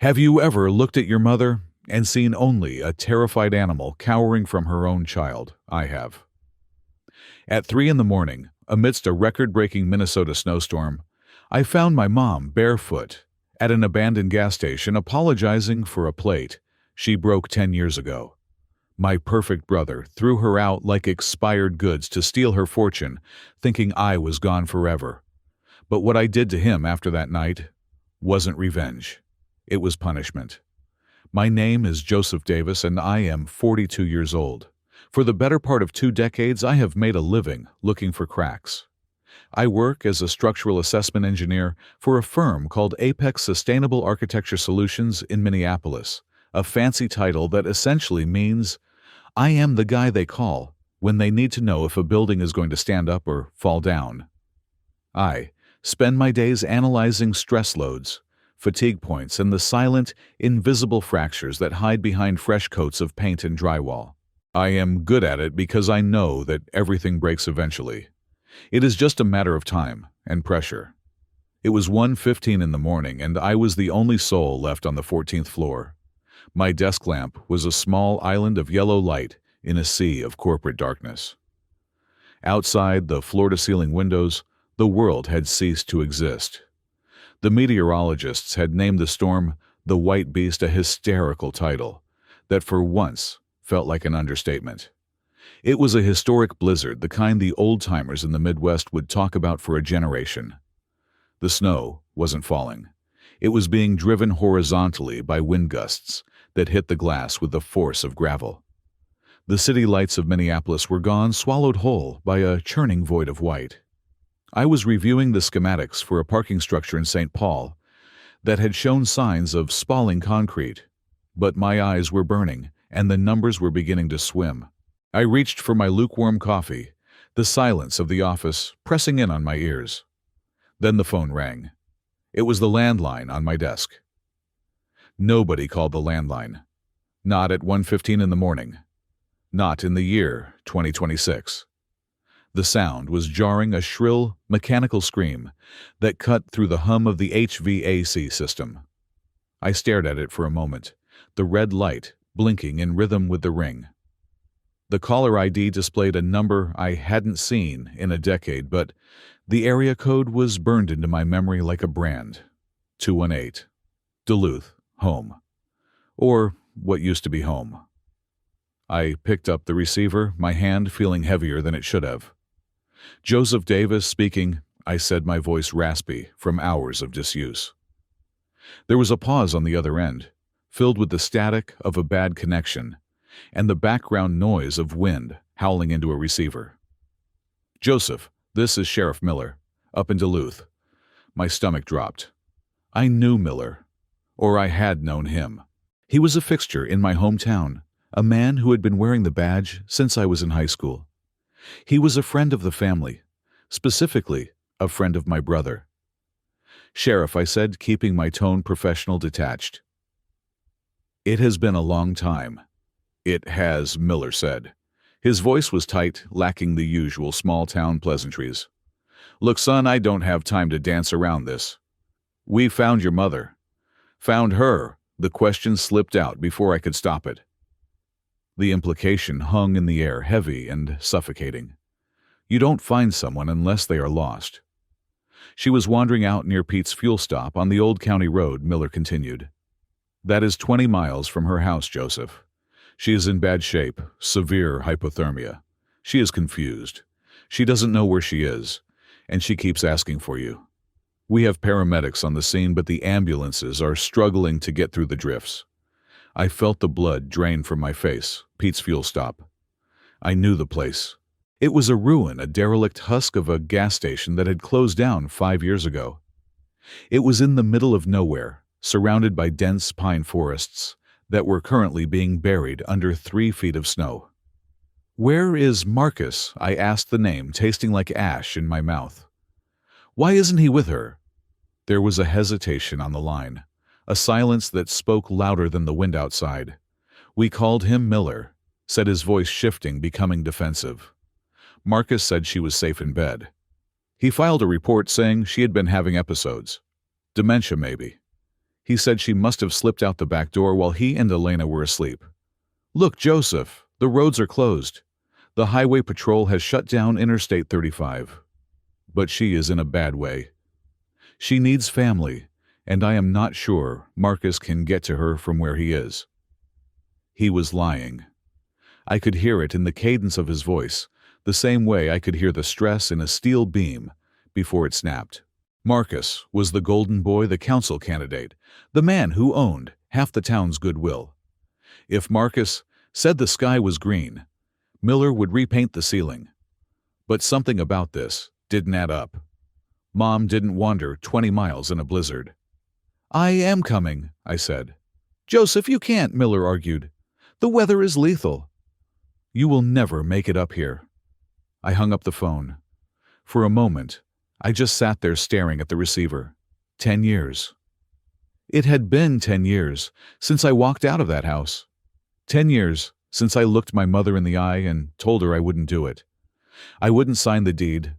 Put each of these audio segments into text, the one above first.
Have you ever looked at your mother and seen only a terrified animal cowering from her own child? I have. At 3 in the morning, amidst a record-breaking Minnesota snowstorm, I found my mom barefoot at an abandoned gas station apologizing for a plate she broke 10 years ago. My perfect brother threw her out like expired goods to steal her fortune, thinking I was gone forever. But what I did to him after that night wasn't revenge. It was punishment. My name is Joseph Davis, and I am 42 years old. For the better part of 2 decades, I have made a living looking for cracks. I work as a structural assessment engineer for a firm called Apex Sustainable Architecture Solutions in Minneapolis, a fancy title that essentially means I am the guy they call when they need to know if a building is going to stand up or fall down. I spend my days analyzing stress loads, fatigue points, and the silent, invisible fractures that hide behind fresh coats of paint and drywall. I am good at it because I know that everything breaks eventually. It is just a matter of time and pressure. It was 1:15 in the morning, and I was the only soul left on the 14th floor. My desk lamp was a small island of yellow light in a sea of corporate darkness. Outside the floor-to-ceiling windows, the world had ceased to exist. The meteorologists had named the storm the White Beast, a hysterical title that for once felt like an understatement. It was a historic blizzard, the kind the old-timers in the Midwest would talk about for a generation. The snow wasn't falling. It was being driven horizontally by wind gusts that hit the glass with the force of gravel. The city lights of Minneapolis were gone, swallowed whole by a churning void of white. I was reviewing the schematics for a parking structure in St. Paul that had shown signs of spalling concrete, but my eyes were burning and the numbers were beginning to swim. I reached for my lukewarm coffee, the silence of the office pressing in on my ears. Then the phone rang. It was the landline on my desk. Nobody called the landline. Not at 1:15 in the morning. Not in the year 2026. The sound was jarring, a shrill, mechanical scream that cut through the hum of the HVAC system. I stared at it for a moment, the red light blinking in rhythm with the ring. The caller ID displayed a number I hadn't seen in a decade, but the area code was burned into my memory like a brand. 218. Duluth, home. Or what used to be home. I picked up the receiver, my hand feeling heavier than it should have. Joseph Davis speaking, I said, my voice raspy from hours of disuse. There was a pause on the other end, filled with the static of a bad connection and the background noise of wind howling into a receiver. Joseph, this is Sheriff Miller, up in Duluth. My stomach dropped. I knew Miller, or I had known him. He was a fixture in my hometown, a man who had been wearing the badge since I was in high school. He was a friend of the family, specifically a friend of my brother. Sheriff, I said, keeping my tone professional, detached. It has been a long time. It has, Miller said. His voice was tight, lacking the usual small-town pleasantries. Look, son, I don't have time to dance around this. We found your mother. Found her. The question slipped out before I could stop it. The implication hung in the air, heavy and suffocating. You don't find someone unless they are lost. She was wandering out near Pete's fuel stop on the old county road, Miller continued. That is 20 miles from her house, Joseph. She is in bad shape, severe hypothermia. She is confused. She doesn't know where she is, and she keeps asking for you. We have paramedics on the scene, but the ambulances are struggling to get through the drifts. I felt the blood drain from my face, Pete's fuel stop. I knew the place. It was a ruin, a derelict husk of a gas station that had closed down 5 years ago. It was in the middle of nowhere, surrounded by dense pine forests that were currently being buried under 3 feet of snow. Where is Marcus? I asked, the name tasting like ash in my mouth. Why isn't he with her? There was a hesitation on the line, a silence that spoke louder than the wind outside. We called him Miller, said his voice shifting, becoming defensive. Marcus said she was safe in bed. He filed a report saying she had been having episodes. Dementia, maybe. He said she must have slipped out the back door while he and Elena were asleep. "Look, Joseph, the roads are closed. The highway patrol has shut down Interstate 35. But she is in a bad way. She needs family, and I am not sure Marcus can get to her from where he is." He was lying. I could hear it in the cadence of his voice, the same way I could hear the stress in a steel beam before it snapped. Marcus was the golden boy, the council candidate, the man who owned half the town's goodwill. If Marcus said the sky was green, Miller would repaint the ceiling. But something about this didn't add up. Mom didn't wander 20 miles in a blizzard. "I am coming," I said. "Joseph, you can't," Miller argued. "The weather is lethal." "You will never make it up here." I hung up the phone. For a moment, I just sat there staring at the receiver. 10 years. It had been 10 years since I walked out of that house. 10 years since I looked my mother in the eye and told her I wouldn't do it. I wouldn't sign the deed.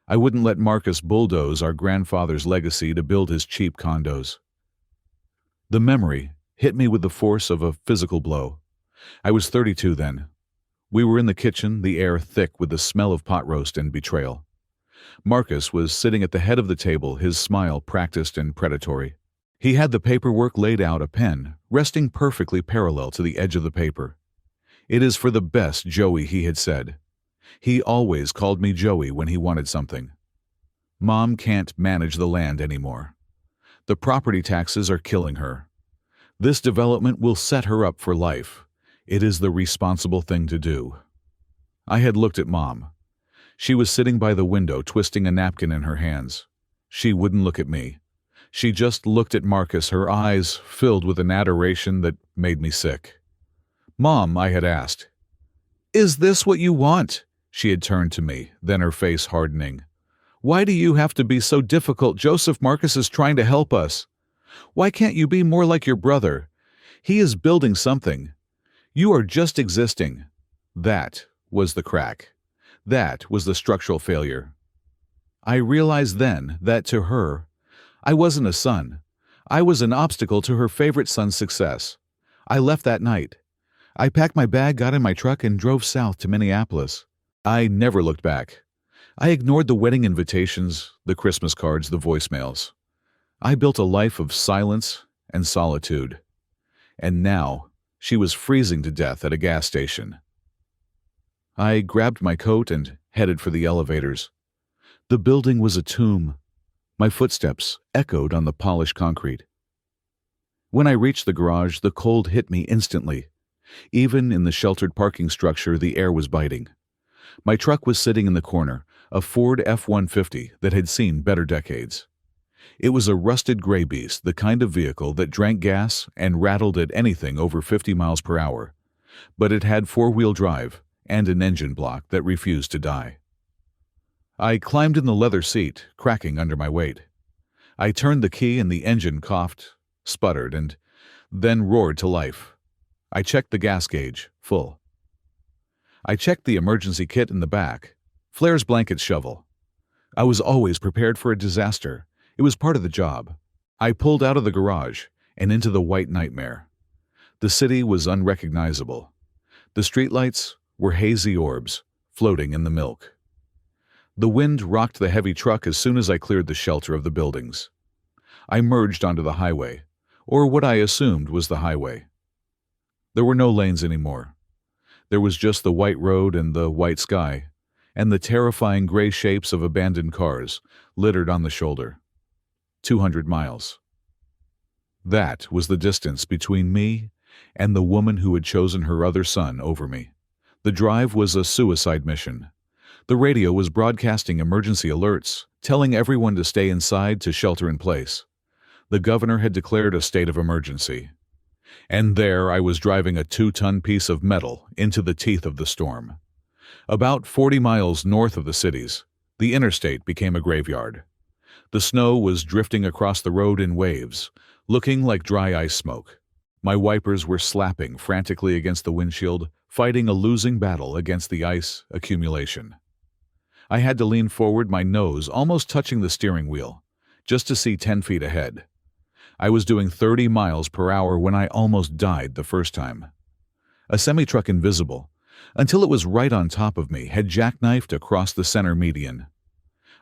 I wouldn't let Marcus bulldoze our grandfather's legacy to build his cheap condos. The memory hit me with the force of a physical blow. I was 32 then. We were in the kitchen, the air thick with the smell of pot roast and betrayal. Marcus was sitting at the head of the table, his smile practiced and predatory. He had the paperwork laid out, a pen resting perfectly parallel to the edge of the paper. "It is for the best, Joey," he had said. He always called me Joey when he wanted something. Mom can't manage the land anymore. The property taxes are killing her. This development will set her up for life. It is the responsible thing to do. I had looked at Mom. She was sitting by the window, twisting a napkin in her hands. She wouldn't look at me. She just looked at Marcus, her eyes filled with an adoration that made me sick. "Mom," I had asked, "is this what you want?" She had turned to me, then her face hardening. "Why do you have to be so difficult? Joseph, Marcus is trying to help us. Why can't you be more like your brother? He is building something. You are just existing." That was the crack. That was the structural failure. I realized then that to her, I wasn't a son. I was an obstacle to her favorite son's success. I left that night. I packed my bag, got in my truck, and drove south to Minneapolis. I never looked back. I ignored the wedding invitations, the Christmas cards, the voicemails. I built a life of silence and solitude. And now, she was freezing to death at a gas station. I grabbed my coat and headed for the elevators. The building was a tomb. My footsteps echoed on the polished concrete. When I reached the garage, the cold hit me instantly. Even in the sheltered parking structure, the air was biting. My truck was sitting in the corner, a Ford F-150 that had seen better decades. It was a rusted gray beast, the kind of vehicle that drank gas and rattled at anything over 50 miles per hour. But it had four-wheel drive and an engine block that refused to die. I climbed in the leather seat, cracking under my weight. I turned the key and the engine coughed, sputtered, and then roared to life. I checked the gas gauge, full. I checked the emergency kit in the back, flares, blankets, shovel. I was always prepared for a disaster. It was part of the job. I pulled out of the garage and into the white nightmare. The city was unrecognizable. The streetlights were hazy orbs floating in the milk. The wind rocked the heavy truck as soon as I cleared the shelter of the buildings. I merged onto the highway, or what I assumed was the highway. There were no lanes anymore. There was just the white road and the white sky, and the terrifying gray shapes of abandoned cars littered on the shoulder. 200 miles. That was the distance between me and the woman who had chosen her other son over me. The drive was a suicide mission. The radio was broadcasting emergency alerts, telling everyone to stay inside, to shelter in place. The governor had declared a state of emergency. And there I was driving a 2-ton piece of metal into the teeth of the storm. About 40 miles north of the cities, the interstate became a graveyard. The snow was drifting across the road in waves, looking like dry ice smoke. My wipers were slapping frantically against the windshield, fighting a losing battle against the ice accumulation. I had to lean forward, my nose almost touching the steering wheel, just to see 10 feet ahead. I was doing 30 miles per hour when I almost died the first time. A semi-truck invisible, until it was right on top of me, had jackknifed across the center median.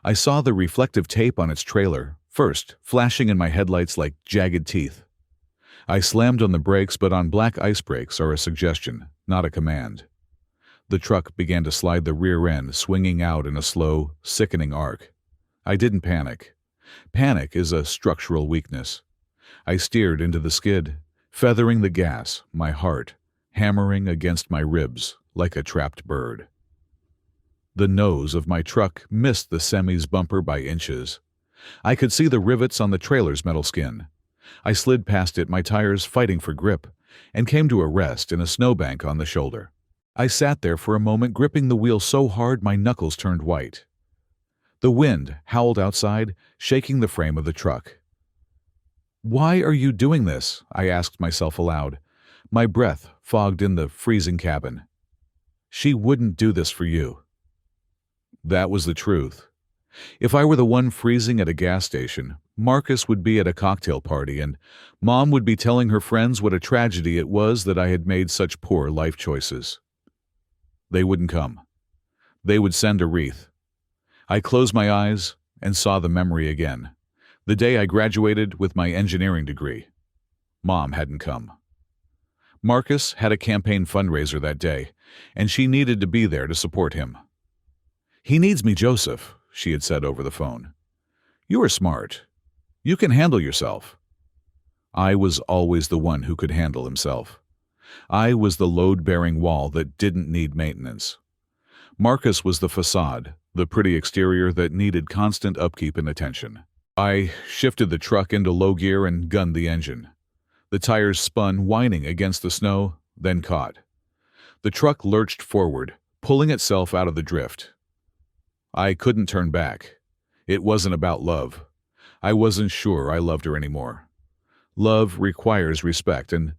I saw the reflective tape on its trailer, first flashing in my headlights like jagged teeth. I slammed on the brakes, but on black ice brakes are a suggestion, not a command. The truck began to slide the rear end, swinging out in a slow, sickening arc. I didn't panic. Panic is a structural weakness. I steered into the skid, feathering the gas, my heart hammering against my ribs like a trapped bird. The nose of my truck missed the semi's bumper by inches. I could see the rivets on the trailer's metal skin. I slid past it, my tires fighting for grip, and came to a rest in a snowbank on the shoulder. I sat there for a moment, gripping the wheel so hard my knuckles turned white. The wind howled outside, shaking the frame of the truck. "Why are you doing this?" I asked myself aloud, my breath fogged in the freezing cabin. She wouldn't do this for you. That was the truth. If I were the one freezing at a gas station, Marcus would be at a cocktail party, and Mom would be telling her friends what a tragedy it was that I had made such poor life choices. They wouldn't come. They would send a wreath. I closed my eyes and saw the memory again. The day I graduated with my engineering degree. Mom hadn't come. Marcus had a campaign fundraiser that day, and she needed to be there to support him. "He needs me, Joseph," she had said over the phone. "You are smart. You can handle yourself." I was always the one who could handle himself. I was the load-bearing wall that didn't need maintenance. Marcus was the facade, the pretty exterior that needed constant upkeep and attention. I shifted the truck into low gear and gunned the engine. The tires spun, whining against the snow, then caught. The truck lurched forward, pulling itself out of the drift. I couldn't turn back. It wasn't about love. I wasn't sure I loved her anymore. Love requires respect, and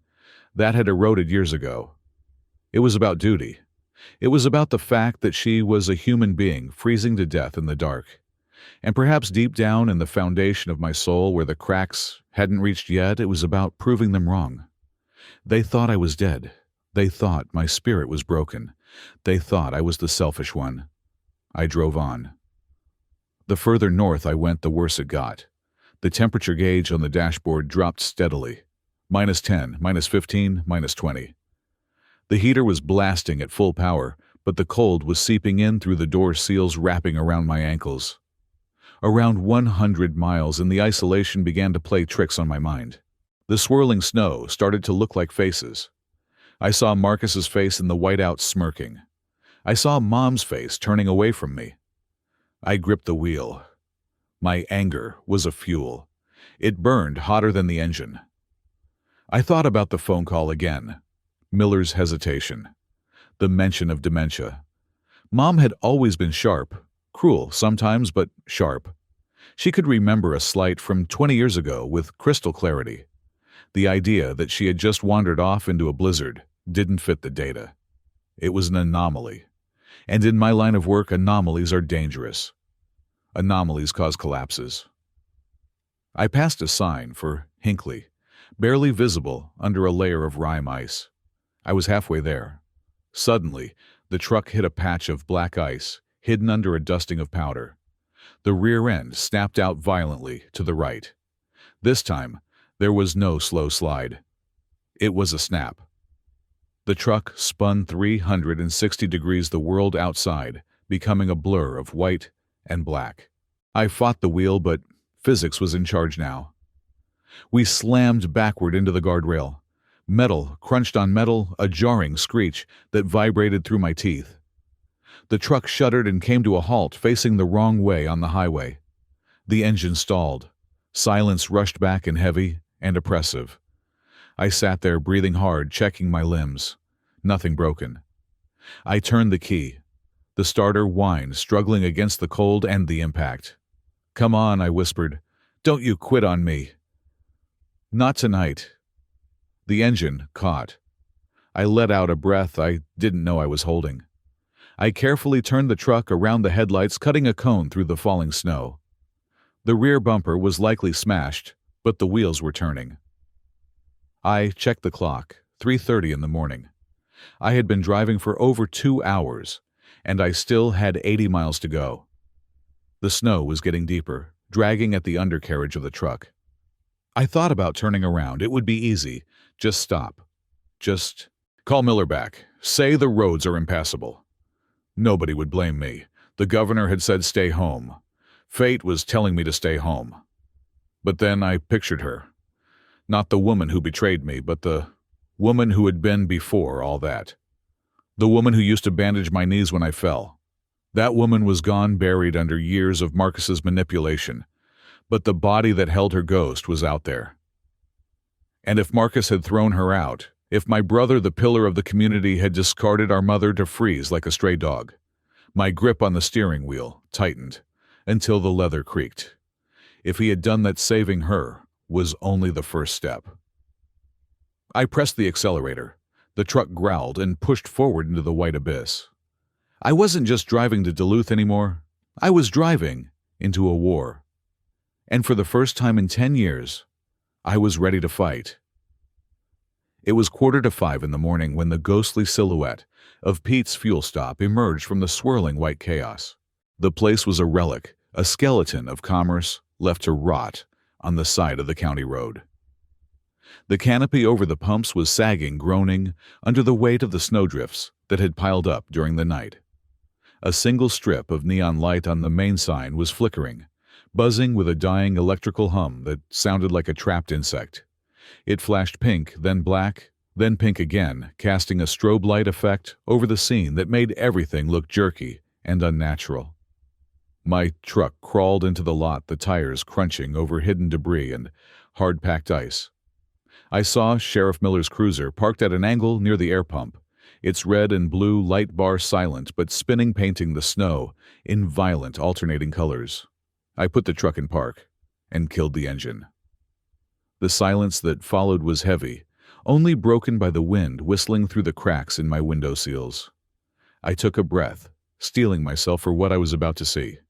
that had eroded years ago. It was about duty. It was about the fact that she was a human being freezing to death in the dark. And perhaps deep down in the foundation of my soul, where the cracks hadn't reached yet, it was about proving them wrong. They thought I was dead. They thought my spirit was broken. They thought I was the selfish one. I drove on. The further north I went, the worse it got. The temperature gauge on the dashboard dropped steadily. -10, -15, -20. The heater was blasting at full power, but the cold was seeping in through the door seals, wrapping around my ankles. Around 100 miles, and the isolation began to play tricks on my mind. The swirling snow started to look like faces. I saw Marcus's face in the whiteout, smirking. I saw Mom's face turning away from me. I gripped the wheel. My anger was a fuel. It burned hotter than the engine. I thought about the phone call again. Miller's hesitation. The mention of dementia. Mom had always been sharp. Cruel sometimes, but sharp. She could remember a slight from 20 years ago with crystal clarity. The idea that she had just wandered off into a blizzard didn't fit the data. It was an anomaly. And in my line of work, anomalies are dangerous. Anomalies cause collapses. I passed a sign for Hinckley, barely visible under a layer of rime ice. I was halfway there. Suddenly, the truck hit a patch of black ice, hidden under a dusting of powder. The rear end snapped out violently to the right. This time, there was no slow slide. It was a snap. The truck spun 360 degrees the world outside, becoming a blur of white and black. I fought the wheel, but physics was in charge now. We slammed backward into the guardrail. Metal crunched on metal, a jarring screech that vibrated through my teeth. The truck shuddered and came to a halt, facing the wrong way on the highway. The engine stalled. Silence rushed back in heavy and oppressive. I sat there, breathing hard, checking my limbs. Nothing broken. I turned the key. The starter whined, struggling against the cold and the impact. "Come on," I whispered. "Don't you quit on me." "Not tonight." The engine caught. I let out a breath I didn't know I was holding. I carefully turned the truck around the headlights, cutting a cone through the falling snow. The rear bumper was likely smashed, but the wheels were turning. I checked the clock, 3:30 in the morning. I had been driving for over 2 hours, and I still had 80 miles to go. The snow was getting deeper, dragging at the undercarriage of the truck. I thought about turning around. It would be easy. Just stop. Just call Miller back. Say the roads are impassable. Nobody would blame me. The governor had said stay home. Fate was telling me to stay home. But then I pictured her. Not the woman who betrayed me, but the woman who had been before all that. The woman who used to bandage my knees when I fell. That woman was gone, buried under years of Marcus's manipulation, but the body that held her ghost was out there. And if Marcus had thrown her out, if my brother, the pillar of the community, had discarded our mother to freeze like a stray dog, my grip on the steering wheel tightened until the leather creaked. If he had done that, saving her was only the first step. I pressed the accelerator. The truck growled and pushed forward into the white abyss. I wasn't just driving to Duluth anymore. I was driving into a war. And for the first time in 10 years, I was ready to fight. It was 4:45 in the morning when the ghostly silhouette of Pete's fuel stop emerged from the swirling white chaos. The place was a relic, a skeleton of commerce left to rot on the side of the county road. The canopy over the pumps was sagging, groaning under the weight of the snowdrifts that had piled up during the night. A single strip of neon light on the main sign was flickering, buzzing with a dying electrical hum that sounded like a trapped insect. It flashed pink, then black, then pink again, casting a strobe light effect over the scene that made everything look jerky and unnatural. My truck crawled into the lot, the tires crunching over hidden debris and hard-packed ice. I saw Sheriff Miller's cruiser parked at an angle near the air pump, its red and blue light bar silent but spinning, painting the snow in violent alternating colors. I put the truck in park and killed the engine. The silence that followed was heavy, only broken by the wind whistling through the cracks in my window seals. I took a breath, steeling myself for what I was about to see.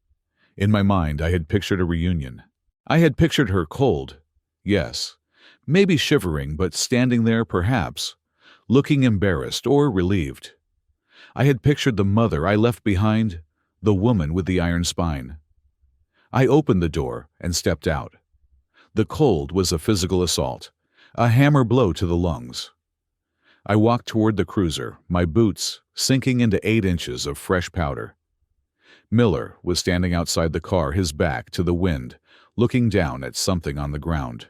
In my mind, I had pictured a reunion. I had pictured her cold, yes, maybe shivering, but standing there perhaps, looking embarrassed or relieved. I had pictured the mother I left behind, the woman with the iron spine. I opened the door and stepped out. The cold was a physical assault, a hammer blow to the lungs. I walked toward the cruiser, my boots sinking into 8 inches of fresh powder. Miller was standing outside the car, his back to the wind, looking down at something on the ground.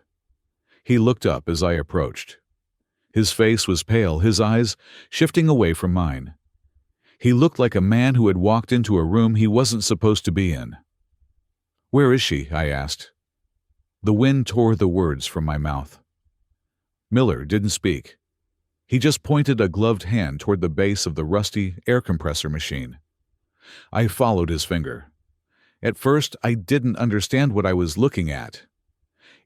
He looked up as I approached. His face was pale, his eyes shifting away from mine. He looked like a man who had walked into a room he wasn't supposed to be in. "Where is she?" I asked. The wind tore the words from my mouth. Miller didn't speak. He just pointed a gloved hand toward the base of the rusty air compressor machine. I followed his finger. At first, I didn't understand what I was looking at.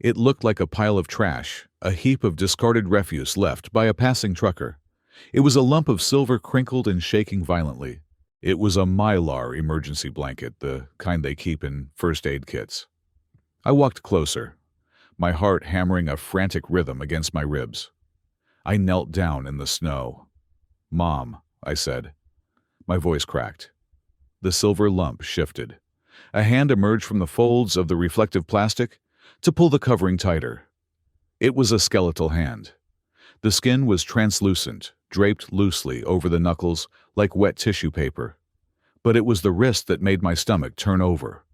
It looked like a pile of trash, a heap of discarded refuse left by a passing trucker. It was a lump of silver crinkled and shaking violently. It was a Mylar emergency blanket, the kind they keep in first aid kits. I walked closer, my heart hammering a frantic rhythm against my ribs. I knelt down in the snow. "Mom," I said. My voice cracked. The silver lump shifted. A hand emerged from the folds of the reflective plastic to pull the covering tighter. It was a skeletal hand. The skin was translucent, draped loosely over the knuckles like wet tissue paper. But it was the wrist that made my stomach turn over.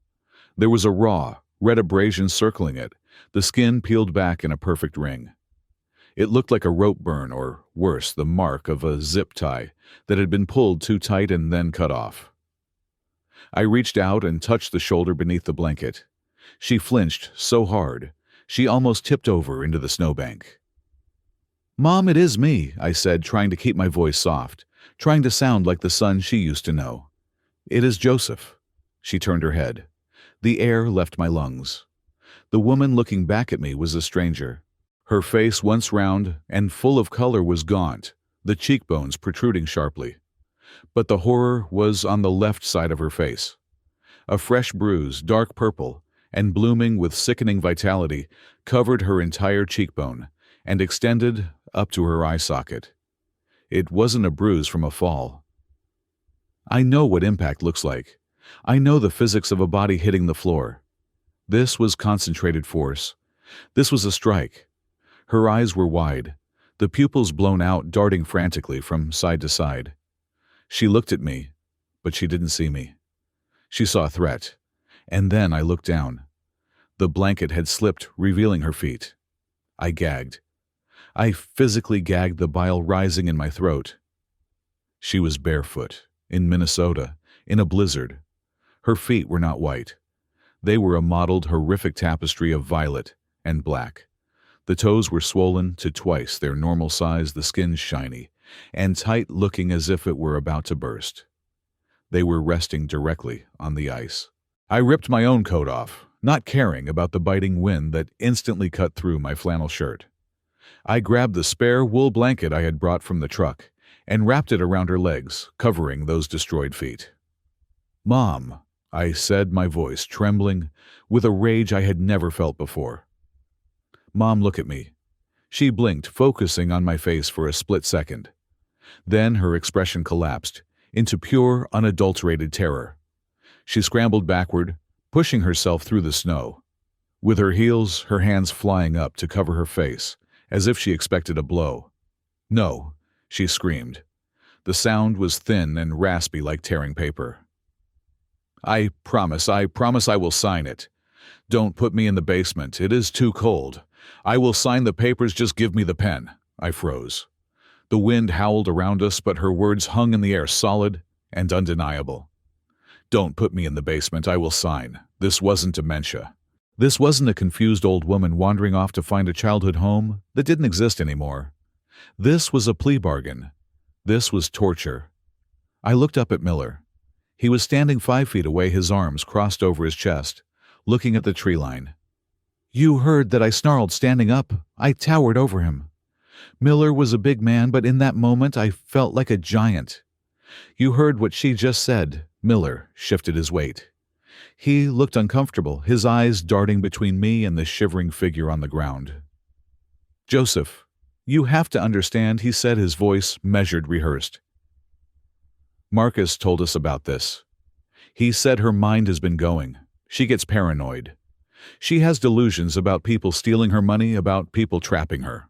There was a raw, red abrasion circling it, the skin peeled back in a perfect ring. It looked like a rope burn, or worse, the mark of a zip tie that had been pulled too tight and then cut off. I reached out and touched the shoulder beneath the blanket. She flinched so hard, she almost tipped over into the snowbank. "Mom, it is me," I said, trying to keep my voice soft, trying to sound like the son she used to know. "It is Joseph." She turned her head. The air left my lungs. The woman looking back at me was a stranger. Her face, once round and full of color, was gaunt, the cheekbones protruding sharply. But the horror was on the left side of her face. A fresh bruise, dark purple, and blooming with sickening vitality, covered her entire cheekbone and extended up to her eye socket. It wasn't a bruise from a fall. I know what impact looks like. I know the physics of a body hitting the floor. This was concentrated force. This was a strike. Her eyes were wide, the pupils blown out, darting frantically from side to side. She looked at me, but she didn't see me. She saw a threat, and then I looked down. The blanket had slipped, revealing her feet. I gagged. I physically gagged, the bile rising in my throat. She was barefoot, in Minnesota, in a blizzard. Her feet were not white. They were a mottled, horrific tapestry of violet and black. The toes were swollen to twice their normal size, the skin shiny, and tight, looking as if it were about to burst. They were resting directly on the ice. I ripped my own coat off, not caring about the biting wind that instantly cut through my flannel shirt. I grabbed the spare wool blanket I had brought from the truck and wrapped it around her legs, covering those destroyed feet. "Mom," I said, my voice trembling with a rage I had never felt before. "Mom, look at me." She blinked, focusing on my face for a split second. Then her expression collapsed into pure, unadulterated terror. She scrambled backward, pushing herself through the snow. With her heels, her hands flying up to cover her face, as if she expected a blow. "No," she screamed. The sound was thin and raspy like tearing paper. I promise I will sign it. Don't put me in the basement. It is too cold. I will sign the papers, just give me the pen." I froze. The wind howled around us, but her words hung in the air, solid and undeniable. "Don't put me in the basement. I will sign. This wasn't dementia. This wasn't a confused old woman wandering off to find a childhood home that didn't exist anymore. This was a plea bargain. This was torture." I looked up at Miller. He was standing 5 feet away, his arms crossed over his chest, looking at the tree line. "You heard that I snarled standing up. I towered over him. Miller was a big man, but in that moment I felt like a giant. You heard what she just said." Miller shifted his weight. He looked uncomfortable, his eyes darting between me and the shivering figure on the ground. "Joseph, you have to understand," he said, his voice measured, rehearsed. "Marcus told us about this. He said her mind has been going. She gets paranoid. She has delusions about people stealing her money, about people trapping her.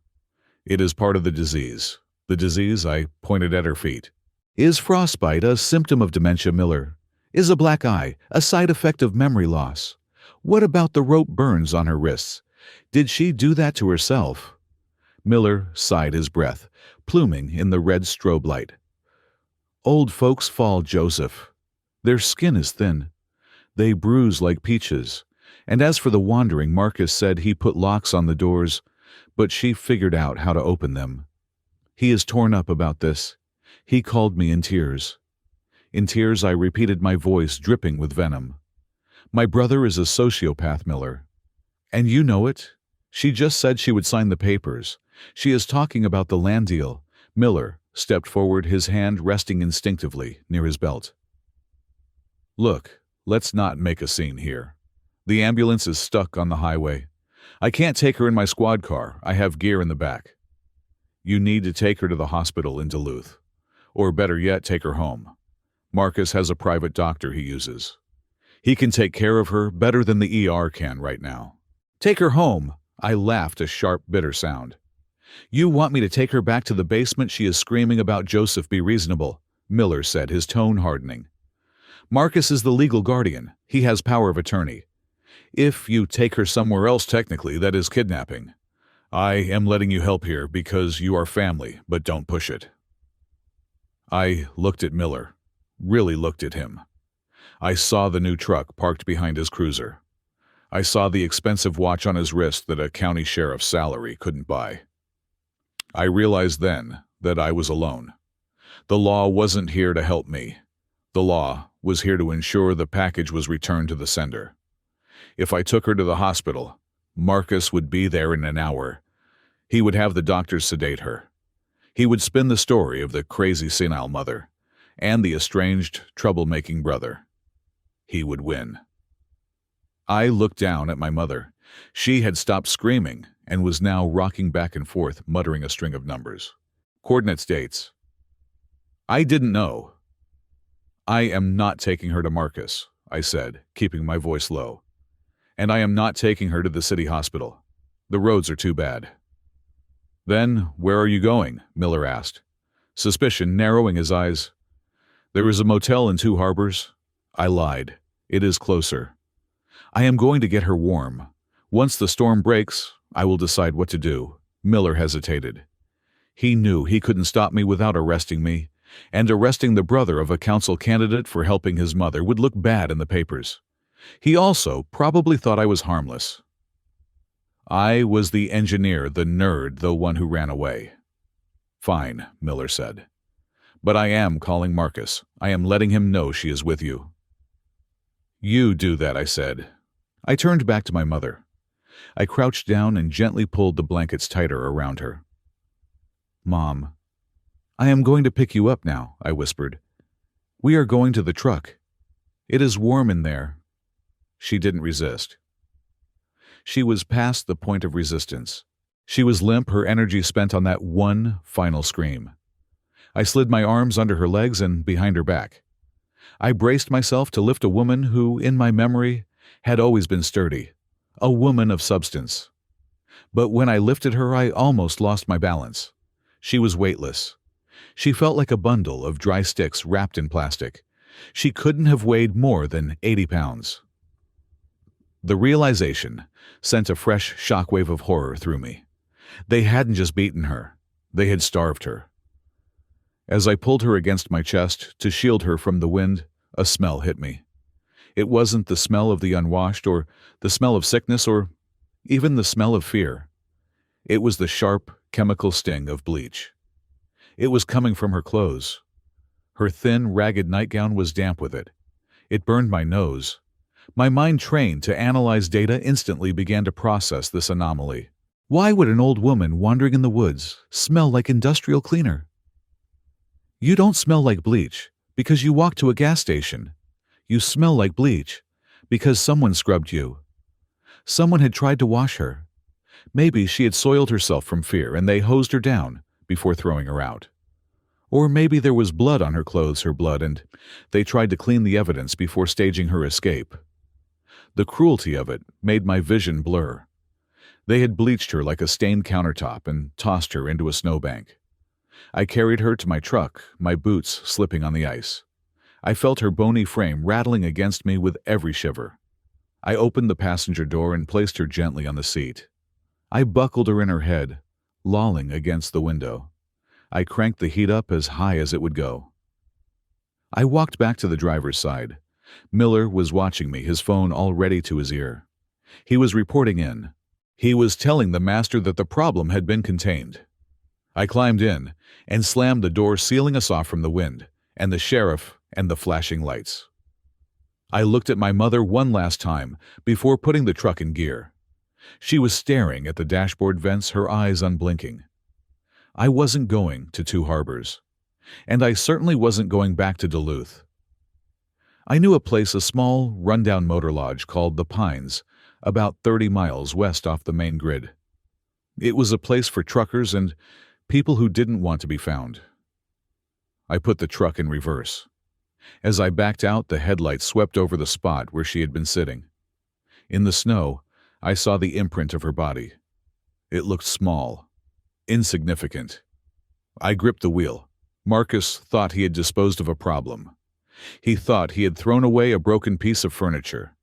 It is part of the disease." The disease, I pointed at her feet. "Is frostbite a symptom of dementia, Miller? Is a black eye a side effect of memory loss? What about the rope burns on her wrists? Did she do that to herself?" Miller sighed his breath, pluming in the red strobe light. "Old folks fall, Joseph. Their skin is thin. They bruise like peaches. And as for the wandering, Marcus said he put locks on the doors, but she figured out how to open them. He is torn up about this. He called me in tears." In tears, I repeated, my voice dripping with venom. "My brother is a sociopath, Miller. And you know it. She just said she would sign the papers. She is talking about the land deal." Miller stepped forward, his hand resting instinctively near his belt. "Look, let's not make a scene here. The ambulance is stuck on the highway. I can't take her in my squad car. I have gear in the back. You need to take her to the hospital in Duluth. Or better yet, take her home. Marcus has a private doctor he uses. He can take care of her better than the ER can right now." "Take her home?" I laughed, a sharp, bitter sound. "You want me to take her back to the basement?" She is screaming about. "Joseph, be reasonable," Miller said, his tone hardening. "Marcus is the legal guardian. He has power of attorney. If you take her somewhere else, technically, that is kidnapping. I am letting you help here because you are family, but don't push it." I looked at Miller, really looked at him. I saw the new truck parked behind his cruiser. I saw the expensive watch on his wrist that a county sheriff's salary couldn't buy. I realized then that I was alone. The law wasn't here to help me. The law was here to ensure the package was returned to the sender. If I took her to the hospital, Marcus would be there in an hour. He would have the doctors sedate her. He would spin the story of the crazy senile mother and the estranged, troublemaking brother. He would win. I looked down at my mother. She had stopped screaming and was now rocking back and forth, muttering a string of numbers. Coordinates, dates. I didn't know. I am not taking her to Marcus, I said, keeping my voice low. And I am not taking her to the city hospital. The roads are too bad. Then, where are you going? Miller asked, suspicion narrowing his eyes. There is a motel in Two Harbors. I lied. It is closer. I am going to get her warm. Once the storm breaks, I will decide what to do. Miller hesitated. He knew he couldn't stop me without arresting me, and arresting the brother of a council candidate for helping his mother would look bad in the papers. He also probably thought I was harmless. I was the engineer, the nerd, the one who ran away. Fine, Miller said. But I am calling Marcus. I am letting him know she is with you. You do that, I said. I turned back to my mother. I crouched down and gently pulled the blankets tighter around her. Mom, I am going to pick you up now, I whispered. We are going to the truck. It is warm in there. She didn't resist. She was past the point of resistance. She was limp, her energy spent on that one final scream. I slid my arms under her legs and behind her back. I braced myself to lift a woman who, in my memory, had always been sturdy, a woman of substance. But when I lifted her, I almost lost my balance. She was weightless. She felt like a bundle of dry sticks wrapped in plastic. She couldn't have weighed more than 80 pounds. The realization sent a fresh shockwave of horror through me. They hadn't just beaten her. They had starved her. As I pulled her against my chest to shield her from the wind, a smell hit me. It wasn't the smell of the unwashed, or the smell of sickness, or even the smell of fear. It was the sharp, chemical sting of bleach. It was coming from her clothes. Her thin, ragged nightgown was damp with it. It burned my nose. My mind, trained to analyze data, instantly began to process this anomaly. Why would an old woman wandering in the woods smell like industrial cleaner? You don't smell like bleach because you walked to a gas station. You smell like bleach because someone scrubbed you. Someone had tried to wash her. Maybe she had soiled herself from fear and they hosed her down before throwing her out. Or maybe there was blood on her clothes, her blood, and they tried to clean the evidence before staging her escape. The cruelty of it made my vision blur. They had bleached her like a stained countertop and tossed her into a snowbank. I carried her to my truck, my boots slipping on the ice. I felt her bony frame rattling against me with every shiver. I opened the passenger door and placed her gently on the seat. I buckled her in her head, lolling against the window. I cranked the heat up as high as it would go. I walked back to the driver's side. Miller was watching me, his phone already to his ear. He was reporting in. He was telling the master that the problem had been contained. I climbed in and slammed the door, sealing us off from the wind, and the sheriff, and the flashing lights. I looked at my mother one last time before putting the truck in gear. She was staring at the dashboard vents, her eyes unblinking. I wasn't going to Two Harbors, and I certainly wasn't going back to Duluth. I knew a place, a small, rundown motor lodge called The Pines, about 30 miles west off the main grid. It was a place for truckers and people who didn't want to be found. I put the truck in reverse. As I backed out, the headlights swept over the spot where she had been sitting. In the snow, I saw the imprint of her body. It looked small, insignificant. I gripped the wheel. Marcus thought he had disposed of a problem. He thought he had thrown away a broken piece of furniture.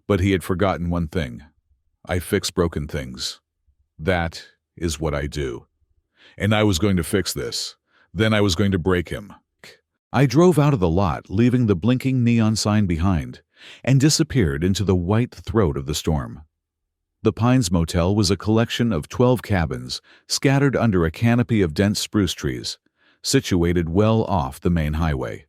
But he had forgotten one thing. I fix broken things. That is what I do. And I was going to fix this. Then I was going to break him. I drove out of the lot, leaving the blinking neon sign behind, and disappeared into the white throat of the storm. The Pines Motel was a collection of 12 cabins scattered under a canopy of dense spruce trees, situated well off the main highway.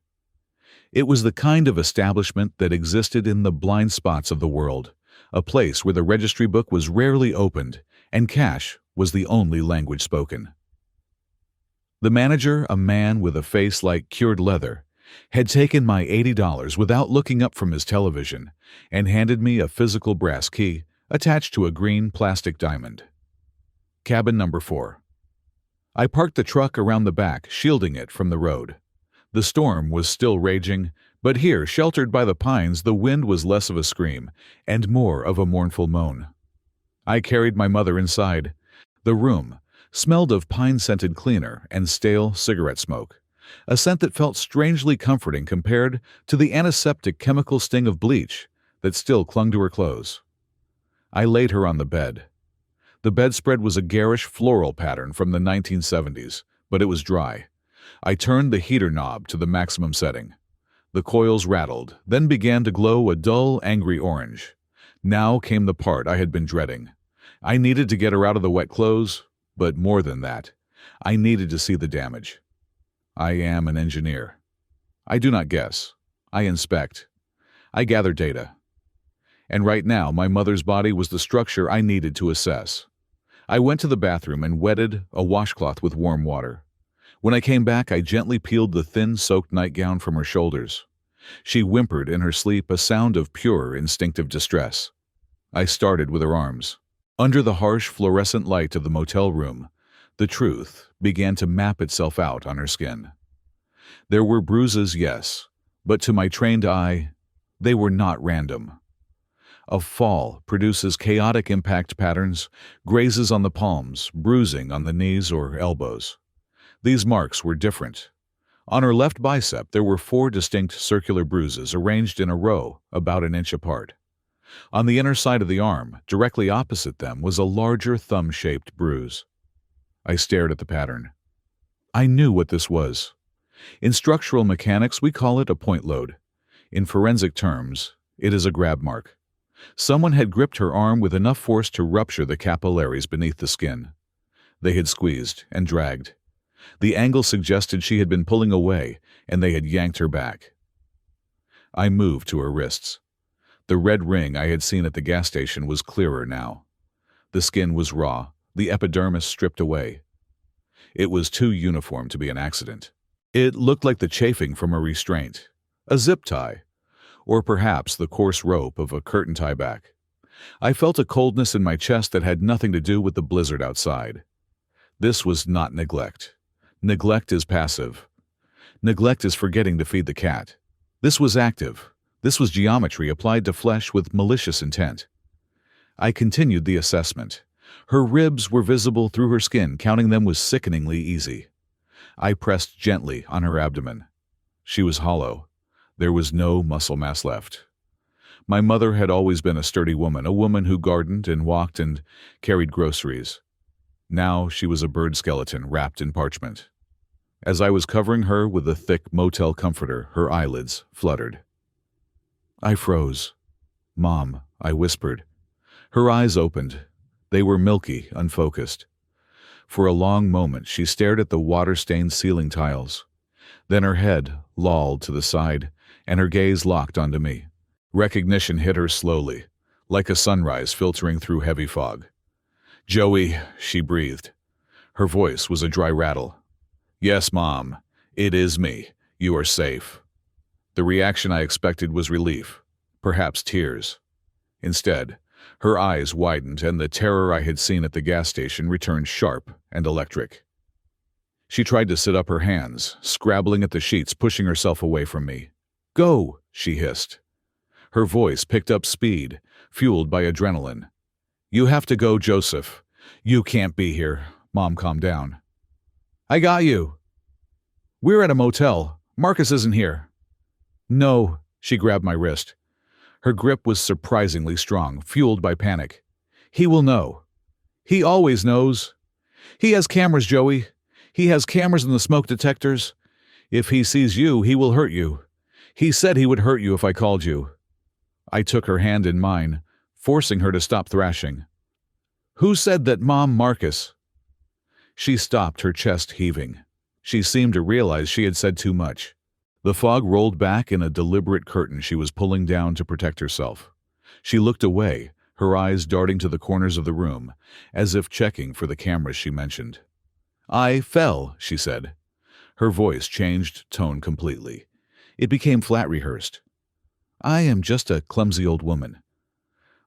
It was the kind of establishment that existed in the blind spots of the world, a place where the registry book was rarely opened and cash was the only language spoken. The manager, a man with a face like cured leather, had taken my $80 without looking up from his television and handed me a physical brass key attached to a green plastic diamond. Cabin number 4. I parked the truck around the back, shielding it from the road. The storm was still raging, but here, sheltered by the pines, the wind was less of a scream and more of a mournful moan. I carried my mother inside. The room smelled of pine-scented cleaner and stale cigarette smoke, a scent that felt strangely comforting compared to the antiseptic chemical sting of bleach that still clung to her clothes. I laid her on the bed. The bedspread was a garish floral pattern from the 1970s, but it was dry. I turned the heater knob to the maximum setting. The coils rattled, then began to glow a dull, angry orange. Now came the part I had been dreading. I needed to get her out of the wet clothes, but more than that, I needed to see the damage. I am an engineer. I do not guess. I inspect. I gather data. And right now, my mother's body was the structure I needed to assess. I went to the bathroom and wetted a washcloth with warm water. When I came back, I gently peeled the thin, soaked nightgown from her shoulders. She whimpered in her sleep, a sound of pure, instinctive distress. I started with her arms. Under the harsh, fluorescent light of the motel room, the truth began to map itself out on her skin. There were bruises, yes, but to my trained eye, they were not random. A fall produces chaotic impact patterns, grazes on the palms, bruising on the knees or elbows. These marks were different. On her left bicep, there were 4 distinct circular bruises arranged in a row about an inch apart. On the inner side of the arm, directly opposite them, was a larger thumb-shaped bruise. I stared at the pattern. I knew what this was. In structural mechanics, we call it a point load. In forensic terms, it is a grab mark. Someone had gripped her arm with enough force to rupture the capillaries beneath the skin. They had squeezed and dragged. The angle suggested she had been pulling away, and they had yanked her back. I moved to her wrists. The red ring I had seen at the gas station was clearer now. The skin was raw, the epidermis stripped away. It was too uniform to be an accident. It looked like the chafing from a restraint, a zip tie, or perhaps the coarse rope of a curtain tie back. I felt a coldness in my chest that had nothing to do with the blizzard outside. This was not neglect. Neglect is passive. Neglect is forgetting to feed the cat. This was active. This was geometry applied to flesh with malicious intent. I continued the assessment. Her ribs were visible through her skin, counting them was sickeningly easy. I pressed gently on her abdomen. She was hollow. There was no muscle mass left. My mother had always been a sturdy woman, a woman who gardened and walked and carried groceries. Now she was a bird skeleton wrapped in parchment. As I was covering her with a thick motel comforter, her eyelids fluttered. I froze. "Mom," I whispered. Her eyes opened. They were milky, unfocused. For a long moment she stared at the water-stained ceiling tiles. Then her head lolled to the side, and her gaze locked onto me. Recognition hit her slowly, like a sunrise filtering through heavy fog. "Joey," she breathed. Her voice was a dry rattle. "Yes, Mom, it is me. You are safe." The reaction I expected was relief, perhaps tears. Instead, her eyes widened and the terror I had seen at the gas station returned sharp and electric. She tried to sit up, her hands scrabbling at the sheets, pushing herself away from me. "Go," she hissed. Her voice picked up speed, fueled by adrenaline. "You have to go, Joseph. You can't be here." Mom, calm down. "I got you." "We're at a motel. Marcus isn't here." "No," she grabbed my wrist. Her grip was surprisingly strong, fueled by panic. "He will know. He always knows. He has cameras, Joey. He has cameras in the smoke detectors. If he sees you, he will hurt you. He said he would hurt you if I called you." I took her hand in mine, forcing her to stop thrashing. "Who said that, Mom? Marcus?" She stopped, her chest heaving. She seemed to realize she had said too much. The fog rolled back in a deliberate curtain she was pulling down to protect herself. She looked away, her eyes darting to the corners of the room, as if checking for the cameras she mentioned. "I fell," she said. Her voice changed tone completely. It became flat rehearsed. I am just a clumsy old woman.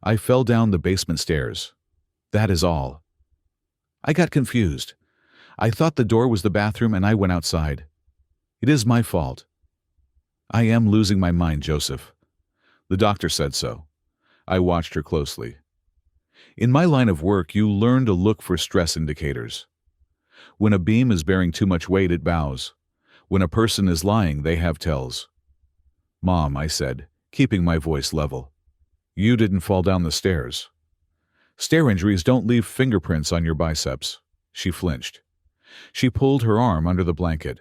I fell down the basement stairs. That is all. I got confused. I thought the door was the bathroom and I went outside. It is my fault. I am losing my mind, Joseph. The doctor said so. I watched her closely. In my line of work, you learn to look for stress indicators. When a beam is bearing too much weight, it bows. When a person is lying, they have tells. Mom, I said, keeping my voice level. You didn't fall down the stairs. Stair injuries don't leave fingerprints on your biceps. She flinched. She pulled her arm under the blanket.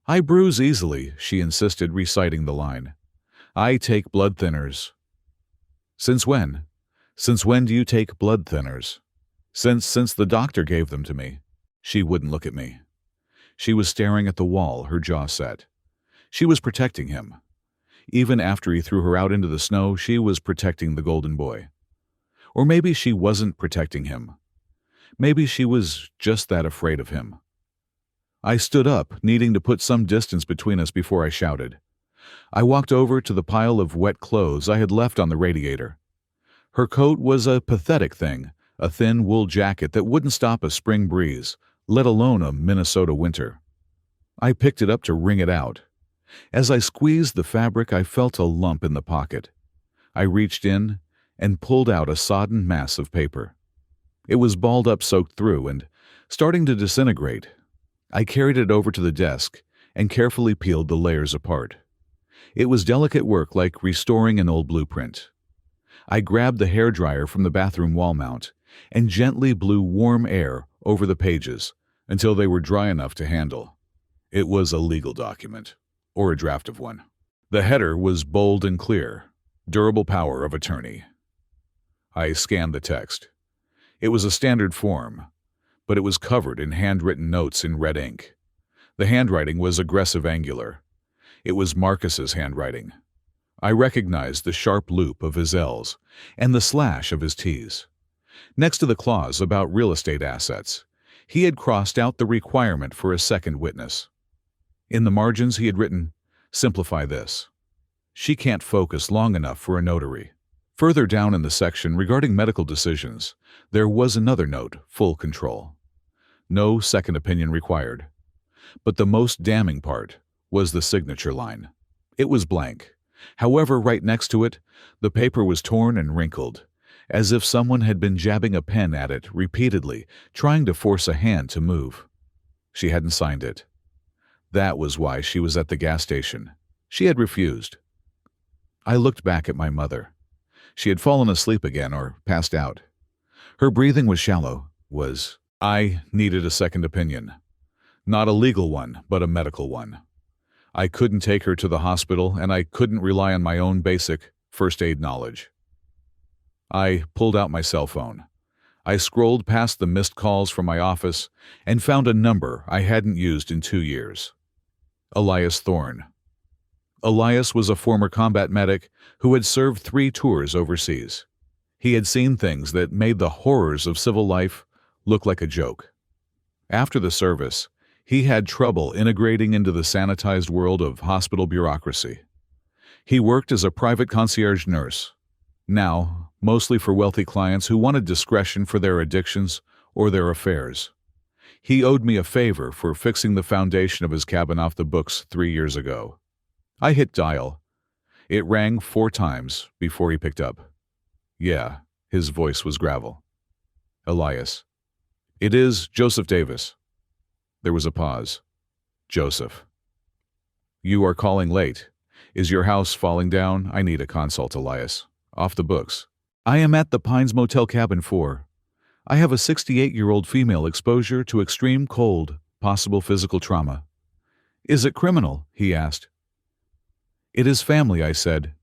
I bruise easily, she insisted, reciting the line. I take blood thinners. Since when? Since when do you take blood thinners? Since the doctor gave them to me. She wouldn't look at me. She was staring at the wall, her jaw set. She was protecting him. Even after he threw her out into the snow, she was protecting the golden boy. Or maybe she wasn't protecting him. Maybe she was just that afraid of him. I stood up, needing to put some distance between us before I shouted. I walked over to the pile of wet clothes I had left on the radiator. Her coat was a pathetic thing, a thin wool jacket that wouldn't stop a spring breeze, let alone a Minnesota winter. I picked it up to wring it out. As I squeezed the fabric, I felt a lump in the pocket. I reached in and pulled out a sodden mass of paper. It was balled up, soaked through, and starting to disintegrate. I carried it over to the desk and carefully peeled the layers apart. It was delicate work, like restoring an old blueprint. I grabbed the hairdryer from the bathroom wall mount and gently blew warm air over the pages until they were dry enough to handle. It was a legal document, or a draft of one. The header was bold and clear, durable power of attorney. I scanned the text. It was a standard form, but it was covered in handwritten notes in red ink. The handwriting was aggressive angular. It was Marcus's handwriting. I recognized the sharp loop of his L's and the slash of his T's. Next to the clause about real estate assets, he had crossed out the requirement for a second witness. In the margins he had written, "Simplify this. She can't focus long enough for a notary." Further down in the section regarding medical decisions, there was another note, full control. No second opinion required. But the most damning part was the signature line. It was blank. However, right next to it, the paper was torn and wrinkled, as if someone had been jabbing a pen at it repeatedly, trying to force a hand to move. She hadn't signed it. That was why she was at the gas station. She had refused. I looked back at my mother. She had fallen asleep again or passed out. Her breathing was shallow. I needed a second opinion. Not a legal one, but a medical one. I couldn't take her to the hospital, and I couldn't rely on my own basic first aid knowledge. I pulled out my cell phone. I scrolled past the missed calls from my office and found a number I hadn't used in 2 years. Elias Thorne. Elias was a former combat medic who had served 3 tours overseas. He had seen things that made the horrors of civil life look like a joke. After the service, he had trouble integrating into the sanitized world of hospital bureaucracy. He worked as a private concierge nurse, now mostly for wealthy clients who wanted discretion for their addictions or their affairs. He owed me a favor for fixing the foundation of his cabin off the books 3 years ago. I hit dial. It rang 4 times before he picked up. Yeah, his voice was gravel. Elias. It is Joseph Davis. There was a pause. Joseph. You are calling late. Is your house falling down? I need a consult, Elias. Off the books. I am at the Pines Motel Cabin 4. I have a 68-year-old female exposure to extreme cold, possible physical trauma. Is it criminal? He asked. It is family, I said.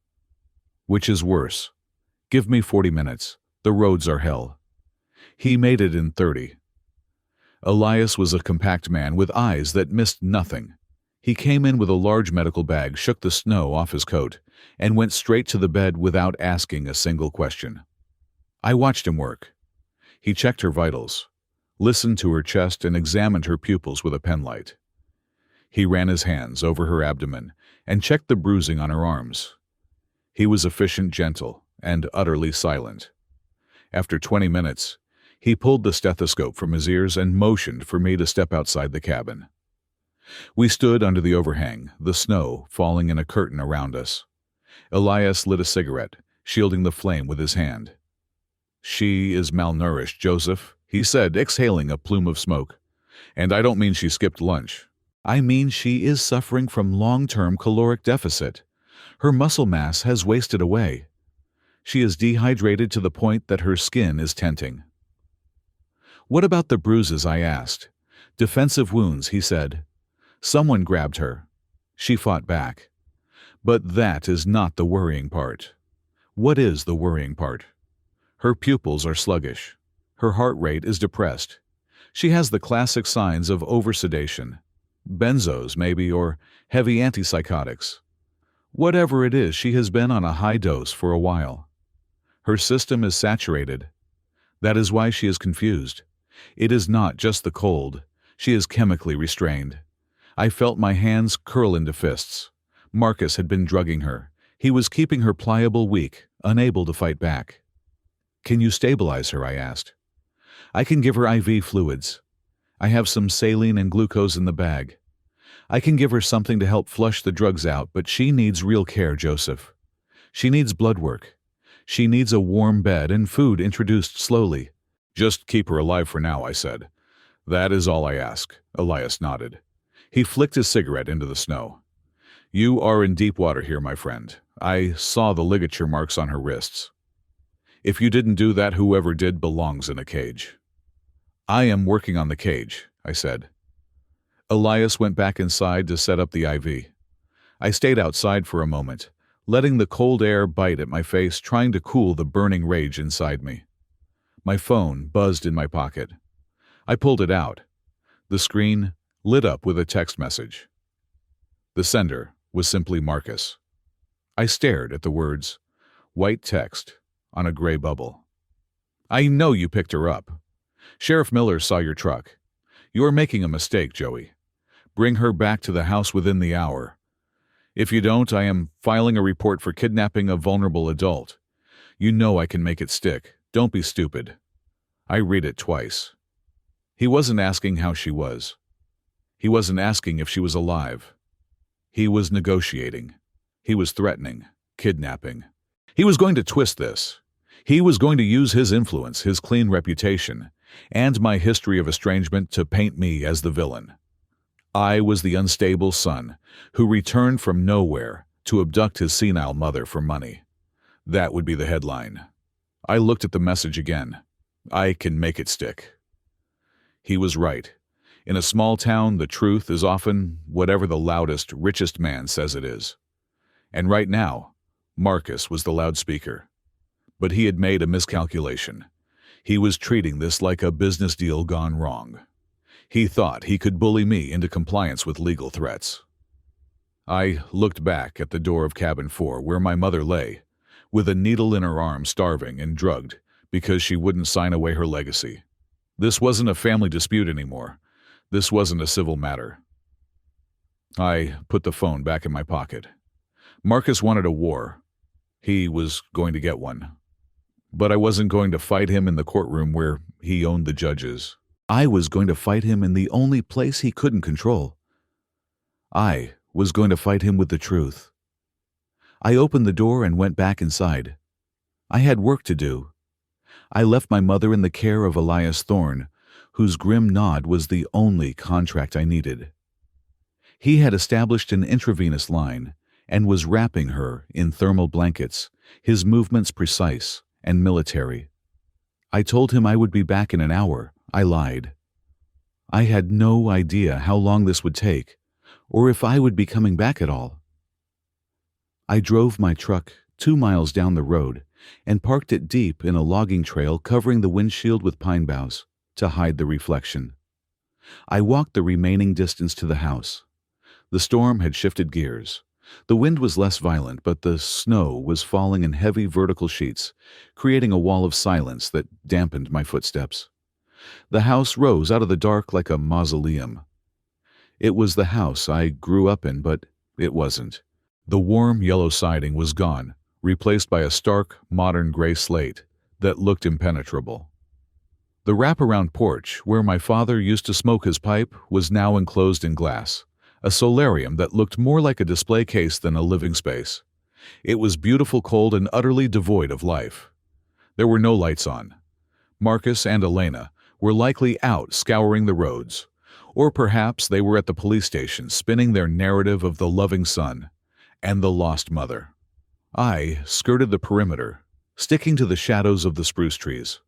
Which is worse? Give me 40 minutes. The roads are hell. He made it in 30. Elias was a compact man with eyes that missed nothing. He came in with a large medical bag, shook the snow off his coat, and went straight to the bed without asking a single question. I watched him work. He checked her vitals, listened to her chest, and examined her pupils with a penlight. He ran his hands over her abdomen and checked the bruising on her arms. He was efficient, gentle, and utterly silent. After 20 minutes, he pulled the stethoscope from his ears and motioned for me to step outside the cabin. We stood under the overhang, the snow falling in a curtain around us. Elias lit a cigarette, shielding the flame with his hand. "She is malnourished, Joseph," he said, exhaling a plume of smoke. "And I don't mean she skipped lunch. I mean she is suffering from long-term caloric deficit. Her muscle mass has wasted away. She is dehydrated to the point that her skin is tenting." "What about the bruises?" I asked. "Defensive wounds," he said. "Someone grabbed her. She fought back." But that is not the worrying part. What is the worrying part? Her pupils are sluggish. Her heart rate is depressed. She has the classic signs of oversedation. Benzos, maybe, or heavy antipsychotics. Whatever it is, she has been on a high dose for a while. Her system is saturated. That is why she is confused. It is not just the cold. She is chemically restrained. I felt my hands curl into fists. Marcus had been drugging her. He was keeping her pliable, weak, unable to fight back. "Can you stabilize her?" I asked. "I can give her IV fluids. I have some saline and glucose in the bag. I can give her something to help flush the drugs out, but she needs real care, Joseph. She needs blood work. She needs a warm bed and food introduced slowly." "Just keep her alive for now," I said. "That is all I ask." Elias nodded. He flicked his cigarette into the snow. "You are in deep water here, my friend. I saw the ligature marks on her wrists. If you didn't do that, whoever did belongs in a cage." "I am working on the cage," I said. Elias went back inside to set up the IV. I stayed outside for a moment, letting the cold air bite at my face, trying to cool the burning rage inside me. My phone buzzed in my pocket. I pulled it out. The screen lit up with a text message. The sender was simply Marcus. I stared at the words, white text, on a gray bubble. "I know you picked her up. Sheriff Miller saw your truck. You are making a mistake, Joey. Bring her back to the house within the hour. If you don't, I am filing a report for kidnapping a vulnerable adult. You know I can make it stick. Don't be stupid." I read it twice. He wasn't asking how she was. He wasn't asking if she was alive. He was negotiating. He was threatening, kidnapping. He was going to twist this. He was going to use his influence, his clean reputation, and my history of estrangement to paint me as the villain. I was the unstable son who returned from nowhere to abduct his senile mother for money. That would be the headline. I looked at the message again. I can make it stick. He was right. In a small town, the truth is often whatever the loudest, richest man says it is. And right now, Marcus was the loudspeaker. But he had made a miscalculation. He was treating this like a business deal gone wrong. He thought he could bully me into compliance with legal threats. I looked back at the door of cabin 4 where my mother lay, with a needle in her arm, starving and drugged because she wouldn't sign away her legacy. This wasn't a family dispute anymore. This wasn't a civil matter. I put the phone back in my pocket. Marcus wanted a war. He was going to get one. But I wasn't going to fight him in the courtroom where he owned the judges. I was going to fight him in the only place he couldn't control. I was going to fight him with the truth. I opened the door and went back inside. I had work to do. I left my mother in the care of Elias Thorne, whose grim nod was the only contract I needed. He had established an intravenous line and was wrapping her in thermal blankets, his movements precise and military. I told him I would be back in an hour. I lied. I had no idea how long this would take, or if I would be coming back at all. I drove my truck 2 miles down the road and parked it deep in a logging trail covering the windshield with pine boughs to hide the reflection. I walked the remaining distance to the house. The storm had shifted gears. The wind was less violent, but the snow was falling in heavy vertical sheets, creating a wall of silence that dampened my footsteps. The house rose out of the dark like a mausoleum. It was the house I grew up in, but it wasn't. The warm yellow siding was gone, replaced by a stark, modern gray slate that looked impenetrable. The wraparound porch, where my father used to smoke his pipe, was now enclosed in glass, a solarium that looked more like a display case than a living space. It was beautiful, cold, and utterly devoid of life. There were no lights on. Marcus and Elena were likely out scouring the roads, or perhaps they were at the police station spinning their narrative of the loving son and the lost mother. I skirted the perimeter, sticking to the shadows of the spruce trees.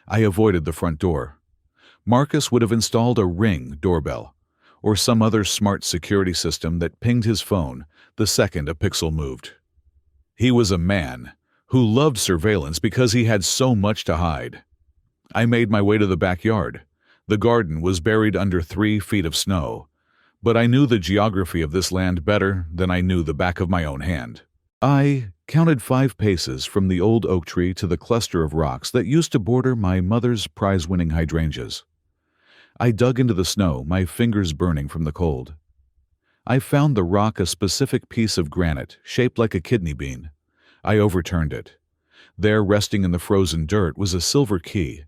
I avoided the front door. Marcus would have installed a Ring doorbell or some other smart security system that pinged his phone the second a pixel moved. He was a man who loved surveillance because he had so much to hide. I made my way to the backyard. The garden was buried under 3 feet of snow, but I knew the geography of this land better than I knew the back of my own hand. I counted 5 paces from the old oak tree to the cluster of rocks that used to border my mother's prize-winning hydrangeas. I dug into the snow, my fingers burning from the cold. I found the rock a specific piece of granite shaped like a kidney bean. I overturned it. There, resting in the frozen dirt, was a silver key.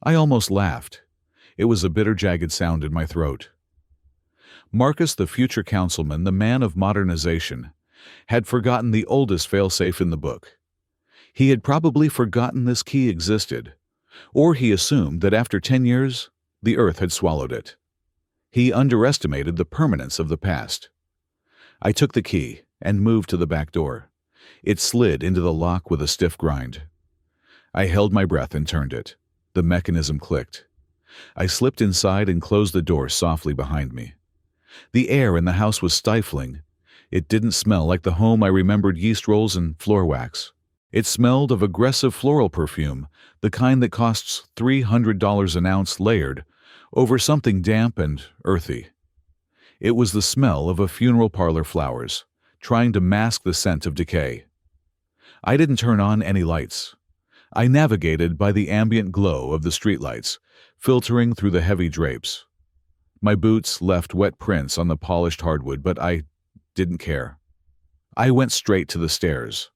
I almost laughed. It was a bitter, jagged sound in my throat. Marcus, the future councilman, the man of modernization, had forgotten the oldest failsafe in the book. He had probably forgotten this key existed, or he assumed that after 10 years, the earth had swallowed it. He underestimated the permanence of the past. I took the key and moved to the back door. It slid into the lock with a stiff grind. I held my breath and turned it. The mechanism clicked. I slipped inside and closed the door softly behind me. The air in the house was stifling. It didn't smell like the home I remembered: yeast rolls and floor wax. It smelled of aggressive floral perfume, the kind that costs $300 an ounce layered over something damp and earthy. It was the smell of a funeral parlor flowers, trying to mask the scent of decay. I didn't turn on any lights. I navigated by the ambient glow of the streetlights, filtering through the heavy drapes. My boots left wet prints on the polished hardwood, but I didn't care. I went straight to the stairs.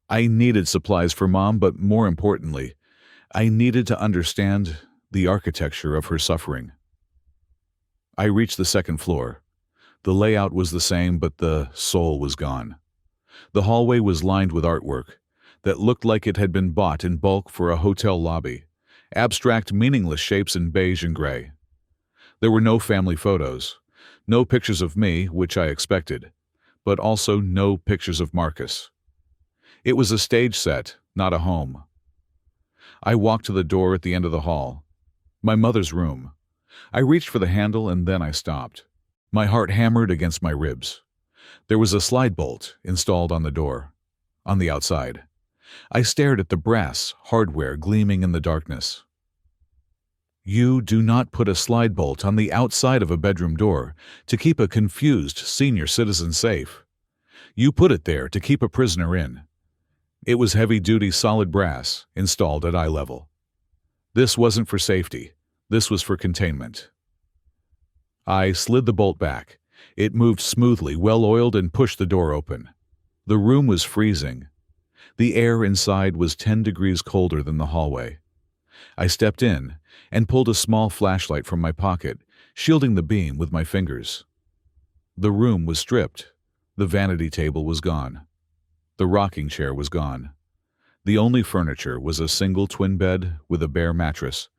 I needed supplies for Mom, but more importantly, I needed to understand the architecture of her suffering. I reached the second floor. The layout was the same, but the soul was gone. The hallway was lined with artwork that looked like it had been bought in bulk for a hotel lobby, abstract, meaningless shapes in beige and gray. There were no family photos, no pictures of me, which I expected, but also no pictures of Marcus. It was a stage set, not a home. I walked to the door at the end of the hall. My mother's room. I reached for the handle and then I stopped. My heart hammered against my ribs. There was a slide bolt installed on the door, on the outside. I stared at the brass hardware gleaming in the darkness. You do not put a slide bolt on the outside of a bedroom door to keep a confused senior citizen safe. You put it there to keep a prisoner in. It was heavy-duty solid brass installed at eye level. This wasn't for safety. This was for containment. I slid the bolt back. It moved smoothly, well-oiled, and pushed the door open. The room was freezing. The air inside was 10 degrees colder than the hallway. I stepped in and pulled a small flashlight from my pocket, shielding the beam with my fingers. The room was stripped. The vanity table was gone. The rocking chair was gone. The only furniture was a single twin bed with a bare mattress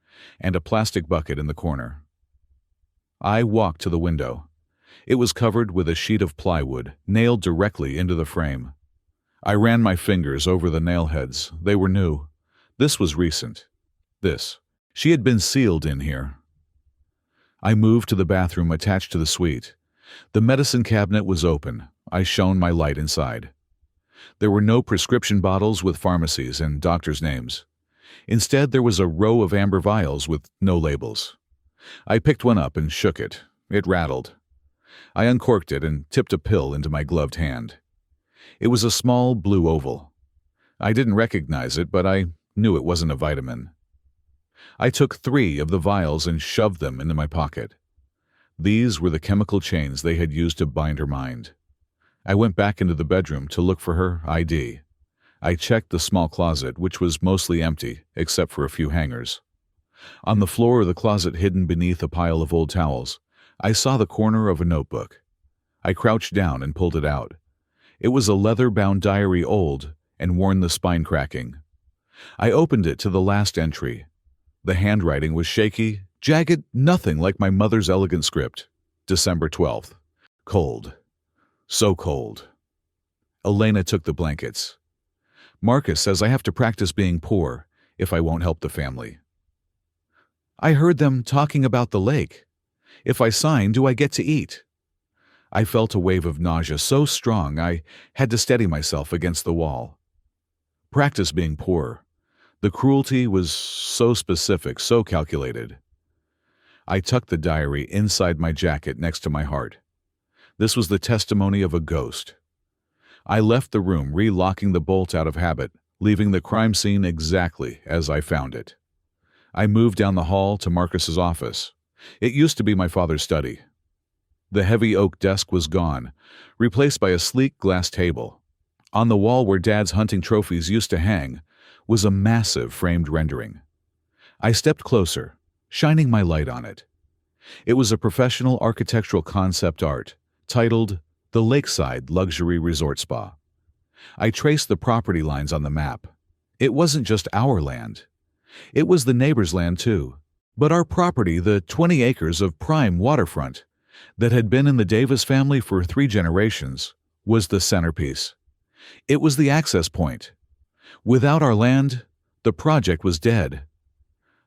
and a plastic bucket in the corner. I walked to the window. It was covered with a sheet of plywood nailed directly into the frame. I ran my fingers over the nail heads. They were new. This was recent. She had been sealed in here. I moved to the bathroom attached to the suite. The medicine cabinet was open. I shone my light inside. There were no prescription bottles with pharmacies and doctors' names. Instead, there was a row of amber vials with no labels. I picked one up and shook it. It rattled. I uncorked it and tipped a pill into my gloved hand. It was a small blue oval. I didn't recognize it, but I knew it wasn't a vitamin. I took 3 of the vials and shoved them into my pocket. These were the chemical chains they had used to bind her mind. I went back into the bedroom to look for her ID. I checked the small closet, which was mostly empty, except for a few hangers. On the floor of the closet, hidden beneath a pile of old towels, I saw the corner of a notebook. I crouched down and pulled it out. It was a leather-bound diary, old and worn, the spine cracking. I opened it to the last entry. The handwriting was shaky, jagged, nothing like my mother's elegant script. December 12th. Cold. So cold. Elena took the blankets. Marcus says I have to practice being poor if I won't help the family. I heard them talking about the lake. If I sign, do I get to eat? I felt a wave of nausea so strong I had to steady myself against the wall. Practice being poor. The cruelty was so specific, so calculated. I tucked the diary inside my jacket next to my heart. This was the testimony of a ghost. I left the room, relocking the bolt out of habit, leaving the crime scene exactly as I found it. I moved down the hall to Marcus's office. It used to be my father's study. The heavy oak desk was gone, replaced by a sleek glass table. On the wall where Dad's hunting trophies used to hang was a massive framed rendering. I stepped closer, shining my light on it. It was a professional architectural concept art, titled The Lakeside Luxury Resort Spa. I traced the property lines on the map. It wasn't just our land. It was the neighbor's land too. But our property, the 20 acres of prime waterfront that had been in the Davis family for 3 generations, was the centerpiece. It was the access point. Without our land, the project was dead.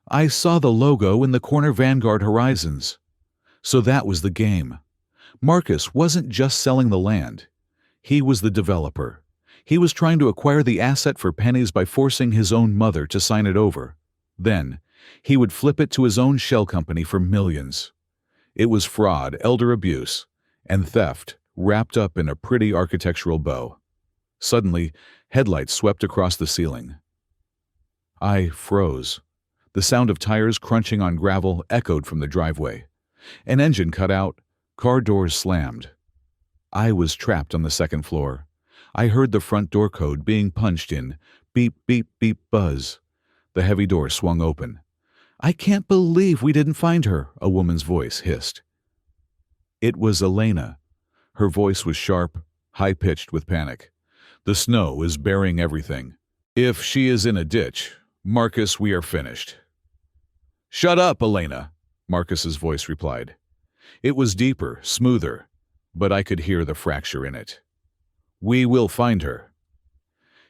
I saw the logo in the corner, Vanguard Horizons. So that was the game. Marcus wasn't just selling the land. He was the developer. He was trying to acquire the asset for pennies by forcing his own mother to sign it over. Then, he would flip it to his own shell company for millions. It was fraud, elder abuse, and theft wrapped up in a pretty architectural bow. Suddenly, headlights swept across the ceiling. I froze. The sound of tires crunching on gravel echoed from the driveway. An engine cut out, car doors slammed. I was trapped on the second floor. I heard the front door code being punched in. Beep, beep, beep, buzz. The heavy door swung open. "I can't believe we didn't find her," a woman's voice hissed. It was Elena. Her voice was sharp, high-pitched with panic. "The snow is burying everything. If she is in a ditch, Marcus, we are finished." "Shut up, Elena," Marcus's voice replied. It was deeper, smoother, but I could hear the fracture in it. "We will find her."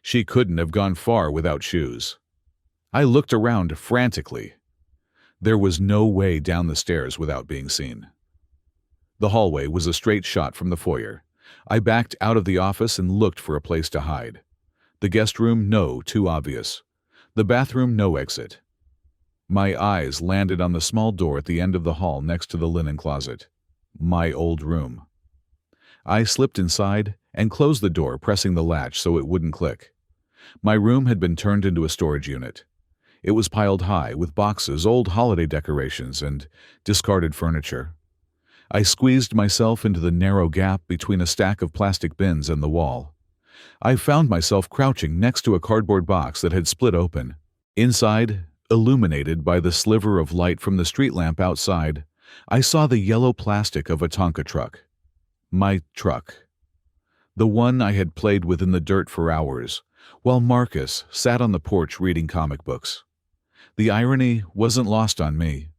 She couldn't have gone far without shoes. I looked around frantically. There was no way down the stairs without being seen. The hallway was a straight shot from the foyer. I backed out of the office and looked for a place to hide. The guest room, no, too obvious. The bathroom, no exit. My eyes landed on the small door at the end of the hall next to the linen closet. My old room. I slipped inside and closed the door, pressing the latch so it wouldn't click. My room had been turned into a storage unit. It was piled high with boxes, old holiday decorations, and discarded furniture. I squeezed myself into the narrow gap between a stack of plastic bins and the wall. I found myself crouching next to a cardboard box that had split open. Inside, illuminated by the sliver of light from the street lamp outside, I saw the yellow plastic of a Tonka truck. My truck. The one I had played with in the dirt for hours, while Marcus sat on the porch reading comic books. The irony wasn't lost on me.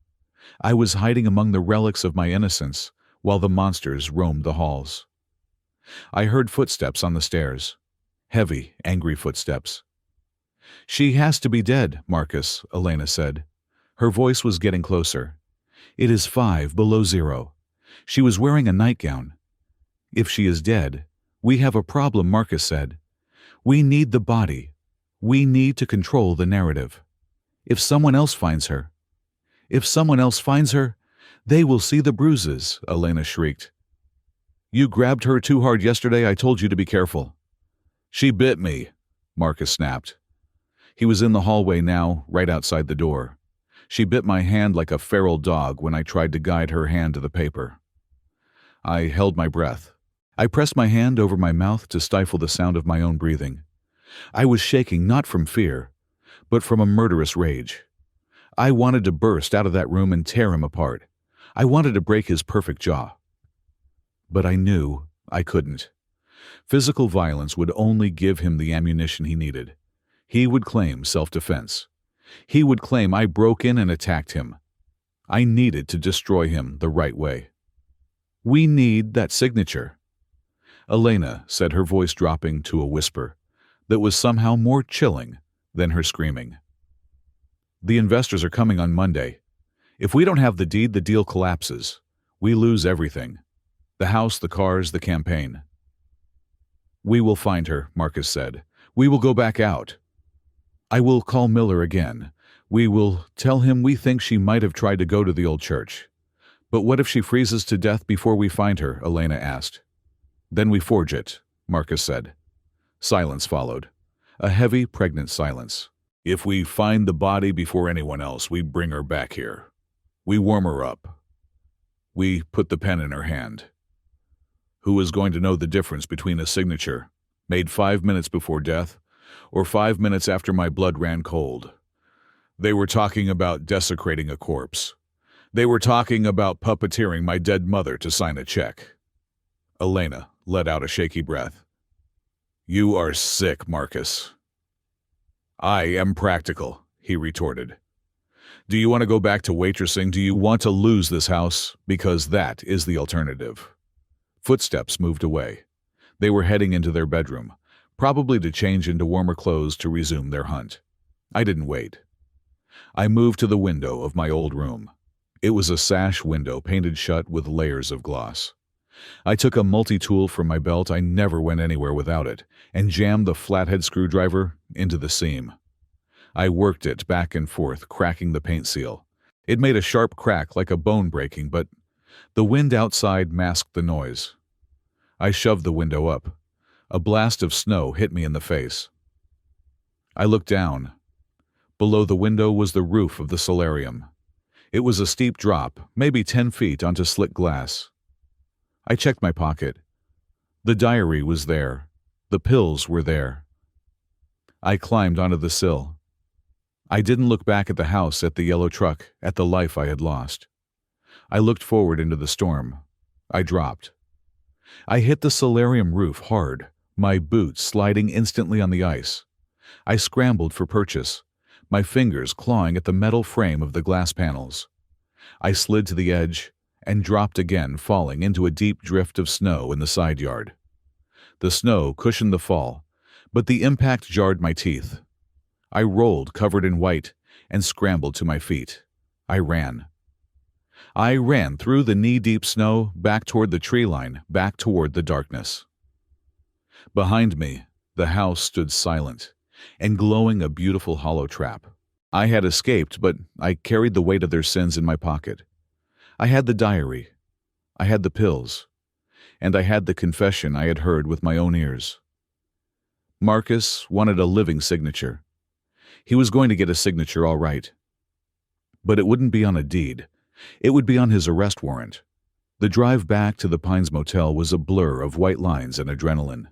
I was hiding among the relics of my innocence while the monsters roamed the halls. I heard footsteps on the stairs. Heavy, angry footsteps. "She has to be dead, Marcus," Elena said. Her voice was getting closer. "It is 5 below zero. She was wearing a nightgown. If she is dead, we have a problem," Marcus said. "We need the body. We need to control the narrative. If someone else finds her, they will see the bruises," Elena shrieked. "You grabbed her too hard yesterday. I told you to be careful." "She bit me," Marcus snapped. He was in the hallway now, right outside the door. She bit my hand like a feral dog when I tried to guide her hand to the paper. I held my breath. I pressed my hand over my mouth to stifle the sound of my own breathing. I was shaking not from fear, but from a murderous rage. I wanted to burst out of that room and tear him apart. I wanted to break his perfect jaw. But I knew I couldn't. Physical violence would only give him the ammunition he needed. He would claim self-defense. He would claim I broke in and attacked him. I needed to destroy him the right way. "We need that signature," Elena said, her voice dropping to a whisper that was somehow more chilling than her screaming. "The investors are coming on Monday. If we don't have the deed, the deal collapses. We lose everything. The house, the cars, the campaign." "We will find her," Marcus said. "We will go back out. I will call Miller again. We will tell him we think she might have tried to go to the old church." "But what if she freezes to death before we find her?" Elena asked. "Then we forge it," Marcus said. Silence followed. A heavy, pregnant silence. "If we find the body before anyone else, we bring her back here. We warm her up. We put the pen in her hand. Who is going to know the difference between a signature made 5 minutes before death or 5 minutes after my blood ran cold? They were talking about desecrating a corpse. They were talking about puppeteering my dead mother to sign a check." Elena let out a shaky breath. "You are sick, Marcus." "I am practical," he retorted. "Do you want to go back to waitressing? Do you want to lose this house? Because that is the alternative." Footsteps moved away. They were heading into their bedroom, probably to change into warmer clothes to resume their hunt. I didn't wait. I moved to the window of my old room. It was a sash window painted shut with layers of gloss. I took a multi-tool from my belt, I never went anywhere without it, and jammed the flathead screwdriver into the seam. I worked it back and forth, cracking the paint seal. It made a sharp crack like a bone breaking, but the wind outside masked the noise. I shoved the window up. A blast of snow hit me in the face. I looked down. Below the window was the roof of the solarium. It was a steep drop, maybe 10 feet onto slick glass. I checked my pocket. The diary was there. The pills were there. I climbed onto the sill. I didn't look back at the house, at the yellow truck, at the life I had lost. I looked forward into the storm. I dropped. I hit the solarium roof hard, my boots sliding instantly on the ice. I scrambled for purchase, my fingers clawing at the metal frame of the glass panels. I slid to the edge and dropped again, falling into a deep drift of snow in the side yard. The snow cushioned the fall, but the impact jarred my teeth. I rolled, covered in white, and scrambled to my feet. I ran. I ran through the knee-deep snow, back toward the tree line, back toward the darkness. Behind me, the house stood silent and glowing, a beautiful hollow trap. I had escaped, but I carried the weight of their sins in my pocket. I had the diary, I had the pills, and I had the confession I had heard with my own ears. Marcus wanted a living signature. He was going to get a signature all right. But it wouldn't be on a deed. It would be on his arrest warrant. The drive back to the Pines Motel was a blur of white lines and adrenaline.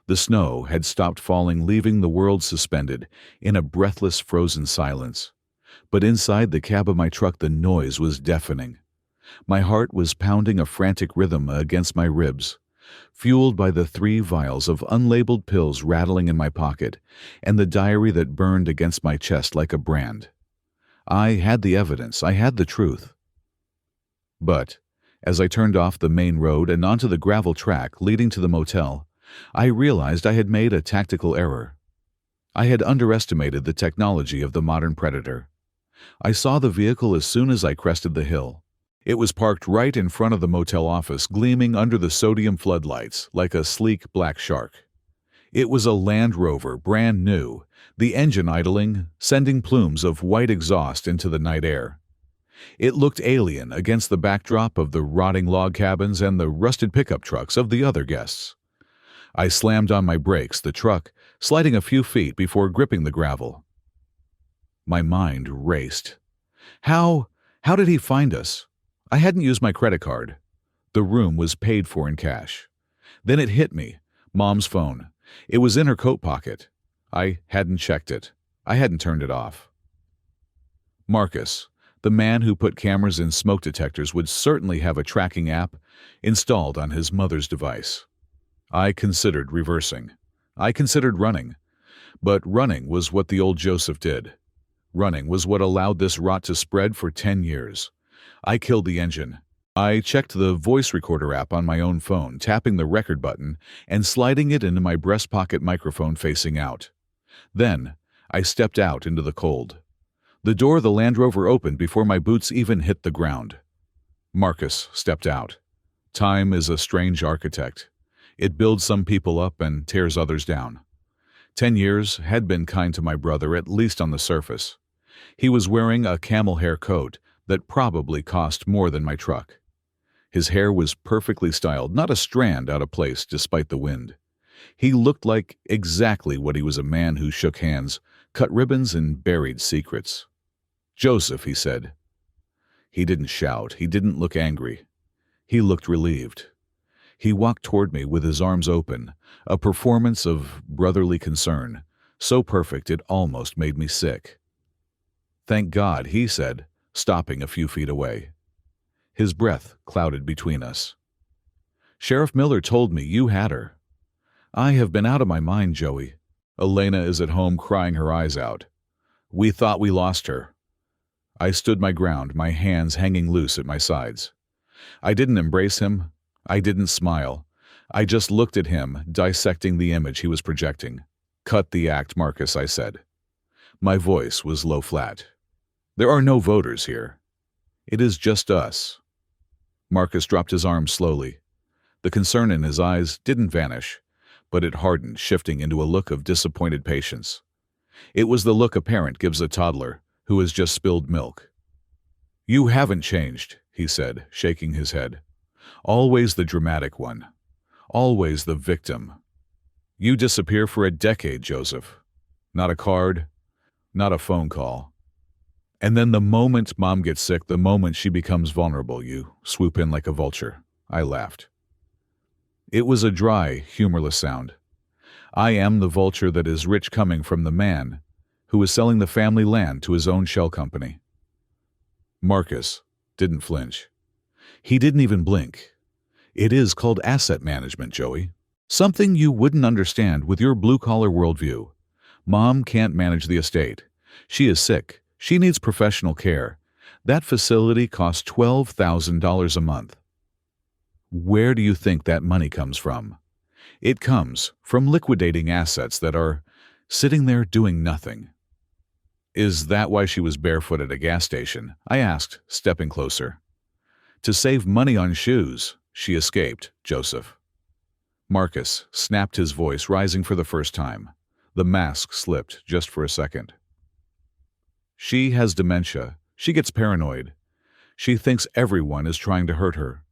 The snow had stopped falling, leaving the world suspended in a breathless, frozen silence. But inside the cab of my truck, the noise was deafening. My heart was pounding a frantic rhythm against my ribs, fueled by the 3 vials of unlabeled pills rattling in my pocket and the diary that burned against my chest like a brand. I had the evidence, I had the truth. But as I turned off the main road and onto the gravel track leading to the motel, I realized I had made a tactical error. I had underestimated the technology of the modern predator. I saw the vehicle as soon as I crested the hill. It was parked right in front of the motel office, gleaming under the sodium floodlights like a sleek black shark. It was a Land Rover, brand new, the engine idling, sending plumes of white exhaust into the night air. It looked alien against the backdrop of the rotting log cabins and the rusted pickup trucks of the other guests. I slammed on my brakes, the truck sliding a few feet before gripping the gravel. My mind raced. How did he find us? I hadn't used my credit card. The room was paid for in cash. Then it hit me. Mom's phone. It was in her coat pocket. I hadn't checked it. I hadn't turned it off. Marcus, the man who put cameras in smoke detectors, would certainly have a tracking app installed on his mother's device. I considered reversing. I considered running. But running was what the old Joseph did. Running was what allowed this rot to spread for 10 years. I killed the engine. I checked the voice recorder app on my own phone, tapping the record button and sliding it into my breast pocket microphone facing out. Then, I stepped out into the cold. The door of the Land Rover opened before my boots even hit the ground. Marcus stepped out. Time is a strange architect. It builds some people up and tears others down. 10 years had been kind to my brother, at least on the surface. He was wearing a camel hair coat that probably cost more than my truck. His hair was perfectly styled, not a strand out of place despite the wind. He looked like exactly what he was, a man who shook hands, cut ribbons, and buried secrets. "Joseph," he said. He didn't shout. He didn't look angry. He looked relieved. He walked toward me with his arms open, a performance of brotherly concern, so perfect it almost made me sick. "Thank God," he said, stopping a few feet away. His breath clouded between us. "Sheriff Miller told me you had her." "I have been out of my mind, Joey. Elena is at home crying her eyes out. We thought we lost her." I stood my ground, my hands hanging loose at my sides. I didn't embrace him. I didn't smile. I just looked at him, dissecting the image he was projecting. "Cut the act, Marcus," I said. My voice was low flat. "There are no voters here. It is just us." Marcus dropped his arms slowly. The concern in his eyes didn't vanish, but it hardened, shifting into a look of disappointed patience. It was the look a parent gives a toddler who has just spilled milk. "You haven't changed," he said, shaking his head. "Always the dramatic one. Always the victim. You disappear for a decade, Joseph. Not a card, not a phone call. And then the moment Mom gets sick, the moment she becomes vulnerable, you swoop in like a vulture." I laughed. It was a dry, humorless sound. I am the vulture that is rich, coming from the man who is selling the family land to his own shell company. Marcus didn't flinch. He didn't even blink. "It is called asset management, Joey. Something you wouldn't understand with your blue-collar worldview. Mom can't manage the estate. She is sick. She needs professional care. That facility costs $12,000 a month. Where do you think that money comes from? It comes from liquidating assets that are sitting there doing nothing." "Is that why she was barefoot at a gas station?" I asked, stepping closer. "To save money on shoes. She escaped, Joseph." Marcus snapped, his voice rising for the first time. The mask slipped just for a second. "She has dementia. She gets paranoid. She thinks everyone is trying to hurt her.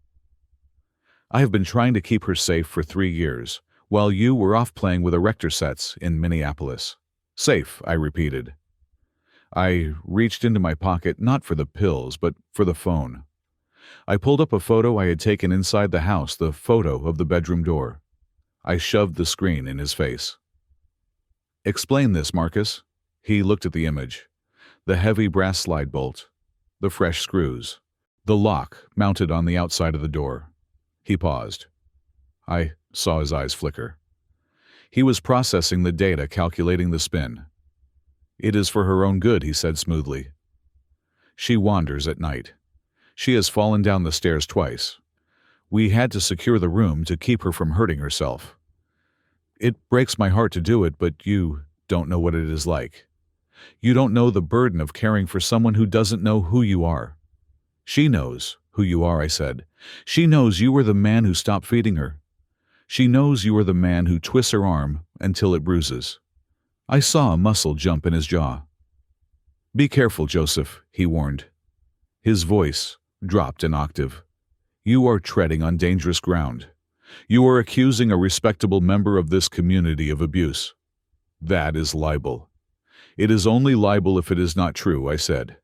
I have been trying to keep her safe for 3 years, while you were off playing with erector sets in Minneapolis." "Safe," I repeated. I reached into my pocket, not for the pills, but for the phone. I pulled up a photo I had taken inside the house, the photo of the bedroom door. I shoved the screen in his face. "Explain this, Marcus." He looked at the image. The heavy brass slide bolt, the fresh screws, the lock mounted on the outside of the door. He paused. I saw his eyes flicker. He was processing the data, calculating the spin. "It is for her own good," he said smoothly. "She wanders at night. She has fallen down the stairs twice. We had to secure the room to keep her from hurting herself. It breaks my heart to do it, but you don't know what it is like. You don't know the burden of caring for someone who doesn't know who you are." "She knows who you are," I said. "She knows you were the man who stopped feeding her. She knows you are the man who twists her arm until it bruises." I saw a muscle jump in his jaw. "Be careful, Joseph," he warned. His voice dropped an octave. "You are treading on dangerous ground. You are accusing a respectable member of this community of abuse. That is libel. It is only libel if it is not true," I said.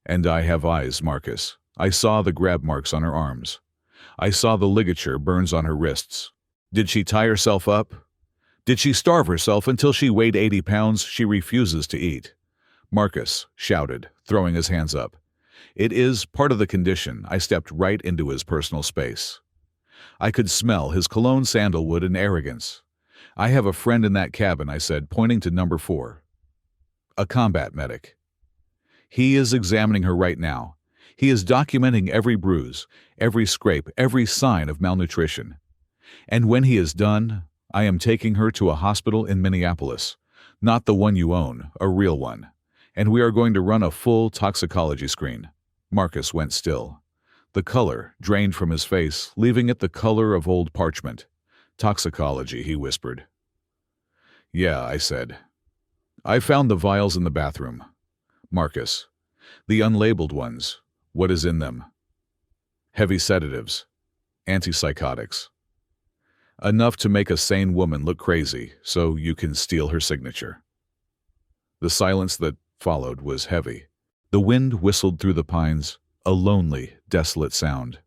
"And I have eyes, Marcus. I saw the grab marks on her arms. I saw the ligature burns on her wrists. Did she tie herself up? Did she starve herself until she weighed 80 pounds she refuses to eat? Marcus shouted, throwing his hands up. It is part of the condition. I stepped right into his personal space. I could smell his cologne, sandalwood, and arrogance. I have a friend in that cabin, I said, pointing to number 4. A combat medic. He is examining her right now. He is documenting every bruise, every scrape, every sign of malnutrition. And when he is done, I am taking her to a hospital in Minneapolis, not the one you own, a real one. And we are going to run a full toxicology screen. Marcus went still. The color drained from his face, leaving it the color of old parchment. Toxicology, he whispered. Yeah, I said. I found the vials in the bathroom. Marcus. The unlabeled ones. What is in them? Heavy sedatives. Antipsychotics. Enough to make a sane woman look crazy, so you can steal her signature. The silence that followed was heavy. The wind whistled through the pines, a lonely, desolate sound.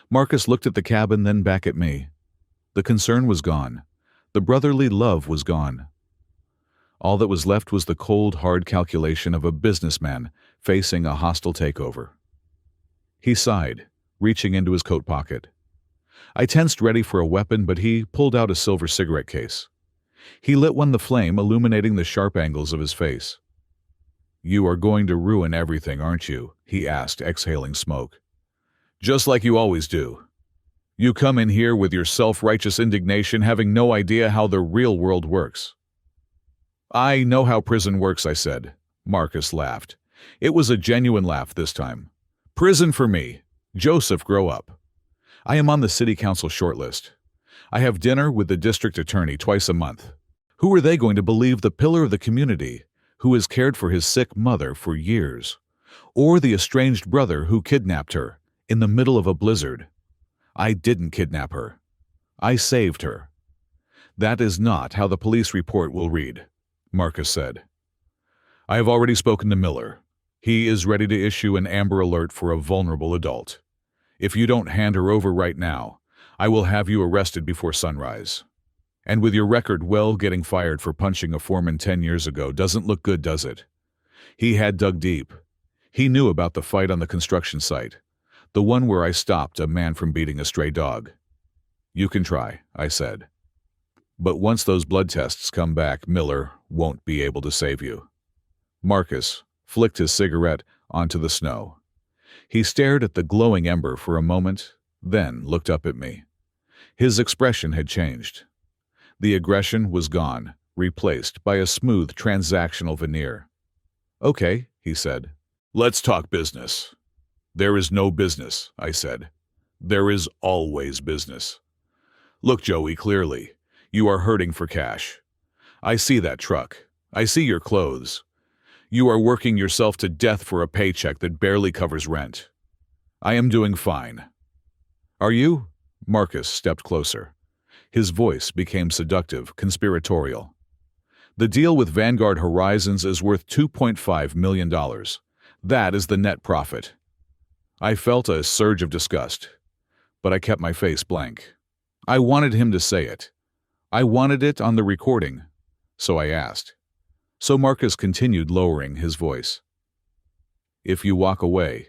Marcus looked at the cabin, then back at me. The concern was gone. The brotherly love was gone. All that was left was the cold, hard calculation of a businessman facing a hostile takeover. He sighed, reaching into his coat pocket. I tensed ready for a weapon, but he pulled out a silver cigarette case. He lit one, the flame illuminating the sharp angles of his face. You are going to ruin everything, aren't you? He asked, exhaling smoke. Just like you always do. You come in here with your self-righteous indignation, having no idea how the real world works. I know how prison works, I said. Marcus laughed. It was a genuine laugh this time. Prison for me. Joseph, grow up. I am on the city council shortlist. I have dinner with the district attorney twice a month. Who are they going to believe, the pillar of the community, who has cared for his sick mother for years, or the estranged brother who kidnapped her in the middle of a blizzard? I didn't kidnap her. I saved her. That is not how the police report will read, Marcus said. I have already spoken to Miller. He is ready to issue an Amber Alert for a vulnerable adult. If you don't hand her over right now, I will have you arrested before sunrise. And with your record, well, getting fired for punching a foreman 10 years ago doesn't look good, does it? He had dug deep. He knew about the fight on the construction site, the one where I stopped a man from beating a stray dog. You can try, I said. But once those blood tests come back, Miller won't be able to save you. Marcus flicked his cigarette onto the snow. He stared at the glowing ember for a moment, then looked up at me. His expression had changed. The aggression was gone, replaced by a smooth transactional veneer. Okay, he said. Let's talk business. There is no business, I said. There is always business. Look, Joey, clearly, you are hurting for cash. I see that truck. I see your clothes. You are working yourself to death for a paycheck that barely covers rent. I am doing fine. Are you? Marcus stepped closer. His voice became seductive, conspiratorial. The deal with Vanguard Horizons is worth $2.5 million. That is the net profit. I felt a surge of disgust, but I kept my face blank. I wanted him to say it. I wanted it on the recording, so I asked. So Marcus continued, lowering his voice. If you walk away,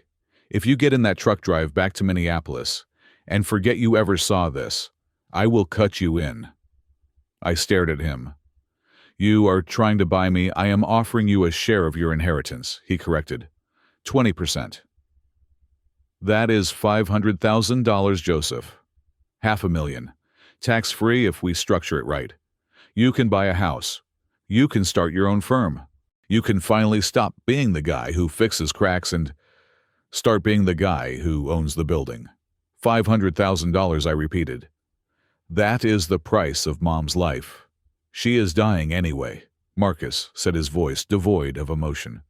if you get in that truck drive back to Minneapolis, and forget you ever saw this, I will cut you in. I stared at him. You are trying to buy me. I am offering you a share of your inheritance, he corrected. 20%. That is $500,000, Joseph. $500,000. Tax-free if we structure it right. You can buy a house. You can start your own firm. You can finally stop being the guy who fixes cracks and start being the guy who owns the building. $500,000, I repeated. That is the price of Mom's life. She is dying anyway, Marcus said, his voice devoid of emotion.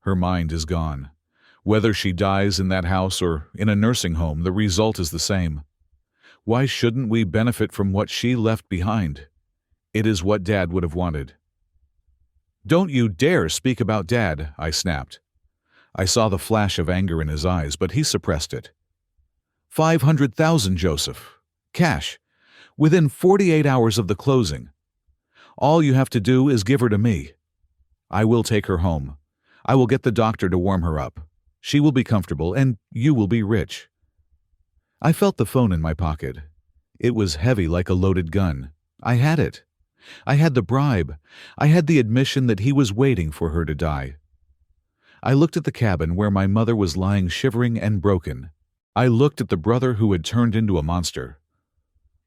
Her mind is gone. Whether she dies in that house or in a nursing home, the result is the same. Why shouldn't we benefit from what she left behind? It is what Dad would have wanted. Don't you dare speak about Dad, I snapped. I saw the flash of anger in his eyes, but he suppressed it. $500,000, Joseph. Cash. Within 48 hours of the closing. All you have to do is give her to me. I will take her home. I will get the doctor to warm her up. She will be comfortable, and you will be rich." I felt the phone in my pocket. It was heavy like a loaded gun. I had it. I had the bribe. I had the admission that he was waiting for her to die. I looked at the cabin where my mother was lying shivering and broken. I looked at the brother who had turned into a monster.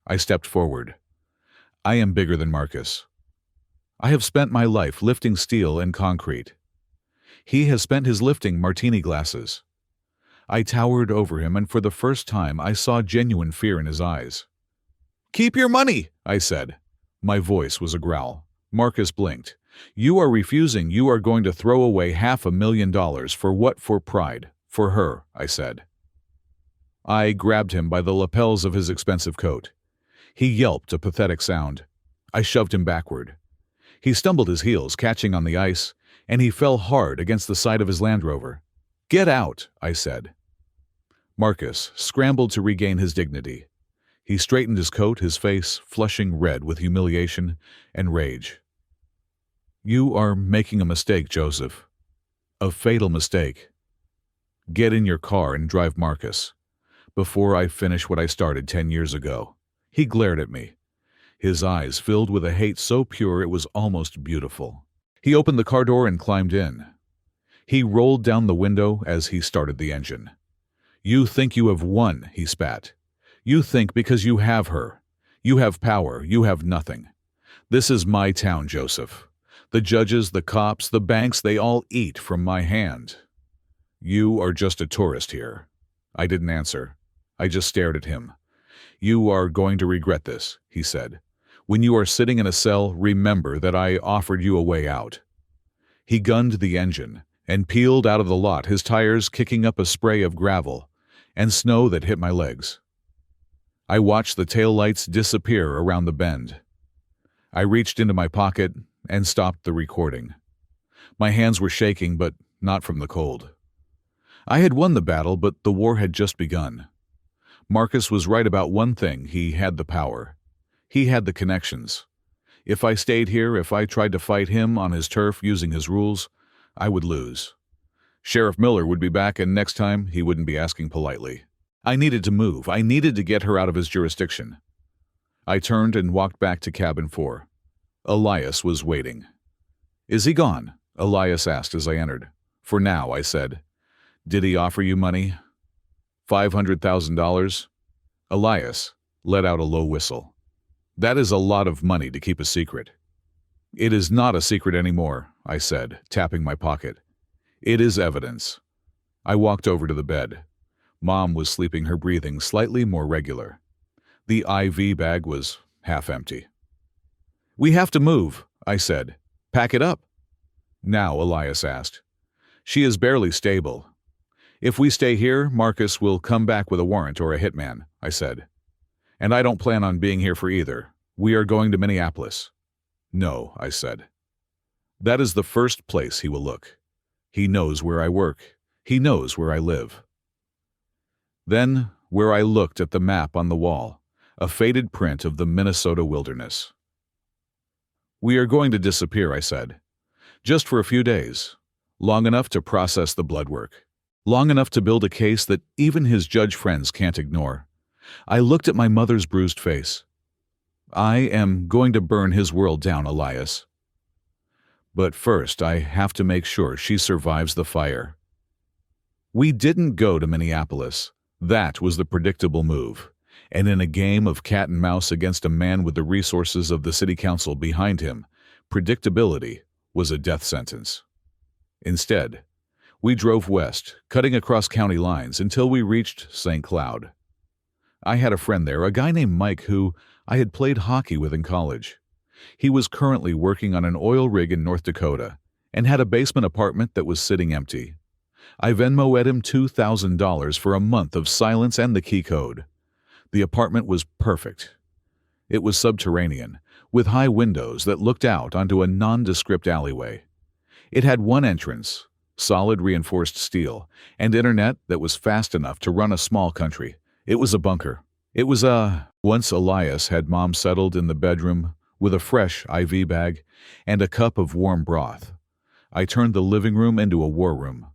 I stepped forward. I am bigger than Marcus. I have spent my life lifting steel and concrete. He has spent his lifting martini glasses. I towered over him, and for the first time I saw genuine fear in his eyes. "Keep your money," I said. My voice was a growl. Marcus blinked. "You are refusing. You are going to throw away $500,000 for what? For pride. For her," I said. I grabbed him by the lapels of his expensive coat. He yelped a pathetic sound. I shoved him backward. He stumbled his heels, catching on the ice, and he fell hard against the side of his Land Rover. "Get out," I said. Marcus scrambled to regain his dignity. He straightened his coat, his face flushing red with humiliation and rage. "You are making a mistake, Joseph. A fatal mistake. Get in your car and drive Marcus, before I finish what I started 10 years ago." He glared at me. His eyes filled with a hate so pure it was almost beautiful. He opened the car door and climbed in. He rolled down the window as he started the engine. "You think you have won," he spat. "You think because you have her. You have power. You have nothing. This is my town, Joseph. The judges, the cops, the banks, they all eat from my hand. You are just a tourist here." I didn't answer. I just stared at him. "You are going to regret this," he said. "When you are sitting in a cell, remember that I offered you a way out." He gunned the engine and peeled out of the lot, his tires kicking up a spray of gravel and snow that hit my legs. I watched the taillights disappear around the bend. I reached into my pocket and stopped the recording. My hands were shaking, but not from the cold. I had won the battle, but the war had just begun. Marcus was right about one thing: he had the power. He had the connections. If I stayed here, if I tried to fight him on his turf using his rules, I would lose. Sheriff Miller would be back, and next time he wouldn't be asking politely. I needed to move. I needed to get her out of his jurisdiction. I turned and walked back to cabin 4. Elias was waiting. "Is he gone?" Elias asked as I entered. "For now," I said. "Did he offer you money?" $500,000? Elias let out a low whistle. "That is a lot of money to keep a secret." "It is not a secret anymore," I said, tapping my pocket. "It is evidence." I walked over to the bed. Mom was sleeping, her breathing slightly more regular. The IV bag was half empty. "We have to move," I said. "Pack it up." "Now?" Elias asked. "She is barely stable. If we stay here, Marcus will come back with a warrant or a hitman," I said. "And I don't plan on being here for either. We are going to Minneapolis." "No," I said. "That is the first place he will look. He knows where I work. He knows where I live." Then, where I looked at the map on the wall, a faded print of the Minnesota wilderness. "We are going to disappear," I said. "Just for a few days. Long enough to process the blood work. Long enough to build a case that even his judge friends can't ignore." I looked at my mother's bruised face. "I am going to burn his world down, Elias. But first, I have to make sure she survives the fire." We didn't go to Minneapolis. That was the predictable move. And in a game of cat and mouse against a man with the resources of the city council behind him, predictability was a death sentence. Instead, we drove west, cutting across county lines until we reached St. Cloud. I had a friend there, a guy named Mike, who I had played hockey with in college. He was currently working on an oil rig in North Dakota and had a basement apartment that was sitting empty. I Venmo'd him $2,000 for a month of silence and the key code. The apartment was perfect. It was subterranean, with high windows that looked out onto a nondescript alleyway. It had one entrance, solid reinforced steel, and internet that was fast enough to run a small country. It was a bunker. It was a Once Elias had Mom settled in the bedroom with a fresh IV bag and a cup of warm broth. I turned the living room into a war room.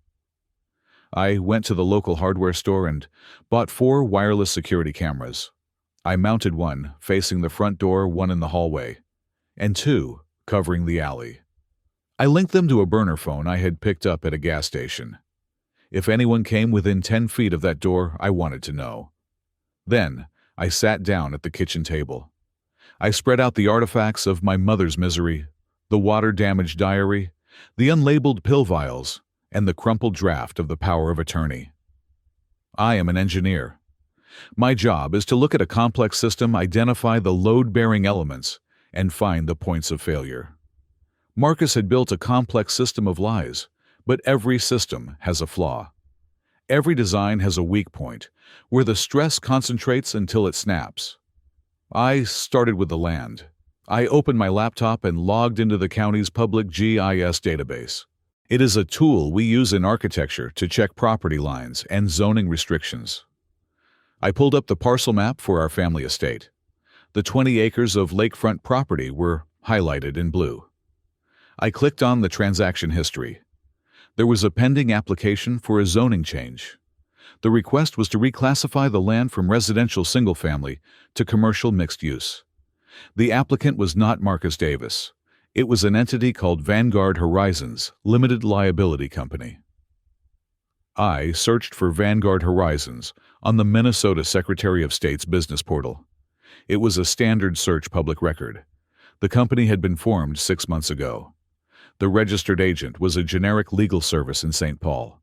I went to the local hardware store and bought 4 wireless security cameras. I mounted one facing the front door, one in the hallway, and 2 covering the alley. I linked them to a burner phone I had picked up at a gas station. If anyone came within 10 feet of that door, I wanted to know. Then, I sat down at the kitchen table. I spread out the artifacts of my mother's misery, the water-damaged diary, the unlabeled pill vials, and the crumpled draft of the power of attorney. I am an engineer. My job is to look at a complex system, identify the load-bearing elements, and find the points of failure. Marcus had built a complex system of lies, but every system has a flaw. Every design has a weak point, where the stress concentrates until it snaps. I started with the land. I opened my laptop and logged into the county's public GIS database. It is a tool we use in architecture to check property lines and zoning restrictions. I pulled up the parcel map for our family estate. The 20 acres of lakefront property were highlighted in blue. I clicked on the transaction history. There was a pending application for a zoning change. The request was to reclassify the land from residential single-family to commercial mixed-use. The applicant was not Marcus Davis. It was an entity called Vanguard Horizons Limited Liability Company. I searched for Vanguard Horizons on the Minnesota Secretary of State's business portal. It was a standard search public record. The company had been formed 6 months ago. The registered agent was a generic legal service in St. Paul.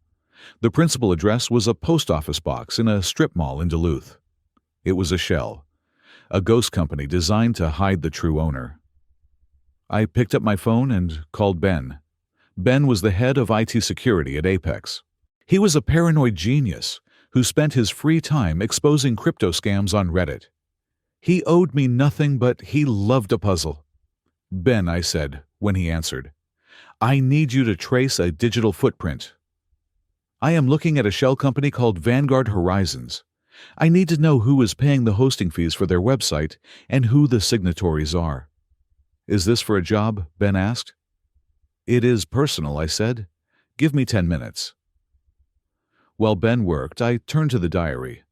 The principal address was a post office box in a strip mall in Duluth. It was a shell, a ghost company designed to hide the true owner. I picked up my phone and called Ben. Ben was the head of IT security at Apex. He was a paranoid genius who spent his free time exposing crypto scams on Reddit. He owed me nothing, but he loved a puzzle. Ben, I said, when he answered, I need you to trace a digital footprint. I am looking at a shell company called Vanguard Horizons. I need to know who is paying the hosting fees for their website and who the signatories are. Is this for a job? Ben asked. It is personal, I said. Give me 10 minutes. While Ben worked, I turned to the diary.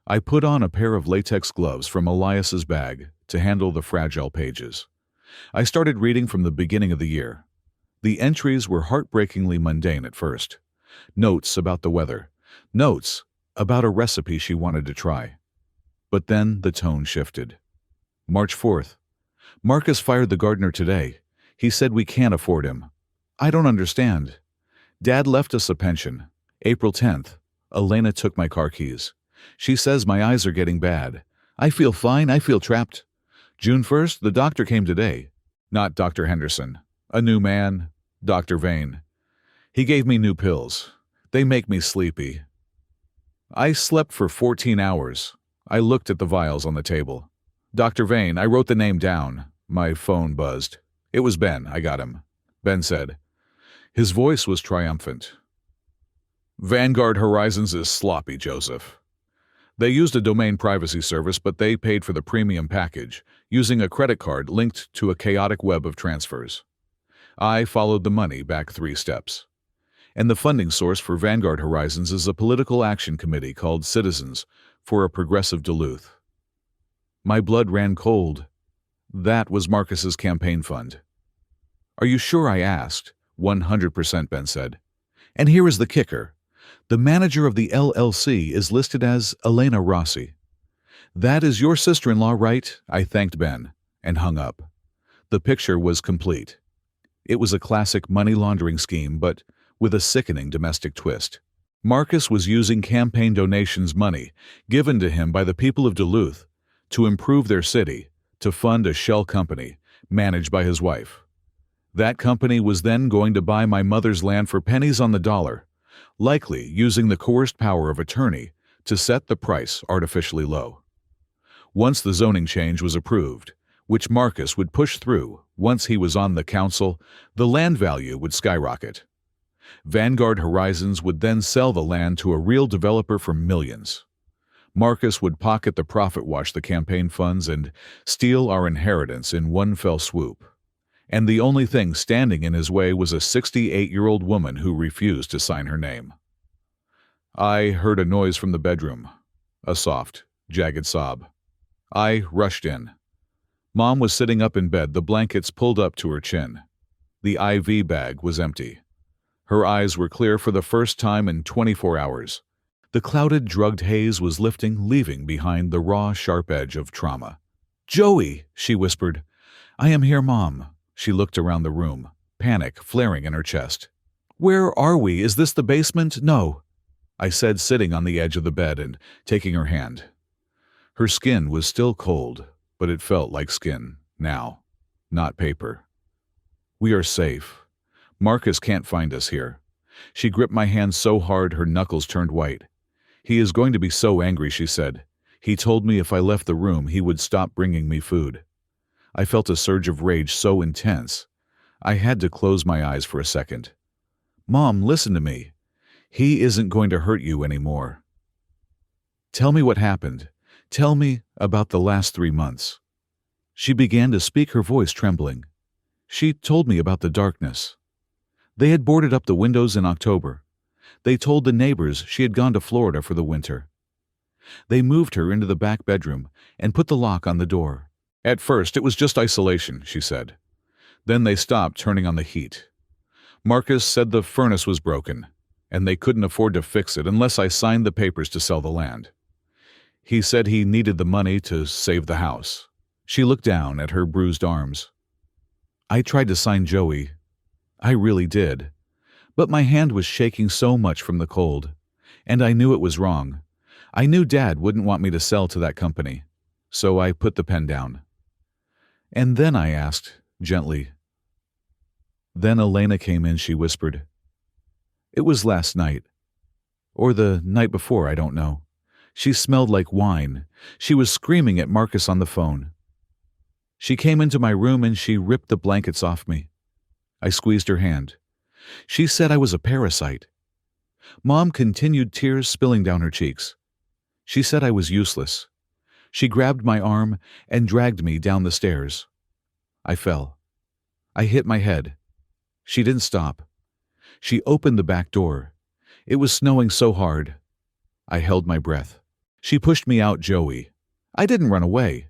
I put on a pair of latex gloves from Elias's bag to handle the fragile pages. I started reading from the beginning of the year. The entries were heartbreakingly mundane at first. Notes about the weather. Notes about a recipe she wanted to try. But then the tone shifted. March 4th. Marcus fired the gardener today. He said we can't afford him. I don't understand. Dad left us a pension. April 10th. Elena took my car keys. She says my eyes are getting bad. I feel fine. I feel trapped. June 1st, the doctor came today. Not Dr. Henderson. A new man, Dr. Vane. He gave me new pills. They make me sleepy. I slept for 14 hours. I looked at the vials on the table. Dr. Vane, I wrote the name down. My phone buzzed. It was Ben. I got him. Ben said. His voice was triumphant. Vanguard Horizons is sloppy, Joseph. They used a domain privacy service, but they paid for the premium package, using a credit card linked to a chaotic web of transfers. I followed the money back 3 steps. And the funding source for Vanguard Horizons is a political action committee called Citizens for a Progressive Duluth. My blood ran cold. That was Marcus's campaign fund. Are you sure? I asked. 100%, Ben said. And here is the kicker. The manager of the LLC is listed as Elena Rossi. That is your sister-in-law, right? I thanked Ben and hung up. The picture was complete. It was a classic money laundering scheme, but with a sickening domestic twist. Marcus was using campaign donations money given to him by the people of Duluth to improve their city to fund a shell company managed by his wife. That company was then going to buy my mother's land for pennies on the dollar, likely using the coerced power of attorney to set the price artificially low. Once the zoning change was approved, which Marcus would push through once he was on the council, the land value would skyrocket. Vanguard Horizons would then sell the land to a real developer for millions. Marcus would pocket the profit wash the campaign funds and steal our inheritance in one fell swoop. And the only thing standing in his way was a 68-year-old woman who refused to sign her name. I heard a noise from the bedroom, a soft, jagged sob. I rushed in. Mom was sitting up in bed, the blankets pulled up to her chin. The IV bag was empty. Her eyes were clear for the first time in 24 hours. The clouded, drugged haze was lifting, leaving behind the raw, sharp edge of trauma. "Joey," she whispered. "I am here, Mom." She looked around the room, panic flaring in her chest. "Where are we? Is this the basement?" "No," I said, sitting on the edge of the bed and taking her hand. Her skin was still cold, but it felt like skin now, not paper. "We are safe. Marcus can't find us here." She gripped my hand so hard her knuckles turned white. "He is going to be so angry," she said. "He told me if I left the room he would stop bringing me food." I felt a surge of rage so intense. I had to close my eyes for a second. "Mom, listen to me. He isn't going to hurt you anymore. Tell me what happened. Tell me about the last 3 months." She began to speak, her voice trembling. She told me about the darkness. They had boarded up the windows in October. They told the neighbors she had gone to Florida for the winter. They moved her into the back bedroom and put the lock on the door. "At first, it was just isolation," she said. "Then they stopped turning on the heat. Marcus said the furnace was broken, and they couldn't afford to fix it unless I signed the papers to sell the land. He said he needed the money to save the house." She looked down at her bruised arms. "I tried to sign Joey. I really did. But my hand was shaking so much from the cold, and I knew it was wrong. I knew Dad wouldn't want me to sell to that company, so I put the pen down. And then I asked, gently. Then Elena came in," she whispered. "It was last night. Or the night before, I don't know. She smelled like wine. She was screaming at Marcus on the phone. She came into my room and she ripped the blankets off me. I squeezed her hand. She said I was a parasite." Mom continued, tears spilling down her cheeks. "She said I was useless. She grabbed my arm and dragged me down the stairs. I fell. I hit my head. She didn't stop. She opened the back door. It was snowing so hard. I held my breath. She pushed me out, Joey. I didn't run away.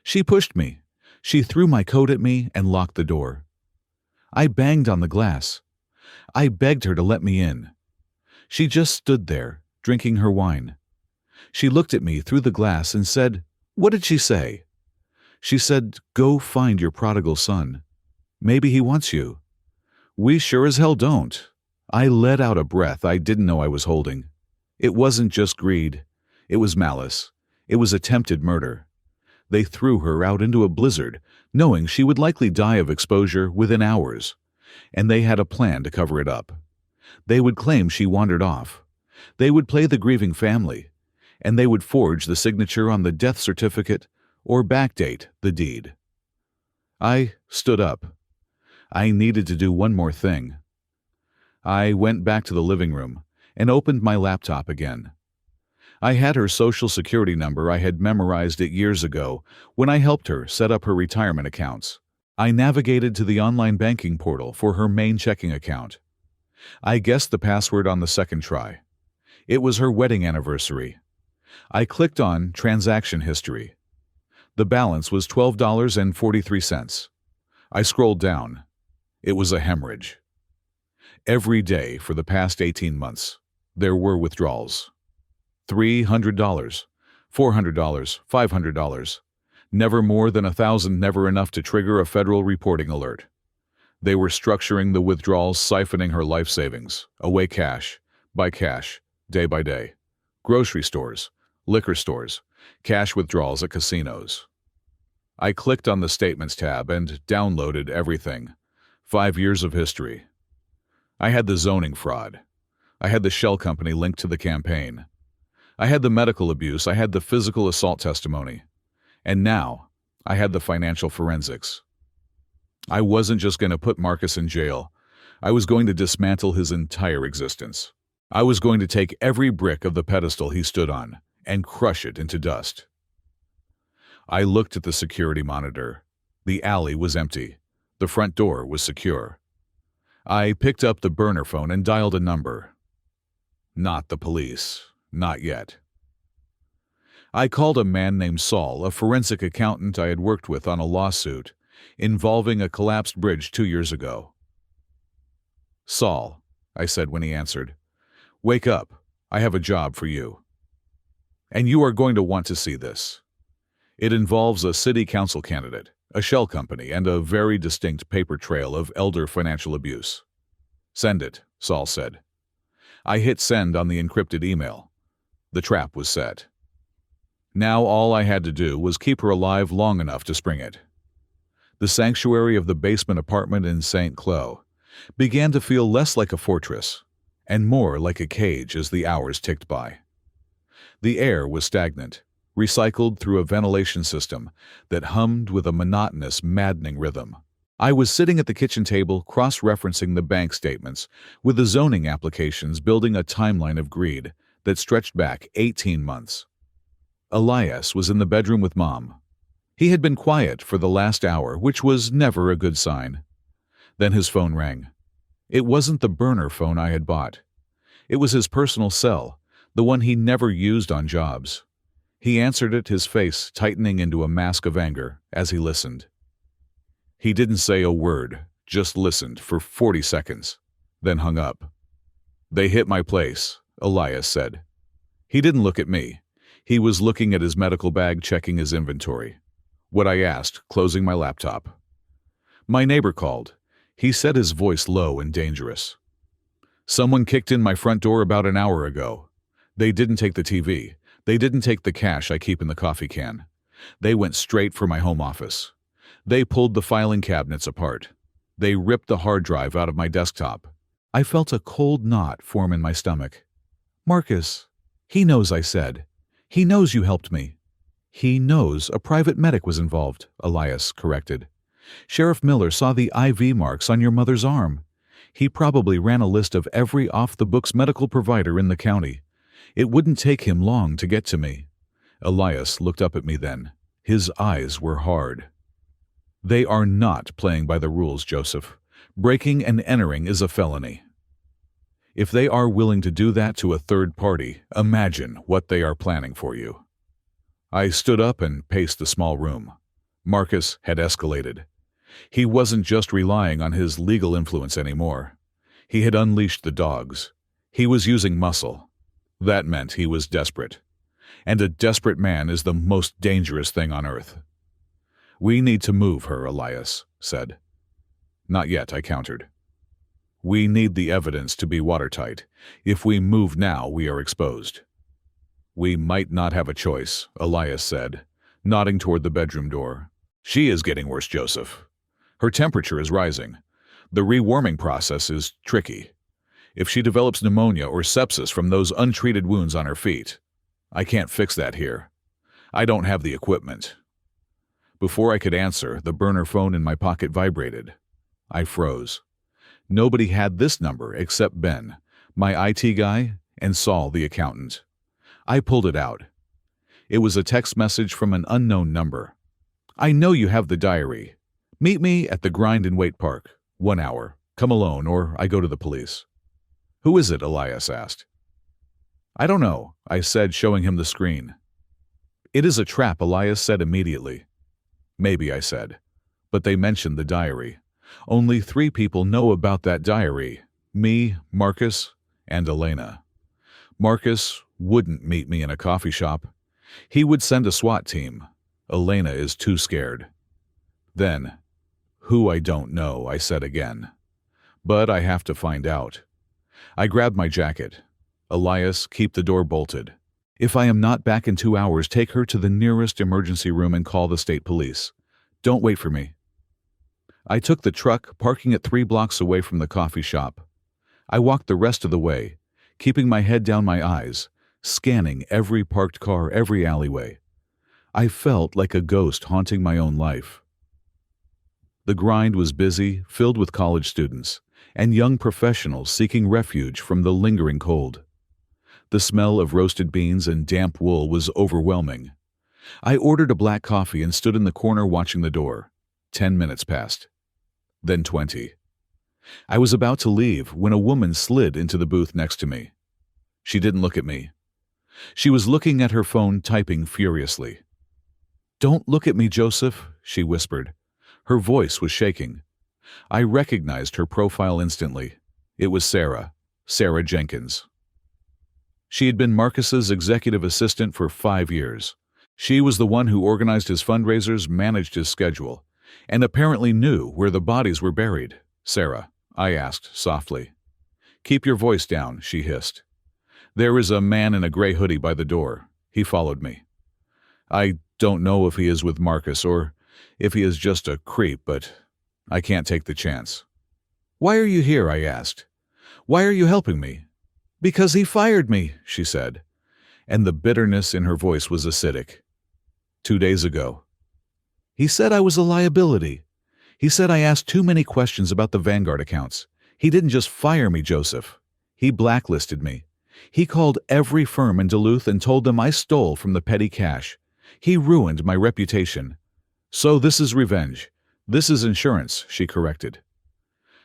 She pushed me. She threw my coat at me and locked the door. I banged on the glass. I begged her to let me in. She just stood there, drinking her wine. She looked at me through the glass and said, "What did she say?" She said, "Go find your prodigal son. Maybe he wants you." We sure as hell don't. I let out a breath I didn't know I was holding. It wasn't just greed. It was malice. It was attempted murder. They threw her out into a blizzard, knowing she would likely die of exposure within hours. And they had a plan to cover it up. They would claim she wandered off. They would play the grieving family. And they would forge the signature on the death certificate or backdate the deed. I stood up. I needed to do one more thing. I went back to the living room and opened my laptop again. I had her social security number. I had memorized it years ago when I helped her set up her retirement accounts. I navigated to the online banking portal for her main checking account. I guessed the password on the second try. It was her wedding anniversary. I clicked on Transaction History. The balance was $12.43. I scrolled down. It was a hemorrhage. Every day for the past 18 months, there were withdrawals. $300, $400, $500. Never more than 1,000, never enough to trigger a federal reporting alert. They were structuring the withdrawals, siphoning her life savings, away cash, by cash, day by day. Grocery stores, liquor stores, cash withdrawals at casinos. I clicked on the Statements tab and downloaded everything. 5 years of history. I had the zoning fraud. I had the shell company linked to the campaign. I had the medical abuse. I had the physical assault testimony. And now, I had the financial forensics. I wasn't just going to put Marcus in jail. I was going to dismantle his entire existence. I was going to take every brick of the pedestal he stood on and crush it into dust. I looked at the security monitor. The alley was empty. The front door was secure. I picked up the burner phone and dialed a number. Not the police. Not yet. I called a man named Saul, a forensic accountant I had worked with on a lawsuit involving a collapsed bridge 2 years ago. "Saul," I said when he answered, "wake up. I have a job for you. And you are going to want to see this. It involves a city council candidate, a shell company, and a very distinct paper trail of elder financial abuse." "Send it," Saul said. I hit send on the encrypted email. The trap was set. Now all I had to do was keep her alive long enough to spring it. The sanctuary of the basement apartment in St. Cloud began to feel less like a fortress and more like a cage as the hours ticked by. The air was stagnant, recycled through a ventilation system that hummed with a monotonous, maddening rhythm. I was sitting at the kitchen table, cross-referencing the bank statements, with the zoning applications building a timeline of greed that stretched back 18 months. Elias was in the bedroom with Mom. He had been quiet for the last hour, which was never a good sign. Then his phone rang. It wasn't the burner phone I had bought. It was his personal cell, the one he never used on jobs. He answered it, his face tightening into a mask of anger as he listened. He didn't say a word, just listened for 40 seconds, then hung up. "They hit my place," Elias said. He didn't look at me. He was looking at his medical bag, checking his inventory. What I asked, closing my laptop. "My neighbor called." He said, his voice low and dangerous. "Someone kicked in my front door about an hour ago. They didn't take the TV. They didn't take the cash I keep in the coffee can. They went straight for my home office. They pulled the filing cabinets apart. They ripped the hard drive out of my desktop." I felt a cold knot form in my stomach. "Marcus, he knows," I said. "He knows you helped me." "He knows a private medic was involved," Elias corrected. "Sheriff Miller saw the IV marks on your mother's arm. He probably ran a list of every off-the-books medical provider in the county. It wouldn't take him long to get to me." Elias looked up at me then. His eyes were hard. "They are not playing by the rules, Joseph. Breaking and entering is a felony. If they are willing to do that to a third party, imagine what they are planning for you." I stood up and paced the small room. Marcus had escalated. He wasn't just relying on his legal influence anymore. He had unleashed the dogs. He was using muscle. That meant he was desperate. And a desperate man is the most dangerous thing on earth. "We need to move her," Elias said. "Not yet," I countered. "We need the evidence to be watertight. If we move now, we are exposed." "We might not have a choice," Elias said, nodding toward the bedroom door. "She is getting worse, Joseph. Her temperature is rising. The rewarming process is tricky. If she develops pneumonia or sepsis from those untreated wounds on her feet, I can't fix that here. I don't have the equipment." Before I could answer, the burner phone in my pocket vibrated. I froze. Nobody had this number except Ben, my IT guy, and Saul, the accountant. I pulled it out. It was a text message from an unknown number. "I know you have the diary. Meet me at the Grind and Wait Park. 1 hour. Come alone, or I go to the police." "Who is it?" Elias asked. "I don't know," I said, showing him the screen. "It is a trap," Elias said immediately. "Maybe," I said. "But they mentioned the diary. Only 3 people know about that diary. Me, Marcus, and Elena. Marcus wouldn't meet me in a coffee shop. He would send a SWAT team. Elena is too scared." Then, "Who I don't know," I said again. "But I have to find out." I grabbed my jacket. "Elias, keep the door bolted. If I am not back in 2 hours, take her to the nearest emergency room and call the state police. Don't wait for me." I took the truck, parking it 3 blocks away from the coffee shop. I walked the rest of the way, keeping my head down, my eyes, scanning every parked car, every alleyway. I felt like a ghost haunting my own life. The Grind was busy, filled with college students and young professionals seeking refuge from the lingering cold. The smell of roasted beans and damp wool was overwhelming. I ordered a black coffee and stood in the corner watching the door. 10 minutes passed. Then 20. I was about to leave when a woman slid into the booth next to me. She didn't look at me. She was looking at her phone, typing furiously. "Don't look at me, Joseph," she whispered. Her voice was shaking. I recognized her profile instantly. It was Sarah Jenkins. She had been Marcus's executive assistant for 5 years. She was the one who organized his fundraisers, managed his schedule, and apparently knew where the bodies were buried. "Sarah," I asked softly. "Keep your voice down," she hissed. "There is a man in a gray hoodie by the door. He followed me. I don't know if he is with Marcus or if he is just a creep, but I can't take the chance." "Why are you here?" I asked. "Why are you helping me?" "Because he fired me," she said, and the bitterness in her voice was acidic. 2 days ago. "He said I was a liability. He said I asked too many questions about the Vanguard accounts. He didn't just fire me, Joseph. He blacklisted me. He called every firm in Duluth and told them I stole from the petty cash. He ruined my reputation. So this is revenge. This is insurance," she corrected.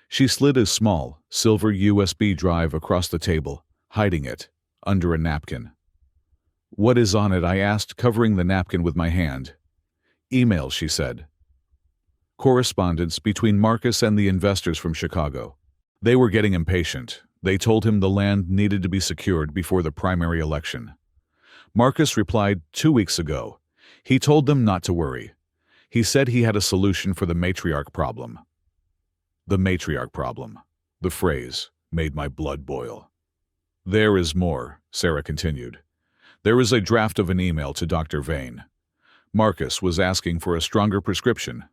She slid a small, silver USB drive across the table, hiding it under a napkin. "What is on it?" I asked, covering the napkin with my hand. "Emails," she said. Correspondence between Marcus and the investors from Chicago. They were getting impatient. They told him the land needed to be secured before the primary election. Marcus replied 2 weeks ago. He told them not to worry. He said he had a solution for the matriarch problem. The matriarch problem. The phrase made my blood boil. "There is more," Sarah continued. "There is a draft of an email to Dr. Vane. Marcus was asking for a stronger prescription.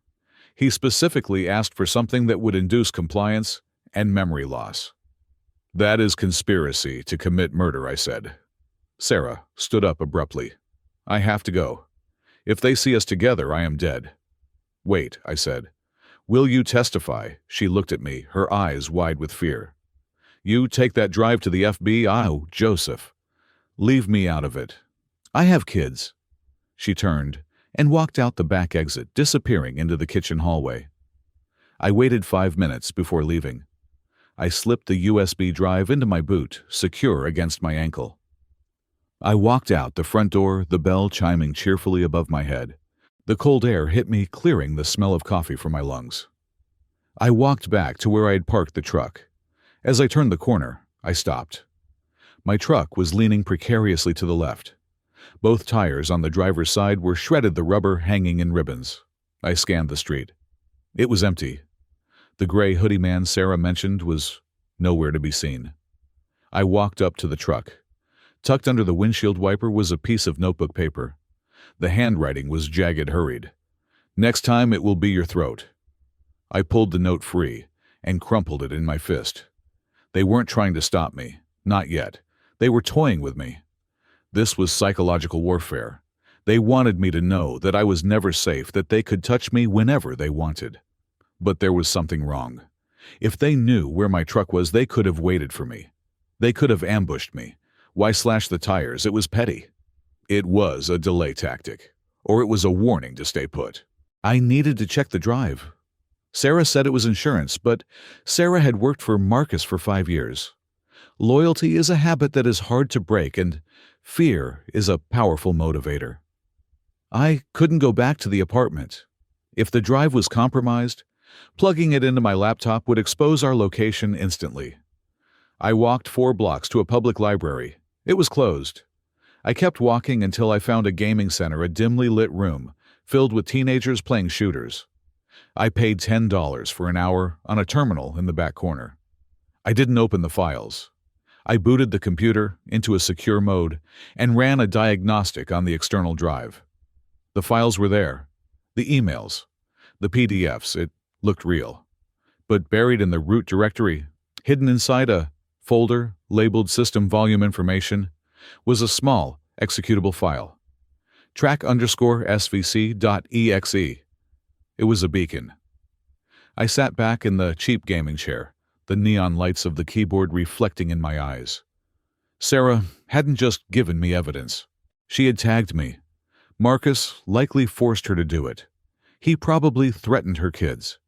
He specifically asked for something that would induce compliance and memory loss." "That is conspiracy to commit murder," I said. Sarah stood up abruptly. "I have to go. If they see us together, I am dead." "Wait," I said. "Will you testify?" She looked at me, her eyes wide with fear. "You take that drive to the FBI? Oh, Joseph. Leave me out of it. I have kids." She turned and walked out the back exit, disappearing into the kitchen hallway. I waited 5 minutes before leaving. I slipped the USB drive into my boot, secure against my ankle. I walked out the front door, the bell chiming cheerfully above my head. The cold air hit me, clearing the smell of coffee from my lungs. I walked back to where I had parked the truck. As I turned the corner, I stopped. My truck was leaning precariously to the left. Both tires on the driver's side were shredded, the rubber hanging in ribbons. I scanned the street. It was empty. The gray hoodie man Sarah mentioned was nowhere to be seen. I walked up to the truck. Tucked under the windshield wiper was a piece of notebook paper. The handwriting was jagged, hurried. "Next time it will be your throat." I pulled the note free and crumpled it in my fist. They weren't trying to stop me. Not yet. They were toying with me. This was psychological warfare. They wanted me to know that I was never safe, that they could touch me whenever they wanted. But there was something wrong. If they knew where my truck was, they could have waited for me. They could have ambushed me. Why slash the tires? It was petty. It was a delay tactic, or it was a warning to stay put. I needed to check the drive. Sarah said it was insurance, but Sarah had worked for Marcus for 5 years. Loyalty is a habit that is hard to break, and fear is a powerful motivator. I couldn't go back to the apartment. If the drive was compromised, plugging it into my laptop would expose our location instantly. I walked 4 blocks to a public library. It was closed. I kept walking until I found a gaming center, a dimly lit room filled with teenagers playing shooters. I paid $10 for an hour on a terminal in the back corner. I didn't open the files. I booted the computer into a secure mode and ran a diagnostic on the external drive. The files were there. The emails. The PDFs. It looked real. But buried in the root directory, hidden inside a folder labeled System Volume Information, was a small executable file. track_svc.exe. It was a beacon. I sat back in the cheap gaming chair, the neon lights of the keyboard reflecting in my eyes. Sarah hadn't just given me evidence. She had tagged me. Marcus likely forced her to do it. He probably threatened her kids.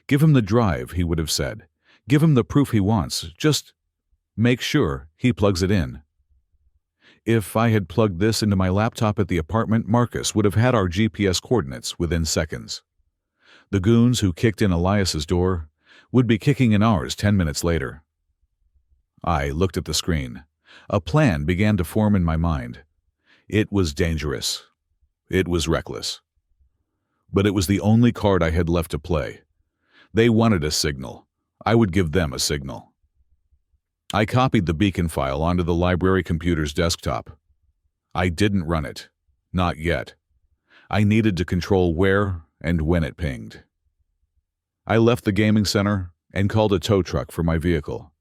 Give him the drive, he would have said. Give him the proof he wants. Just make sure he plugs it in. If I had plugged this into my laptop at the apartment, Marcus would have had our GPS coordinates within seconds. The goons who kicked in Elias's door would be kicking in ours 10 minutes later. I looked at the screen. A plan began to form in my mind. It was dangerous. It was reckless. But it was the only card I had left to play. They wanted a signal. I would give them a signal. I copied the beacon file onto the library computer's desktop. I didn't run it. Not yet. I needed to control where and when it pinged. I left the gaming center and called a tow truck for my vehicle.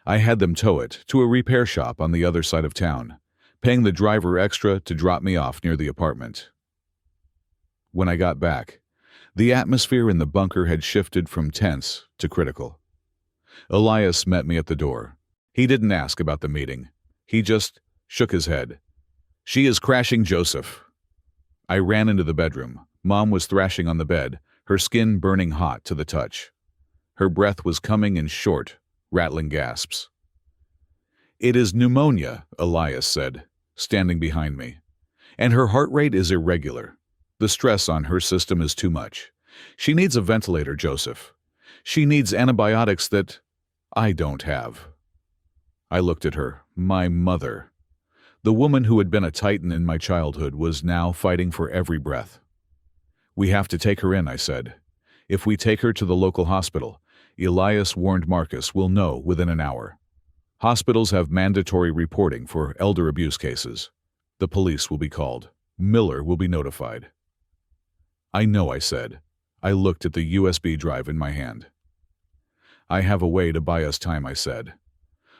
I had them tow it to a repair shop on the other side of town, paying the driver extra to drop me off near the apartment. When I got back, the atmosphere in the bunker had shifted from tense to critical. Elias met me at the door. He didn't ask about the meeting. He just shook his head. "She is crashing, Joseph." I ran into the bedroom. Mom was thrashing on the bed, her skin burning hot to the touch. Her breath was coming in short, rattling gasps. "It is pneumonia," Elias said, standing behind me. "And her heart rate is irregular. The stress on her system is too much. She needs a ventilator, Joseph. She needs antibiotics that I don't have." I looked at her. My mother. The woman who had been a titan in my childhood was now fighting for every breath. "We have to take her in," I said. "If we take her to the local hospital, Elias warned Marcus will know within an hour. Hospitals have mandatory reporting for elder abuse cases. The police will be called. Miller will be notified." "I know," I said. I looked at the USB drive in my hand. "I have a way to buy us time," I said.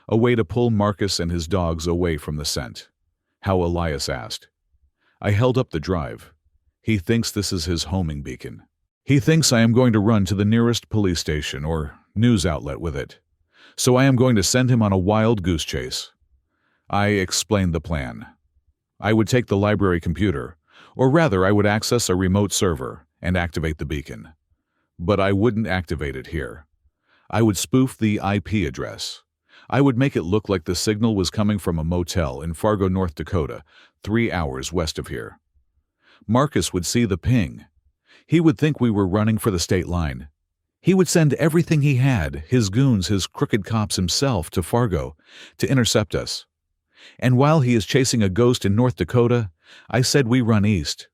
"A way to pull Marcus and his dogs away from the scent." How, Elias asked. I held up the drive. "He thinks this is his homing beacon. He thinks I am going to run to the nearest police station or news outlet with it. So I am going to send him on a wild goose chase." I explained the plan. I would take the library computer, or rather I would access a remote server and activate the beacon. But I wouldn't activate it here. I would spoof the IP address. I would make it look like the signal was coming from a motel in Fargo, North Dakota, 3 hours west of here. Marcus would see the ping. He would think we were running for the state line. He would send everything he had, his goons, his crooked cops himself, to Fargo to intercept us. And while he is chasing a ghost in North Dakota, I said we run east.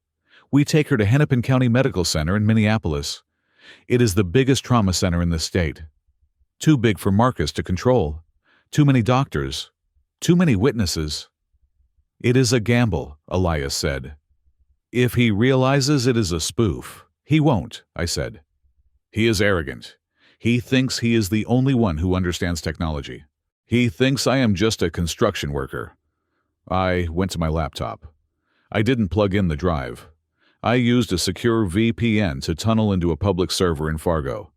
We take her to Hennepin County Medical Center in Minneapolis. It is the biggest trauma center in the state. Too big for Marcus to control. Too many doctors. Too many witnesses. "It is a gamble," Elias said. "If he realizes it is a spoof, he won't," I said. "He is arrogant. He thinks he is the only one who understands technology. He thinks I am just a construction worker." I went to my laptop. I didn't plug in the drive. I used a secure VPN to tunnel into a public server in Fargo.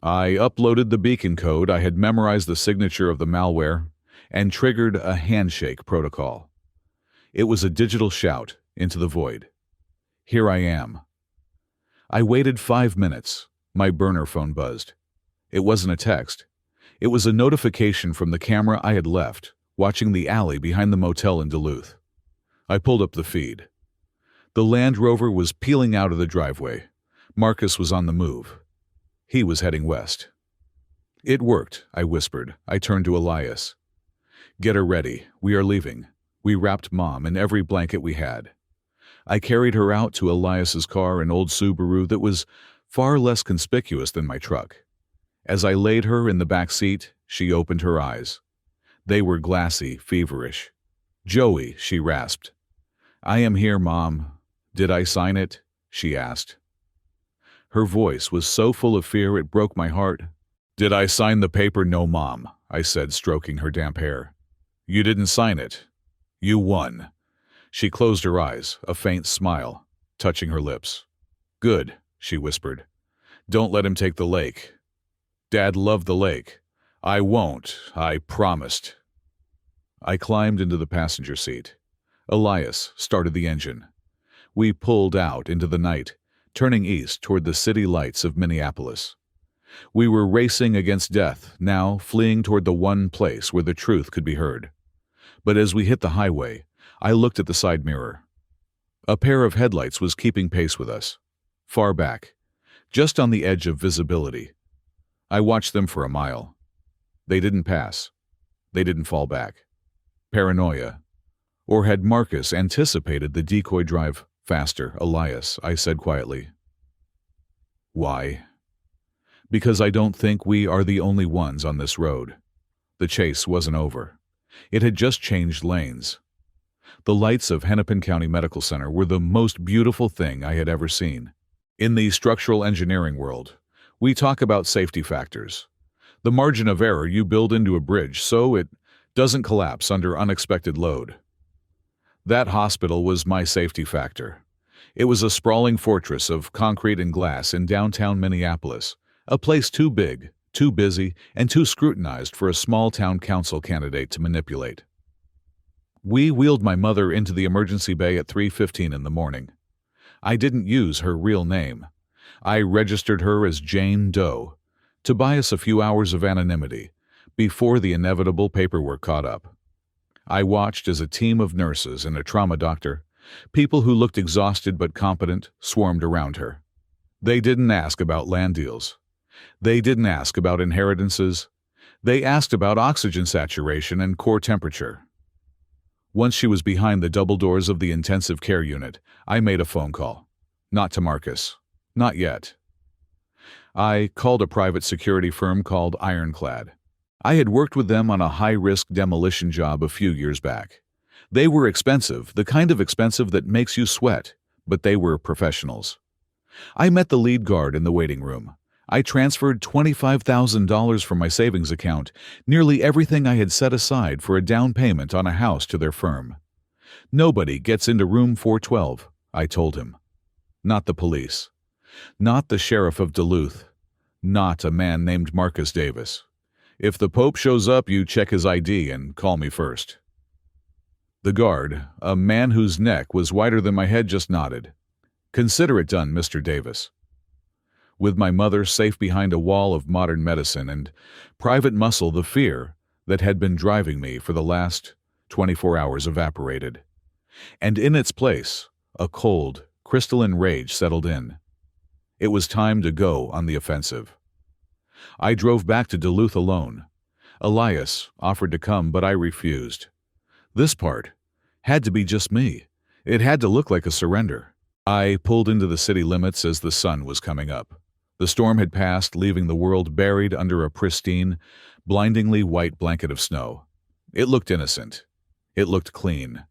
I uploaded the beacon code, I had memorized the signature of the malware, and triggered a handshake protocol. It was a digital shout into the void. "Here I am." I waited 5 minutes. My burner phone buzzed. It wasn't a text. It was a notification from the camera I had left, watching the alley behind the motel in Duluth. I pulled up the feed. The Land Rover was peeling out of the driveway. Marcus was on the move. He was heading west. "It worked," I whispered. I turned to Elias. "Get her ready. We are leaving." We wrapped Mom in every blanket we had. I carried her out to Elias's car, an old Subaru that was far less conspicuous than my truck. As I laid her in the back seat, she opened her eyes. They were glassy, feverish. "Joey," she rasped. "I am here, Mom. Did I sign it?" she asked. Her voice was so full of fear it broke my heart. "Did I sign the paper?" "No, Mom," I said, stroking her damp hair. "You didn't sign it. You won." She closed her eyes, a faint smile touching her lips. "Good," she whispered. "Don't let him take the lake. Dad loved the lake. I won't. I promised." I climbed into the passenger seat. Elias started the engine. We pulled out into the night, turning east toward the city lights of Minneapolis. We were racing against death, now fleeing toward the one place where the truth could be heard. But as we hit the highway, I looked at the side mirror. A pair of headlights was keeping pace with us, far back, just on the edge of visibility. I watched them for a mile. They didn't pass. They didn't fall back. Paranoia. Or had Marcus anticipated the decoy drive? Faster, Elias, I said quietly. Why? Because I don't think we are the only ones on this road. The chase wasn't over. It had just changed lanes. The lights of Hennepin County Medical Center were the most beautiful thing I had ever seen. In the structural engineering world, we talk about safety factors. The margin of error you build into a bridge so it doesn't collapse under unexpected load. That hospital was my safety factor. It was a sprawling fortress of concrete and glass in downtown Minneapolis, a place too big, too busy, and too scrutinized for a small town council candidate to manipulate. We wheeled my mother into the emergency bay at 3:15 in the morning. I didn't use her real name. I registered her as Jane Doe to buy us a few hours of anonymity before the inevitable paperwork caught up. I watched as a team of nurses and a trauma doctor, people who looked exhausted but competent, swarmed around her. They didn't ask about land deals. They didn't ask about inheritances. They asked about oxygen saturation and core temperature. Once she was behind the double doors of the intensive care unit, I made a phone call. Not to Marcus. Not yet. I called a private security firm called Ironclad. I had worked with them on a high-risk demolition job a few years back. They were expensive, the kind of expensive that makes you sweat, but they were professionals. I met the lead guard in the waiting room. I transferred $25,000 from my savings account, nearly everything I had set aside for a down payment on a house, to their firm. Nobody gets into room 412, I told him. Not the police. Not the sheriff of Duluth. Not a man named Marcus Davis. If the Pope shows up, you check his ID and call me first. The guard, a man whose neck was wider than my head, just nodded. Consider it done, Mr. Davis. With my mother safe behind a wall of modern medicine and private muscle, the fear that had been driving me for the last 24 hours evaporated. And in its place, a cold, crystalline rage settled in. It was time to go on the offensive. I drove back to Duluth alone. Elias offered to come, but I refused. This part had to be just me. It had to look like a surrender. I pulled into the city limits as the sun was coming up. The storm had passed, leaving the world buried under a pristine, blindingly white blanket of snow. It looked innocent. It looked clean.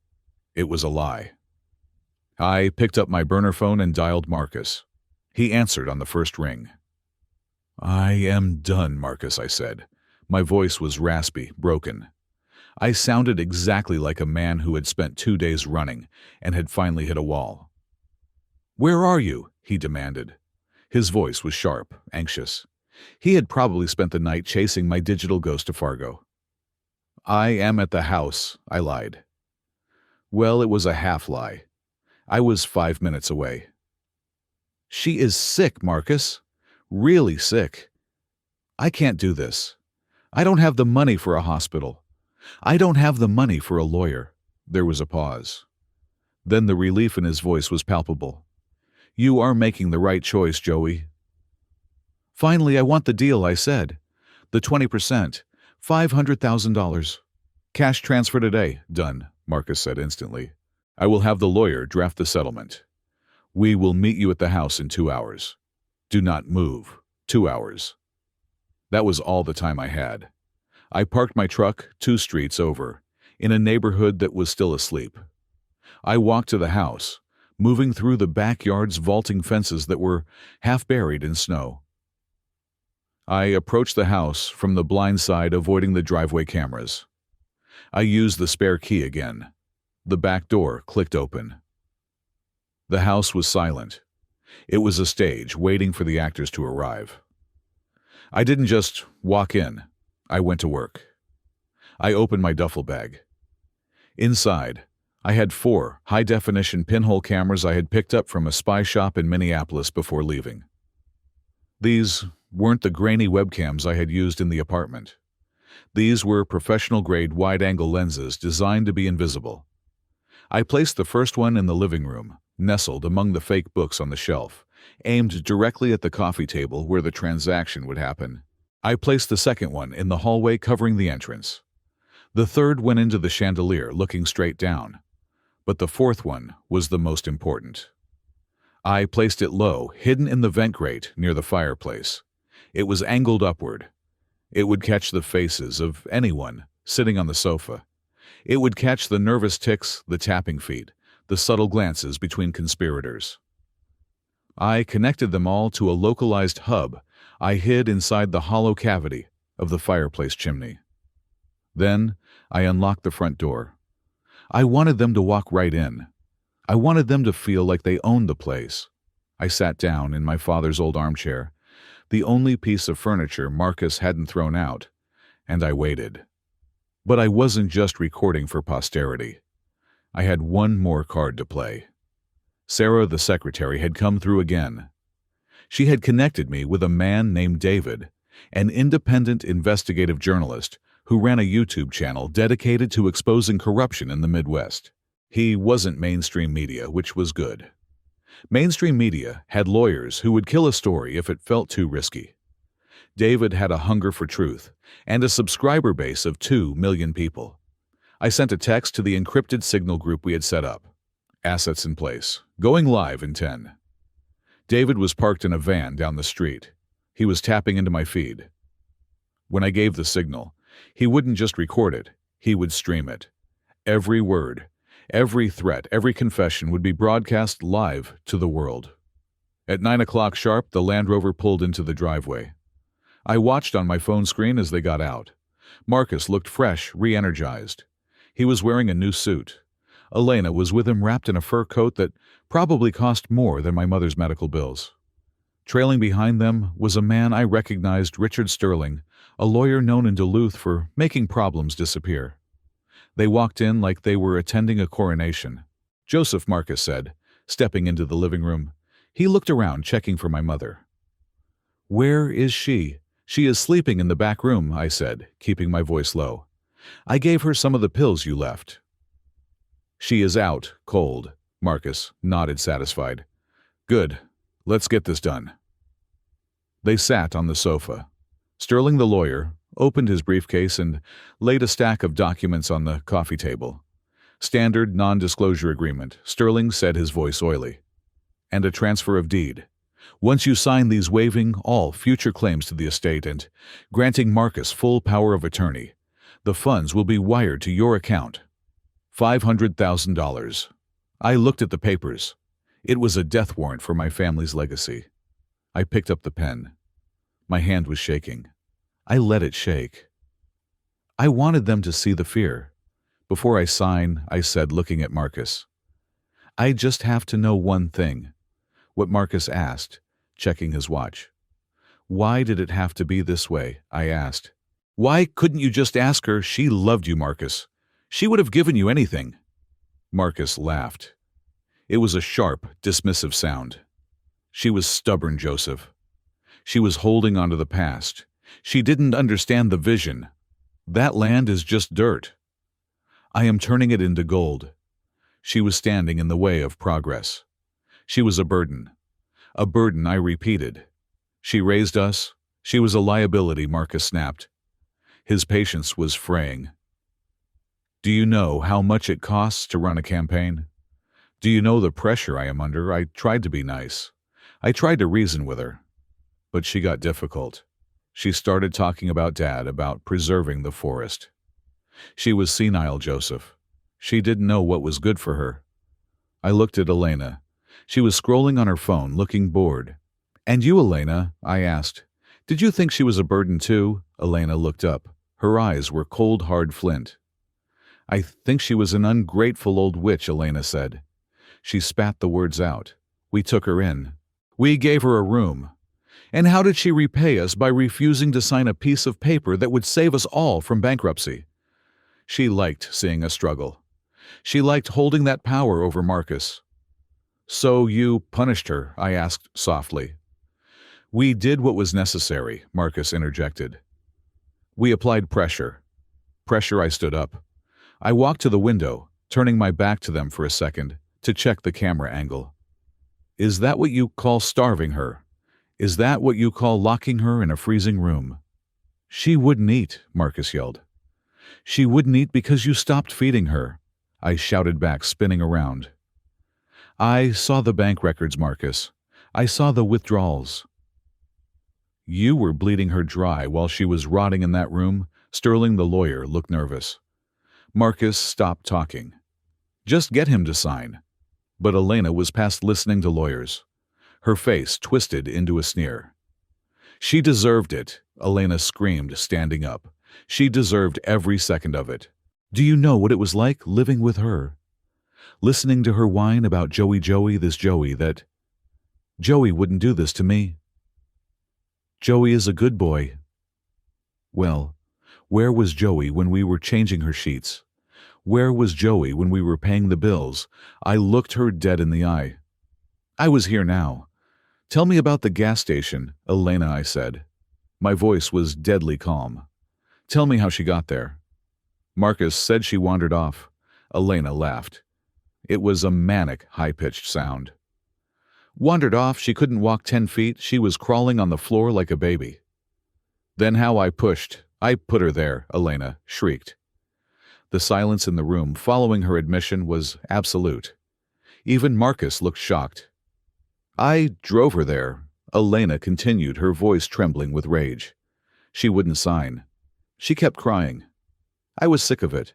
It was a lie. I picked up my burner phone and dialed Marcus. He answered on the first ring. I am done, Marcus, I said. My voice was raspy, broken. I sounded exactly like a man who had spent 2 days running and had finally hit a wall. Where are you? He demanded. His voice was sharp, anxious. He had probably spent the night chasing my digital ghost to Fargo. I am at the house, I lied. Well, it was a half lie. I was 5 minutes away. She is sick, Marcus. Really sick. I can't do this. I don't have the money for a hospital. I don't have the money for a lawyer. There was a pause. Then the relief in his voice was palpable. You are making the right choice, Joey. Finally, I want the deal, I said. The 20%, $500,000. Cash transfer today. Done, Marcus said instantly. I will have the lawyer draft the settlement. We will meet you at the house in 2 hours. Do not move. 2 hours. That was all the time I had. I parked my truck 2 streets over, in a neighborhood that was still asleep. I walked to the house, moving through the backyard's vaulting fences that were half buried in snow. I approached the house from the blind side, avoiding the driveway cameras. I used the spare key again. The back door clicked open. The house was silent. It was a stage waiting for the actors to arrive. I didn't just walk in. I went to work. I opened my duffel bag. Inside, I had 4 high-definition pinhole cameras I had picked up from a spy shop in Minneapolis before leaving. These weren't the grainy webcams I had used in the apartment. These were professional-grade wide-angle lenses designed to be invisible. I placed the first one in the living room, nestled among the fake books on the shelf, aimed directly at the coffee table where the transaction would happen. I placed the second one in the hallway covering the entrance. The third went into the chandelier, looking straight down. But the fourth one was the most important. I placed it low, hidden in the vent grate near the fireplace. It was angled upward. It would catch the faces of anyone sitting on the sofa. It would catch the nervous tics, the tapping feet, the subtle glances between conspirators. I connected them all to a localized hub I hid inside the hollow cavity of the fireplace chimney. Then I unlocked the front door. I wanted them to walk right in. I wanted them to feel like they owned the place. I sat down in my father's old armchair, the only piece of furniture Marcus hadn't thrown out, and I waited. But I wasn't just recording for posterity. I had one more card to play. Sarah, the secretary, had come through again. She had connected me with a man named David, an independent investigative journalist who ran a YouTube channel dedicated to exposing corruption in the Midwest. He wasn't mainstream media, which was good. Mainstream media had lawyers who would kill a story if it felt too risky. David had a hunger for truth and a subscriber base of 2 million people. I sent a text to the encrypted signal group we had set up. Assets in place. Going live in 10. David was parked in a van down the street. He was tapping into my feed. When I gave the signal, he wouldn't just record it, he would stream it. Every word, every threat, every confession would be broadcast live to the world. At 9 o'clock sharp, the Land Rover pulled into the driveway. I watched on my phone screen as they got out. Marcus looked fresh, re-energized. He was wearing a new suit. Elena was with him wrapped in a fur coat that probably cost more than my mother's medical bills. Trailing behind them was a man I recognized, Richard Sterling, a lawyer known in Duluth for making problems disappear. They walked in like they were attending a coronation. "Joseph," Marcus said, stepping into the living room. He looked around, checking for my mother. "Where is she?" "She is sleeping in the back room," I said, keeping my voice low. "I gave her some of the pills you left." "She is out, cold." Marcus nodded, satisfied. "Good. Let's get this done." They sat on the sofa. Sterling, the lawyer, opened his briefcase and laid a stack of documents on the coffee table. "Standard non-disclosure agreement," Sterling said, his voice oily. "And a transfer of deed. Once you sign these, waiving all future claims to the estate and granting Marcus full power of attorney, the funds will be wired to your account. $500,000. I looked at the papers. It was a death warrant for my family's legacy. I picked up the pen. My hand was shaking. I let it shake. I wanted them to see the fear. "Before I sign," I said, looking at Marcus, "I just have to know one thing." What? Marcus asked, checking his watch. "Why did it have to be this way?" I asked. "Why couldn't you just ask her? She loved you, Marcus. She would have given you anything." Marcus laughed. It was a sharp, dismissive sound. "She was stubborn, Joseph. She was holding on to the past. She didn't understand the vision. That land is just dirt. I am turning it into gold." She was standing in the way of progress. She was a burden. A burden, I repeated. She raised us. She was a liability, Marcus snapped. His patience was fraying. "Do you know how much it costs to run a campaign? Do you know the pressure I am under?" I tried to be nice. I tried to reason with her. But she got difficult. She started talking about Dad, about preserving the forest. She was senile, Joseph. She didn't know what was good for her. I looked at Elena. She was scrolling on her phone, looking bored. "And you, Elena?" I asked. "Did you think she was a burden too?" Elena looked up. Her eyes were cold, hard flint. "I think she was an ungrateful old witch," Elena said. She spat the words out. "We took her in. We gave her a room. And how did she repay us? By refusing to sign a piece of paper that would save us all from bankruptcy." She liked seeing us struggle. She liked holding that power over Marcus. "So you punished her?" I asked softly. "We did what was necessary," Marcus interjected. "We applied pressure." I stood up. I walked to the window, turning my back to them for a second, to check the camera angle. "Is that what you call starving her? Is that what you call locking her in a freezing room?" "She wouldn't eat," Marcus yelled. "She wouldn't eat because you stopped feeding her," I shouted back, spinning around. "I saw the bank records, Marcus. I saw the withdrawals." "You were bleeding her dry while she was rotting in that room?" Sterling, the lawyer, looked nervous. Marcus stopped talking. "Just get him to sign." But Elena was past listening to lawyers. Her face twisted into a sneer. "She deserved it," Elena screamed, standing up. "She deserved every second of it. Do you know what it was like living with her? Listening to her whine about Joey, this Joey that... Joey wouldn't do this to me. Joey is a good boy." Well, where was Joey when we were changing her sheets? Where was Joey when we were paying the bills? I looked her dead in the eye. "I was here now. Tell me about the gas station, Elena," I said. My voice was deadly calm. "Tell me how she got there." Marcus said she wandered off. Elena laughed. It was a manic, high-pitched sound. "Wandered off? She couldn't walk 10 feet. She was crawling on the floor like a baby." "Then how I put her there," Elena shrieked. The silence in the room following her admission was absolute. Even Marcus looked shocked. "I drove her there," Elena continued, her voice trembling with rage. "She wouldn't sign. She kept crying. I was sick of it.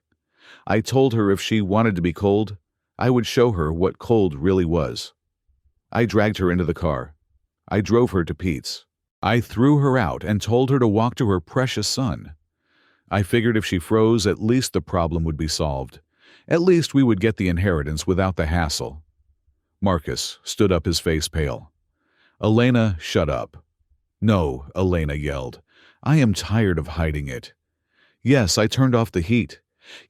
I told her if she wanted to be cold, I would show her what cold really was. I dragged her into the car. I drove her to Pete's. I threw her out and told her to walk to her precious son. I figured if she froze, at least the problem would be solved. At least we would get the inheritance without the hassle." Marcus stood up, his face pale. "Elena, shut up." "No," Elena yelled. "I am tired of hiding it. Yes, I turned off the heat.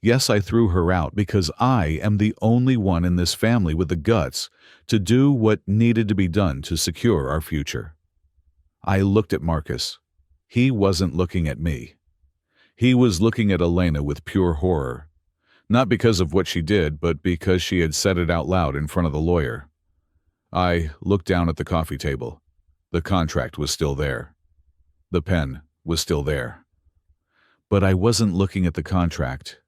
Yes, I threw her out because I am the only one in this family with the guts to do what needed to be done to secure our future." I looked at Marcus. He wasn't looking at me. He was looking at Elena with pure horror. Not because of what she did, but because she had said it out loud in front of the lawyer. I looked down at the coffee table. The contract was still there. The pen was still there. But I wasn't looking at the contract.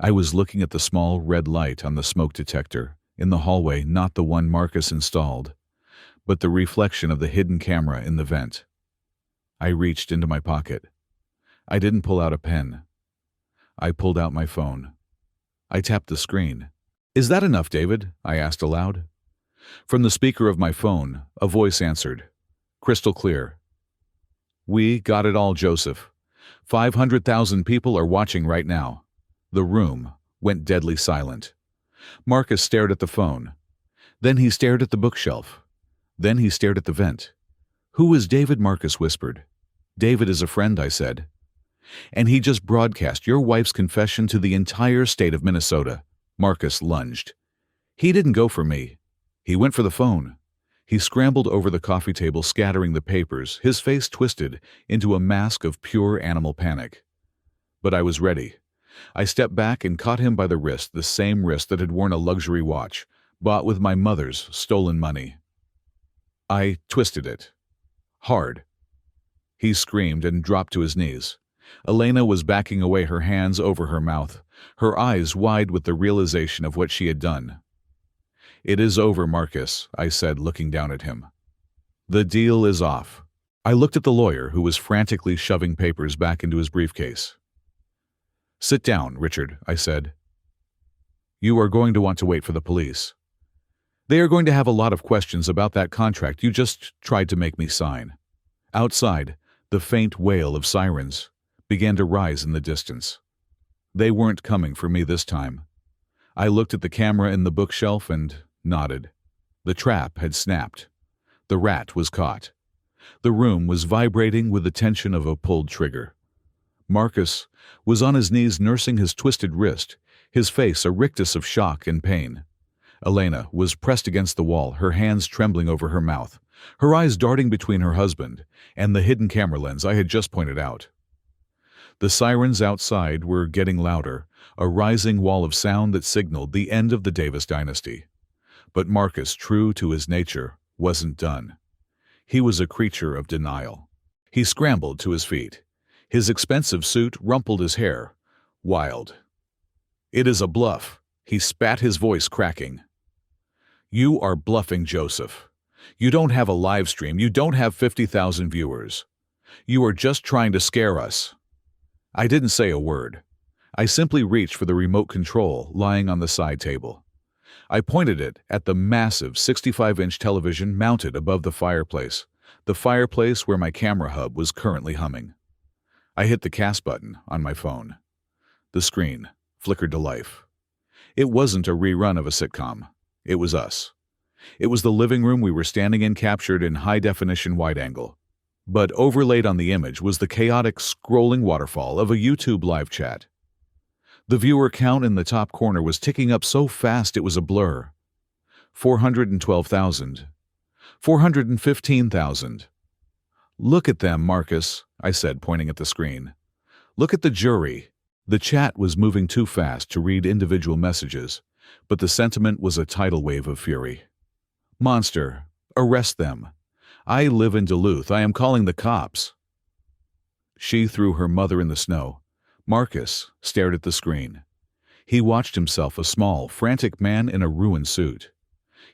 I was looking at the small red light on the smoke detector in the hallway, not the one Marcus installed, but the reflection of the hidden camera in the vent. I reached into my pocket. I didn't pull out a pen. I pulled out my phone. I tapped the screen. "Is that enough, David?" I asked aloud. From the speaker of my phone, a voice answered, crystal clear. "We got it all, Joseph. 500,000 people are watching right now." The room went deadly silent. Marcus stared at the phone. Then he stared at the bookshelf. Then he stared at the vent. "Who is David?" Marcus whispered. "David is a friend," I said. "And he just broadcast your wife's confession to the entire state of Minnesota." Marcus lunged. "He didn't go for me. He went for the phone." He scrambled over the coffee table, scattering the papers, his face twisted into a mask of pure animal panic. But I was ready. I stepped back and caught him by the wrist, the same wrist that had worn a luxury watch, bought with my mother's stolen money. I twisted it. Hard. He screamed and dropped to his knees. Elena was backing away, her hands over her mouth, her eyes wide with the realization of what she had done. "It is over, Marcus," I said, looking down at him. "The deal is off." I looked at the lawyer, who was frantically shoving papers back into his briefcase. "Sit down, Richard," I said. "You are going to want to wait for the police. They are going to have a lot of questions about that contract you just tried to make me sign." Outside, the faint wail of sirens began to rise in the distance. They weren't coming for me this time. I looked at the camera in the bookshelf and nodded. The trap had snapped. The rat was caught. The room was vibrating with the tension of a pulled trigger. Marcus was on his knees nursing his twisted wrist, his face a rictus of shock and pain. Elena was pressed against the wall, her hands trembling over her mouth, her eyes darting between her husband and the hidden camera lens I had just pointed out. The sirens outside were getting louder, a rising wall of sound that signaled the end of the Davis dynasty. But Marcus, true to his nature, wasn't done. He was a creature of denial. He scrambled to his feet. His expensive suit rumpled his hair. Wild. "It is a bluff," he spat, his voice cracking. "You are bluffing, Joseph. You don't have a live stream. You don't have 50,000 viewers. You are just trying to scare us." I didn't say a word. I simply reached for the remote control lying on the side table. I pointed it at the massive 65-inch television mounted above the fireplace where my camera hub was currently humming. I hit the cast button on my phone. The screen flickered to life. It wasn't a rerun of a sitcom. It was us. It was the living room we were standing in, captured in high-definition wide-angle. But overlaid on the image was the chaotic, scrolling waterfall of a YouTube live chat. The viewer count in the top corner was ticking up so fast it was a blur. 412,000. 415,000. "Look at them, Marcus," I said, pointing at the screen. "Look at the jury." The chat was moving too fast to read individual messages, but the sentiment was a tidal wave of fury. "Monster, arrest them. I live in Duluth. I am calling the cops." She threw her mother in the snow. Marcus stared at the screen. He watched himself, a small, frantic man in a ruined suit.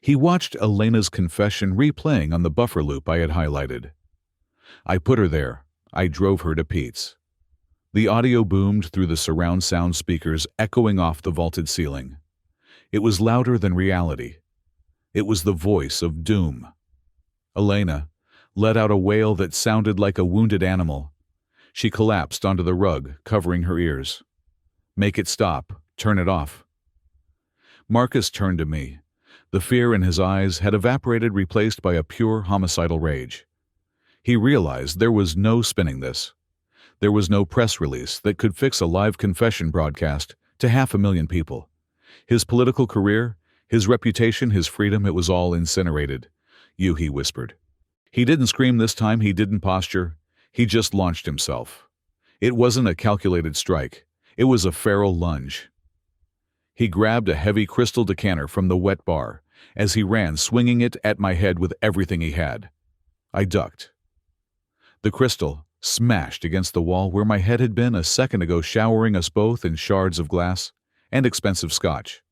He watched Elena's confession replaying on the buffer loop I had highlighted. I put her there. I drove her to Pete's. The audio boomed through the surround sound speakers, echoing off the vaulted ceiling. It was louder than reality. It was the voice of doom. Elena let out a wail that sounded like a wounded animal. She collapsed onto the rug, covering her ears. "Make it stop. Turn it off." Marcus turned to me. The fear in his eyes had evaporated, replaced by a pure homicidal rage. He realized there was no spinning this. There was no press release that could fix a live confession broadcast to 500,000 people. His political career, his reputation, his freedom, it was all incinerated. "You," he whispered. He didn't scream this time, he didn't posture. He just launched himself. It wasn't a calculated strike. It was a feral lunge. He grabbed a heavy crystal decanter from the wet bar as he ran, swinging it at my head with everything he had. I ducked. The crystal smashed against the wall where my head had been a second ago, showering us both in shards of glass and expensive scotch.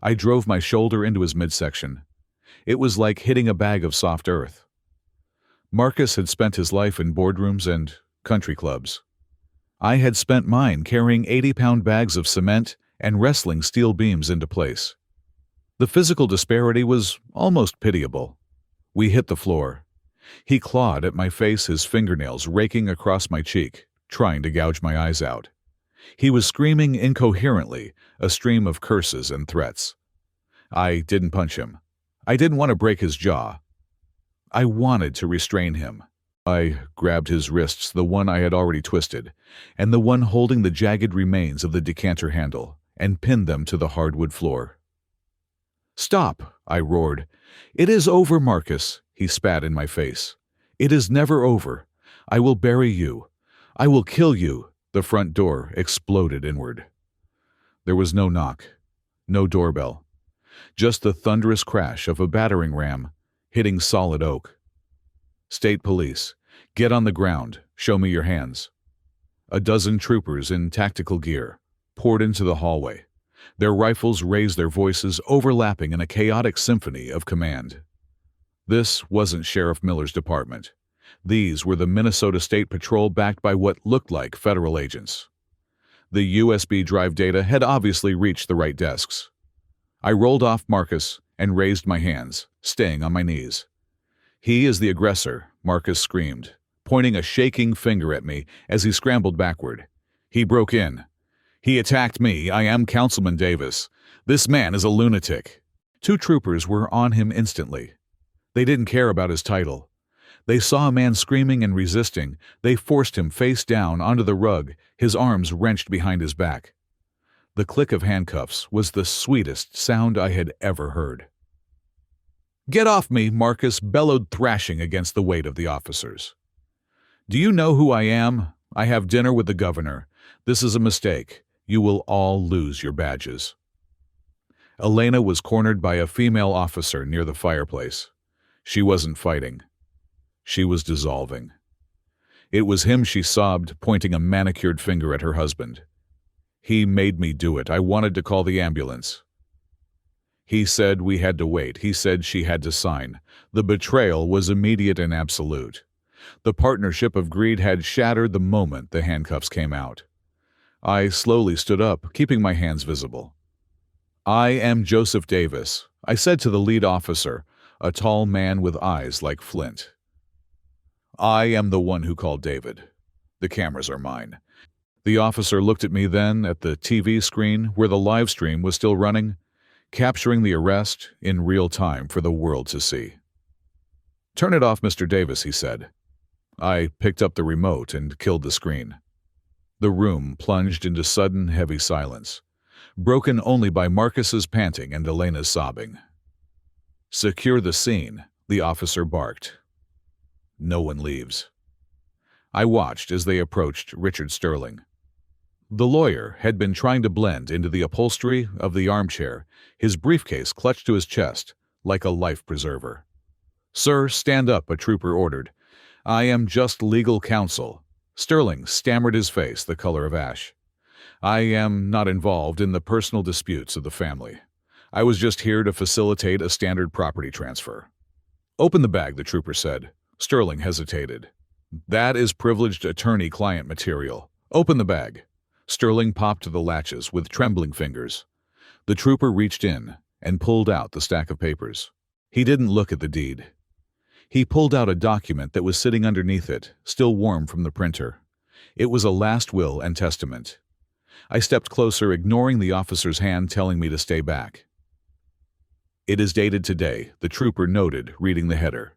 I drove my shoulder into his midsection. It was like hitting a bag of soft earth. Marcus had spent his life in boardrooms and country clubs. I had spent mine carrying 80-pound bags of cement and wrestling steel beams into place. The physical disparity was almost pitiable. We hit the floor. He clawed at my face, his fingernails raking across my cheek, trying to gouge my eyes out. He was screaming incoherently, a stream of curses and threats. I didn't punch him. I didn't want to break his jaw. I wanted to restrain him. I grabbed his wrists, the one I had already twisted, and the one holding the jagged remains of the decanter handle, and pinned them to the hardwood floor. "Stop!" I roared. "It is over, Marcus," he spat in my face. "It is never over. I will bury you. I will kill you." The front door exploded inward. There was no knock, no doorbell, just the thunderous crash of a battering ram hitting solid oak. "State police, get on the ground. Show me your hands." A dozen troopers in tactical gear poured into the hallway. Their rifles raised their voices, overlapping in a chaotic symphony of command. This wasn't Sheriff Miller's department. These were the Minnesota State Patrol, backed by what looked like federal agents. The USB drive data had obviously reached the right desks. I rolled off Marcus and raised my hands, staying on my knees. "He is the aggressor," Marcus screamed, pointing a shaking finger at me as he scrambled backward. "He broke in. He attacked me. I am Councilman Davis. This man is a lunatic." Two troopers were on him instantly. They didn't care about his title. They saw a man screaming and resisting. They forced him face down onto the rug, his arms wrenched behind his back. The click of handcuffs was the sweetest sound I had ever heard. "Get off me!" Marcus bellowed, thrashing against the weight of the officers. "Do you know who I am? I have dinner with the governor. This is a mistake. You will all lose your badges." Elena was cornered by a female officer near the fireplace. She wasn't fighting. She was dissolving. It was him, she sobbed, pointing a manicured finger at her husband. "He made me do it. I wanted to call the ambulance. He said we had to wait. He said she had to sign. The betrayal was immediate and absolute. The partnership of greed had shattered the moment the handcuffs came out." I slowly stood up, keeping my hands visible. "I am Joseph Davis," I said to the lead officer, a tall man with eyes like flint. "I am the one who called David. The cameras are mine." The officer looked at me then at the TV screen where the live stream was still running, capturing the arrest in real time for the world to see. "Turn it off, Mr. Davis," he said. I picked up the remote and killed the screen. The room plunged into sudden, heavy silence, broken only by Marcus's panting and Elena's sobbing. "Secure the scene," the officer barked. "No one leaves." I watched as they approached Richard Sterling. The lawyer had been trying to blend into the upholstery of the armchair, his briefcase clutched to his chest like a life preserver. "Sir, stand up," a trooper ordered. "I am just legal counsel." Sterling stammered, his face the color of ash. "I am not involved in the personal disputes of the family. I was just here to facilitate a standard property transfer." "Open the bag," the trooper said. Sterling hesitated. "That is privileged attorney-client material. Open the bag." Sterling popped the latches with trembling fingers. The trooper reached in and pulled out the stack of papers. He didn't look at the deed. He pulled out a document that was sitting underneath it, still warm from the printer. It was a last will and testament. I stepped closer, ignoring the officer's hand telling me to stay back. "It is dated today," the trooper noted, reading the header.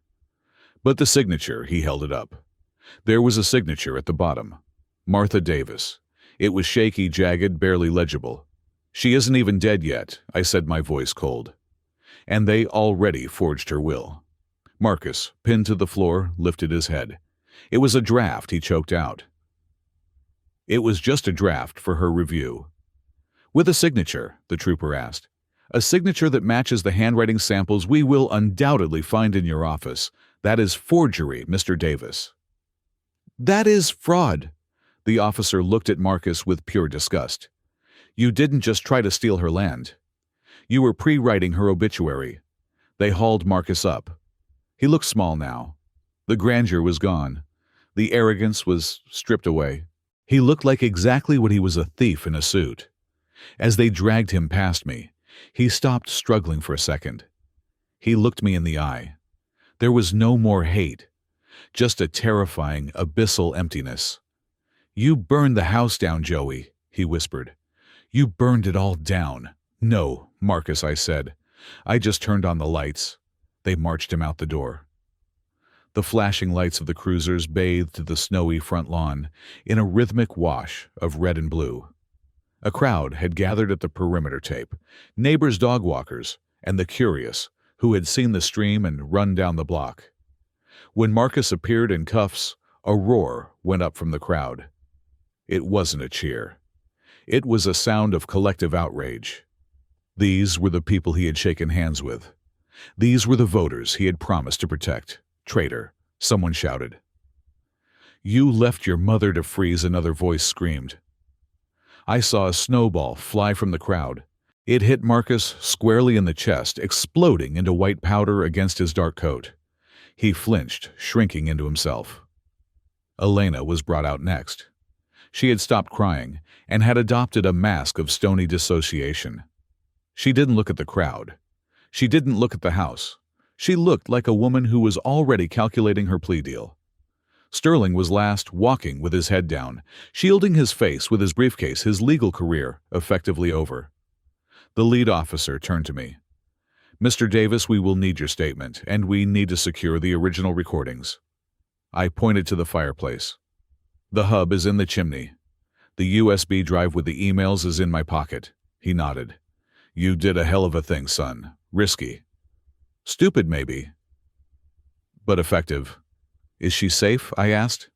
"But the signature," he held it up. There was a signature at the bottom. Martha Davis. It was shaky, jagged, barely legible. "She isn't even dead yet," I said, my voice cold. "And they already forged her will." Marcus, pinned to the floor, lifted his head. "It was a draft," he choked out. "It was just a draft for her review." "With a signature?" the trooper asked. "A signature that matches the handwriting samples we will undoubtedly find in your office. That is forgery, Mr. Davis." "That is fraud." The officer looked at Marcus with pure disgust. "You didn't just try to steal her land. You were pre-writing her obituary." They hauled Marcus up. He looked small now. The grandeur was gone. The arrogance was stripped away. He looked like exactly what he was, a thief in a suit. As they dragged him past me, he stopped, struggling for a second. He looked me in the eye. There was no more hate, just a terrifying, abyssal emptiness. "You burned the house down, Joey," he whispered. "You burned it all down." "No, Marcus," I said. "I just turned on the lights." They marched him out the door. The flashing lights of the cruisers bathed the snowy front lawn in a rhythmic wash of red and blue. A crowd had gathered at the perimeter tape, neighbors, dog walkers, and the curious who had seen the stream and run down the block. When Marcus appeared in cuffs, a roar went up from the crowd. It wasn't a cheer. It was a sound of collective outrage. These were the people he had shaken hands with. These were the voters he had promised to protect. "Traitor," someone shouted. "You left your mother to freeze," another voice screamed. I saw a snowball fly from the crowd. It hit Marcus squarely in the chest, exploding into white powder against his dark coat. He flinched, shrinking into himself. Elena was brought out next. She had stopped crying and had adopted a mask of stony dissociation. She didn't look at the crowd. She didn't look at the house. She looked like a woman who was already calculating her plea deal. Sterling was last, walking with his head down, shielding his face with his briefcase, his legal career effectively over. The lead officer turned to me. "Mr. Davis, we will need your statement, and we need to secure the original recordings." I pointed to the fireplace. "The hub is in the chimney." The USB drive with the emails is in my pocket. He nodded. You did a hell of a thing, son. Risky. Stupid, maybe. But effective. Is she safe? I asked.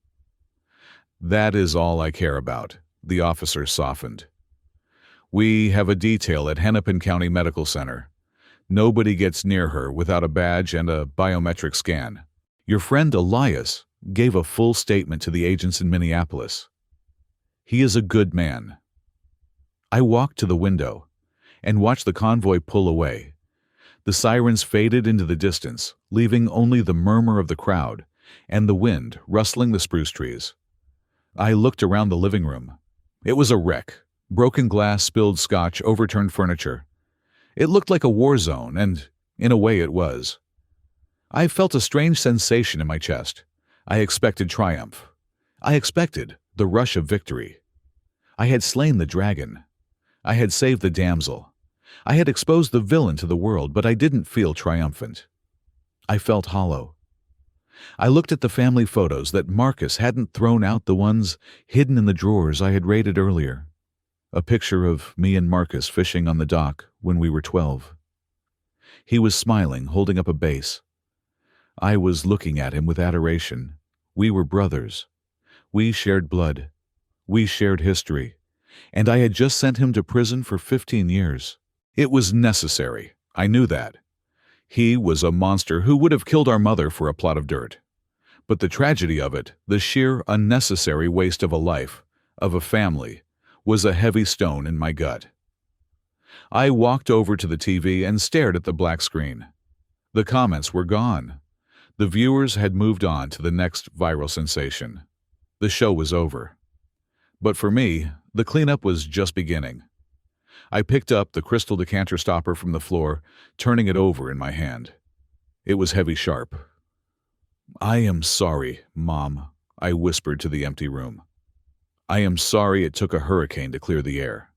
That is all I care about. The officer softened. We have a detail at Hennepin County Medical Center. Nobody gets near her without a badge and a biometric scan. Your friend Elias gave a full statement to the agents in Minneapolis. He is a good man. I walked to the window and watched the convoy pull away. The sirens faded into the distance, leaving only the murmur of the crowd and the wind rustling the spruce trees. I looked around the living room. It was a wreck. Broken glass, spilled scotch, overturned furniture. It looked like a war zone, and in a way it was. I felt a strange sensation in my chest. I expected triumph. I expected the rush of victory. I had slain the dragon. I had saved the damsel. I had exposed the villain to the world, but I didn't feel triumphant. I felt hollow. I looked at the family photos that Marcus hadn't thrown out, the ones hidden in the drawers I had raided earlier. A picture of me and Marcus fishing on the dock when we were 12. He was smiling, holding up a bass. I was looking at him with adoration. We were brothers. We shared blood. We shared history. And I had just sent him to prison for 15 years. It was necessary. I knew that. He was a monster who would have killed our mother for a plot of dirt. But the tragedy of it, the sheer unnecessary waste of a life, of a family, was a heavy stone in my gut. I walked over to the TV and stared at the black screen. The comments were gone. The viewers had moved on to the next viral sensation. The show was over. But for me, the cleanup was just beginning. I picked up the crystal decanter stopper from the floor, turning it over in my hand. It was heavy sharp. I am sorry, Mom, I whispered to the empty room. I am sorry it took a hurricane to clear the air.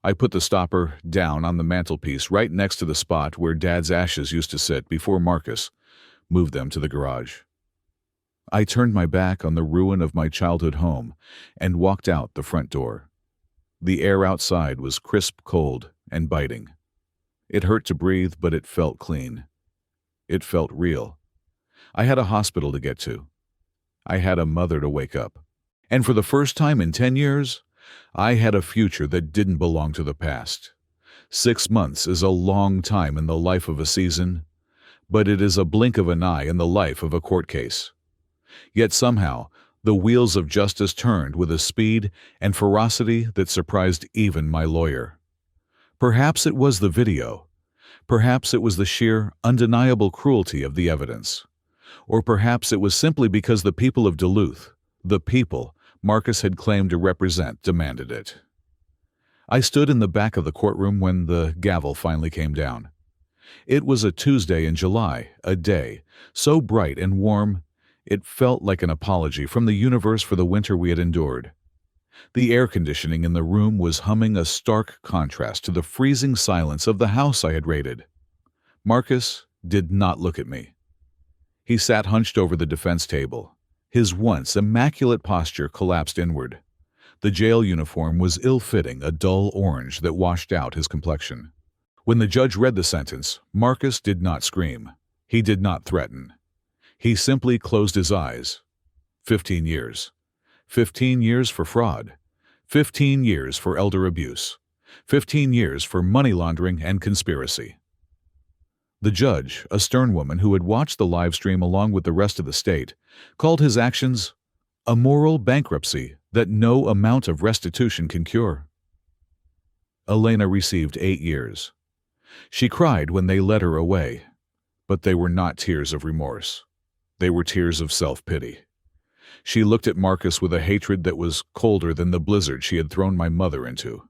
I put the stopper down on the mantelpiece right next to the spot where Dad's ashes used to sit before Marcus moved them to the garage. I turned my back on the ruin of my childhood home and walked out the front door. The air outside was crisp, cold, and biting. It hurt to breathe, but it felt clean. It felt real. I had a hospital to get to. I had a mother to wake up. And for the first time in 10 years, I had a future that didn't belong to the past. 6 months is a long time in the life of a season, but it is a blink of an eye in the life of a court case. Yet somehow, the wheels of justice turned with a speed and ferocity that surprised even my lawyer. Perhaps it was the video. Perhaps it was the sheer, undeniable cruelty of the evidence. Or perhaps it was simply because the people of Duluth, the people Marcus had claimed to represent, demanded it. I stood in the back of the courtroom when the gavel finally came down. It was a Tuesday in July, a day so bright and warm it felt like an apology from the universe for the winter we had endured. The air conditioning in the room was humming, a stark contrast to the freezing silence of the house I had raided. Marcus did not look at me. He sat hunched over the defense table. His once immaculate posture collapsed inward. The jail uniform was ill-fitting, a dull orange that washed out his complexion. When the judge read the sentence, Marcus did not scream. He did not threaten. He simply closed his eyes. 15 years. 15 years for fraud. 15 years for elder abuse. 15 years for money laundering and conspiracy. The judge, a stern woman who had watched the live stream along with the rest of the state, called his actions a moral bankruptcy that no amount of restitution can cure. Elena received 8 years. She cried when they led her away, but they were not tears of remorse. They were tears of self-pity. She looked at Marcus with a hatred that was colder than the blizzard she had thrown my mother into.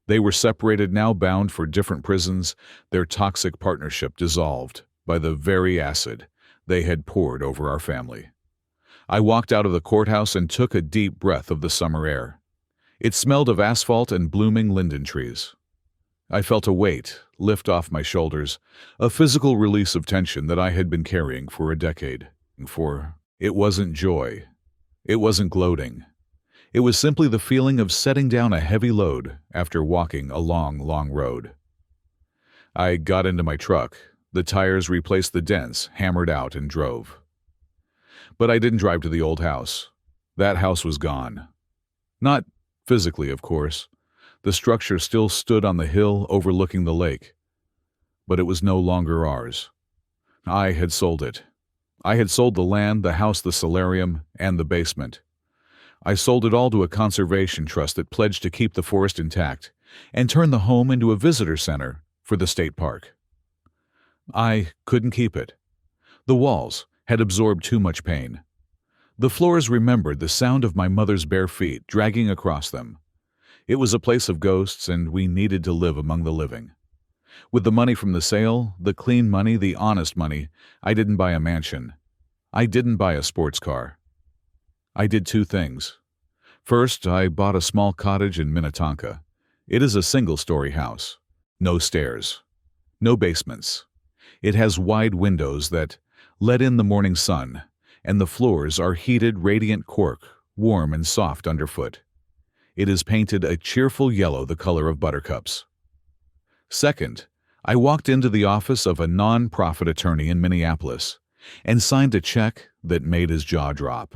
They were separated, now bound for different prisons, their toxic partnership dissolved by the very acid they had poured over our family. I walked out of the courthouse and took a deep breath of the summer air. It smelled of asphalt and blooming linden trees. I felt a weight lift off my shoulders, a physical release of tension that I had been carrying for a decade. For it wasn't joy. It wasn't gloating. It was simply the feeling of setting down a heavy load after walking a long, long road. I got into my truck. The tires replaced the dents, hammered out, and drove. But I didn't drive to the old house. That house was gone. Not physically, of course. The structure still stood on the hill overlooking the lake. But it was no longer ours. I had sold it. I had sold the land, the house, the solarium, and the basement. I sold it all to a conservation trust that pledged to keep the forest intact and turn the home into a visitor center for the state park. I couldn't keep it. The walls had absorbed too much pain. The floors remembered the sound of my mother's bare feet dragging across them. It was a place of ghosts, and we needed to live among the living. With the money from the sale, the clean money, the honest money, I didn't buy a mansion. I didn't buy a sports car. I did two things. First, I bought a small cottage in Minnetonka. It is a single-story house. No stairs. No basements. It has wide windows that let in the morning sun, and the floors are heated, radiant cork, warm and soft underfoot. It is painted a cheerful yellow, the color of buttercups. Second, I walked into the office of a non-profit attorney in Minneapolis and signed a check that made his jaw drop.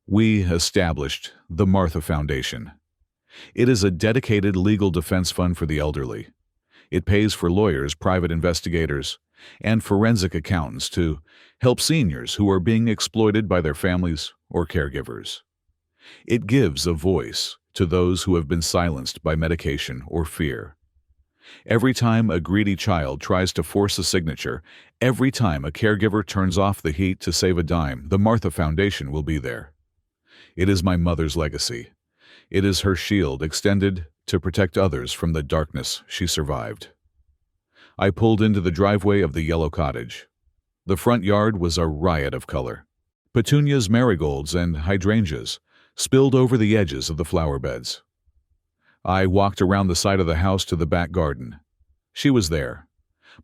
We established the Martha Foundation. It is a dedicated legal defense fund for the elderly. It pays for lawyers, private investigators, and forensic accountants to help seniors who are being exploited by their families or caregivers. It gives a voice to those who have been silenced by medication or fear. Every time a greedy child tries to force a signature, every time a caregiver turns off the heat to save a dime, the Martha Foundation will be there. It is my mother's legacy. It is her shield extended to protect others from the darkness she survived. I pulled into the driveway of the yellow cottage. The front yard was a riot of color. Petunias, marigolds, and hydrangeas spilled over the edges of the flower beds. I walked around the side of the house to the back garden. She was there.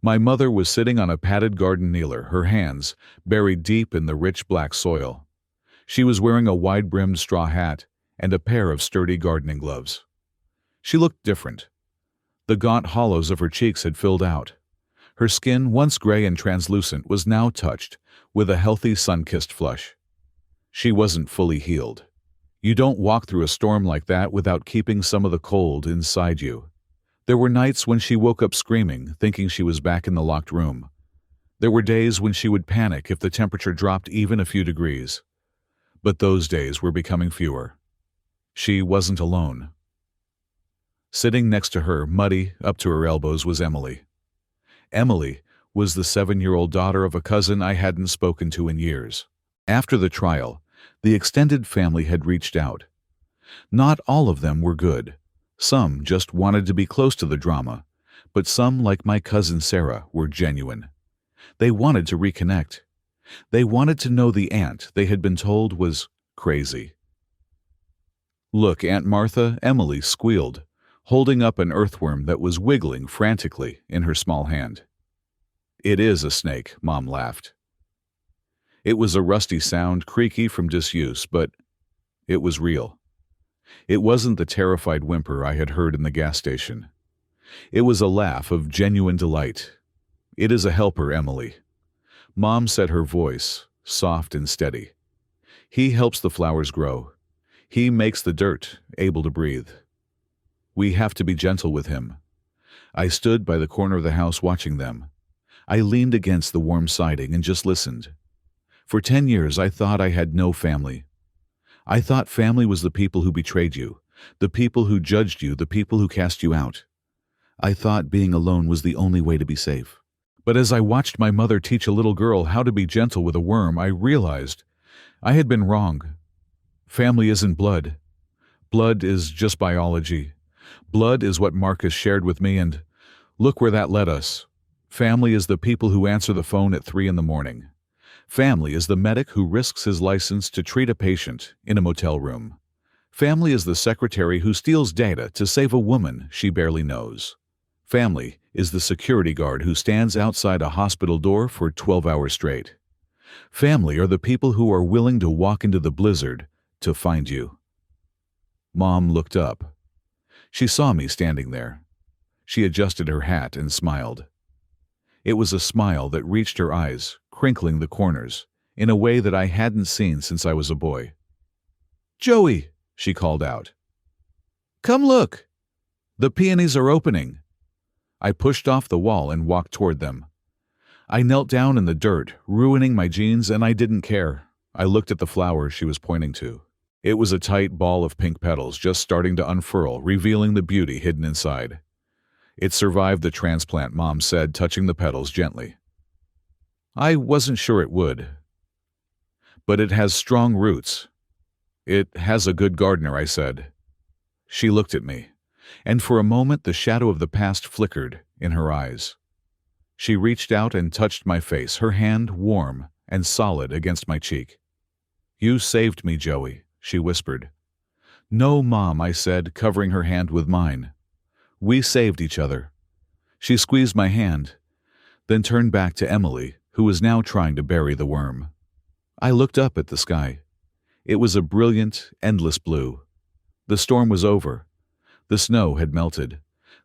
My mother was sitting on a padded garden kneeler, her hands buried deep in the rich black soil. She was wearing a wide-brimmed straw hat and a pair of sturdy gardening gloves. She looked different. The gaunt hollows of her cheeks had filled out. Her skin, once gray and translucent, was now touched with a healthy sun-kissed flush. She wasn't fully healed. You don't walk through a storm like that without keeping some of the cold inside you. There were nights when she woke up screaming, thinking she was back in the locked room. There were days when she would panic if the temperature dropped even a few degrees. But those days were becoming fewer. She wasn't alone. Sitting next to her, muddy up to her elbows, was Emily. Emily was the 7-year-old daughter of a cousin I hadn't spoken to in years. After the trial, the extended family had reached out. Not all of them were good. Some just wanted to be close to the drama, but some, like my cousin Sarah, were genuine. They wanted to reconnect. They wanted to know the aunt they had been told was crazy. "Look, Aunt Martha," Emily squealed, holding up an earthworm that was wiggling frantically in her small hand. "It is a snake," Mom laughed. It was a rusty sound, creaky from disuse, but it was real. It wasn't the terrified whimper I had heard in the gas station. It was a laugh of genuine delight. "It is a helper, Emily." Mom said, her voice soft and steady. "He helps the flowers grow. He makes the dirt able to breathe. We have to be gentle with him." I stood by the corner of the house watching them. I leaned against the warm siding and just listened. For 10 years I thought I had no family. I thought family was the people who betrayed you, the people who judged you, the people who cast you out. I thought being alone was the only way to be safe. But as I watched my mother teach a little girl how to be gentle with a worm, I realized I had been wrong. Family isn't blood. Blood is just biology. Blood is what Marcus shared with me, and look where that led us. Family is the people who answer the phone at 3 in the morning. Family is the medic who risks his license to treat a patient in a motel room. Family is the secretary who steals data to save a woman she barely knows. Family is the security guard who stands outside a hospital door for 12 hours straight. Family are the people who are willing to walk into the blizzard to find you. Mom looked up. She saw me standing there. She adjusted her hat and smiled. It was a smile that reached her eyes, crinkling the corners, in a way that I hadn't seen since I was a boy. "Joey," she called out. "Come look. The peonies are opening." I pushed off the wall and walked toward them. I knelt down in the dirt, ruining my jeans, and I didn't care. I looked at the flowers she was pointing to. It was a tight ball of pink petals just starting to unfurl, revealing the beauty hidden inside. It survived the transplant, Mom said, touching the petals gently. I wasn't sure it would. But it has strong roots. It has a good gardener, I said. She looked at me, and for a moment the shadow of the past flickered in her eyes. She reached out and touched my face, her hand warm and solid against my cheek. "You saved me, Joey," she whispered. "No, Mom," I said, covering her hand with mine. "We saved each other." She squeezed my hand, then turned back to Emily, who was now trying to bury the worm. I looked up at the sky. It was a brilliant, endless blue. The storm was over. The snow had melted.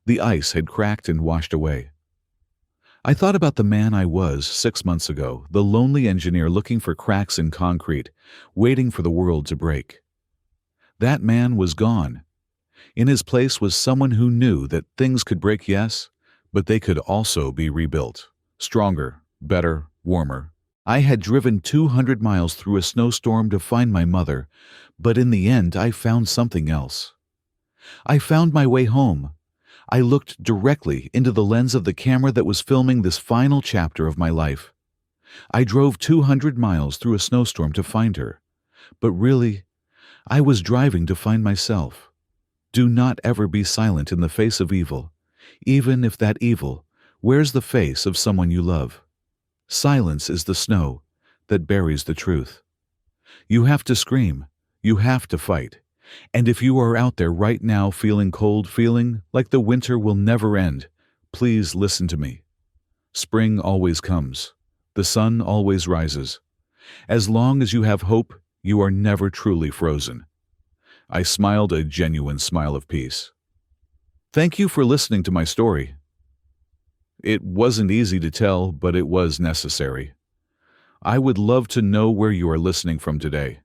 The ice had cracked and washed away. I thought about the man I was 6 months ago, the lonely engineer looking for cracks in concrete, waiting for the world to break. That man was gone. In his place was someone who knew that things could break, yes, but they could also be rebuilt. Stronger, better, warmer. I had driven 200 miles through a snowstorm to find my mother, but in the end I found something else. I found my way home. I looked directly into the lens of the camera that was filming this final chapter of my life. I drove 200 miles through a snowstorm to find her, but really, I was driving to find myself. Do not ever be silent in the face of evil, even if that evil wears the face of someone you love. Silence is the snow that buries the truth. You have to scream. You have to fight. And if you are out there right now feeling cold, feeling like the winter will never end, please listen to me. Spring always comes. The sun always rises. As long as you have hope, you are never truly frozen. I smiled a genuine smile of peace. Thank you for listening to my story. It wasn't easy to tell, but it was necessary. I would love to know where you are listening from today.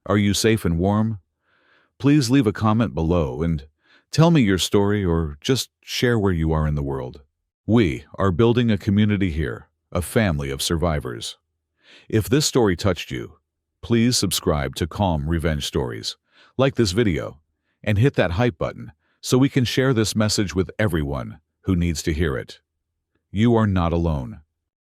Are you safe and warm? Please leave a comment below and tell me your story, or just share where you are in the world. We are building a community here, a family of survivors. If this story touched you, please subscribe to Calm Revenge Stories, like this video, and hit that hype button so we can share this message with everyone who needs to hear it. You are not alone.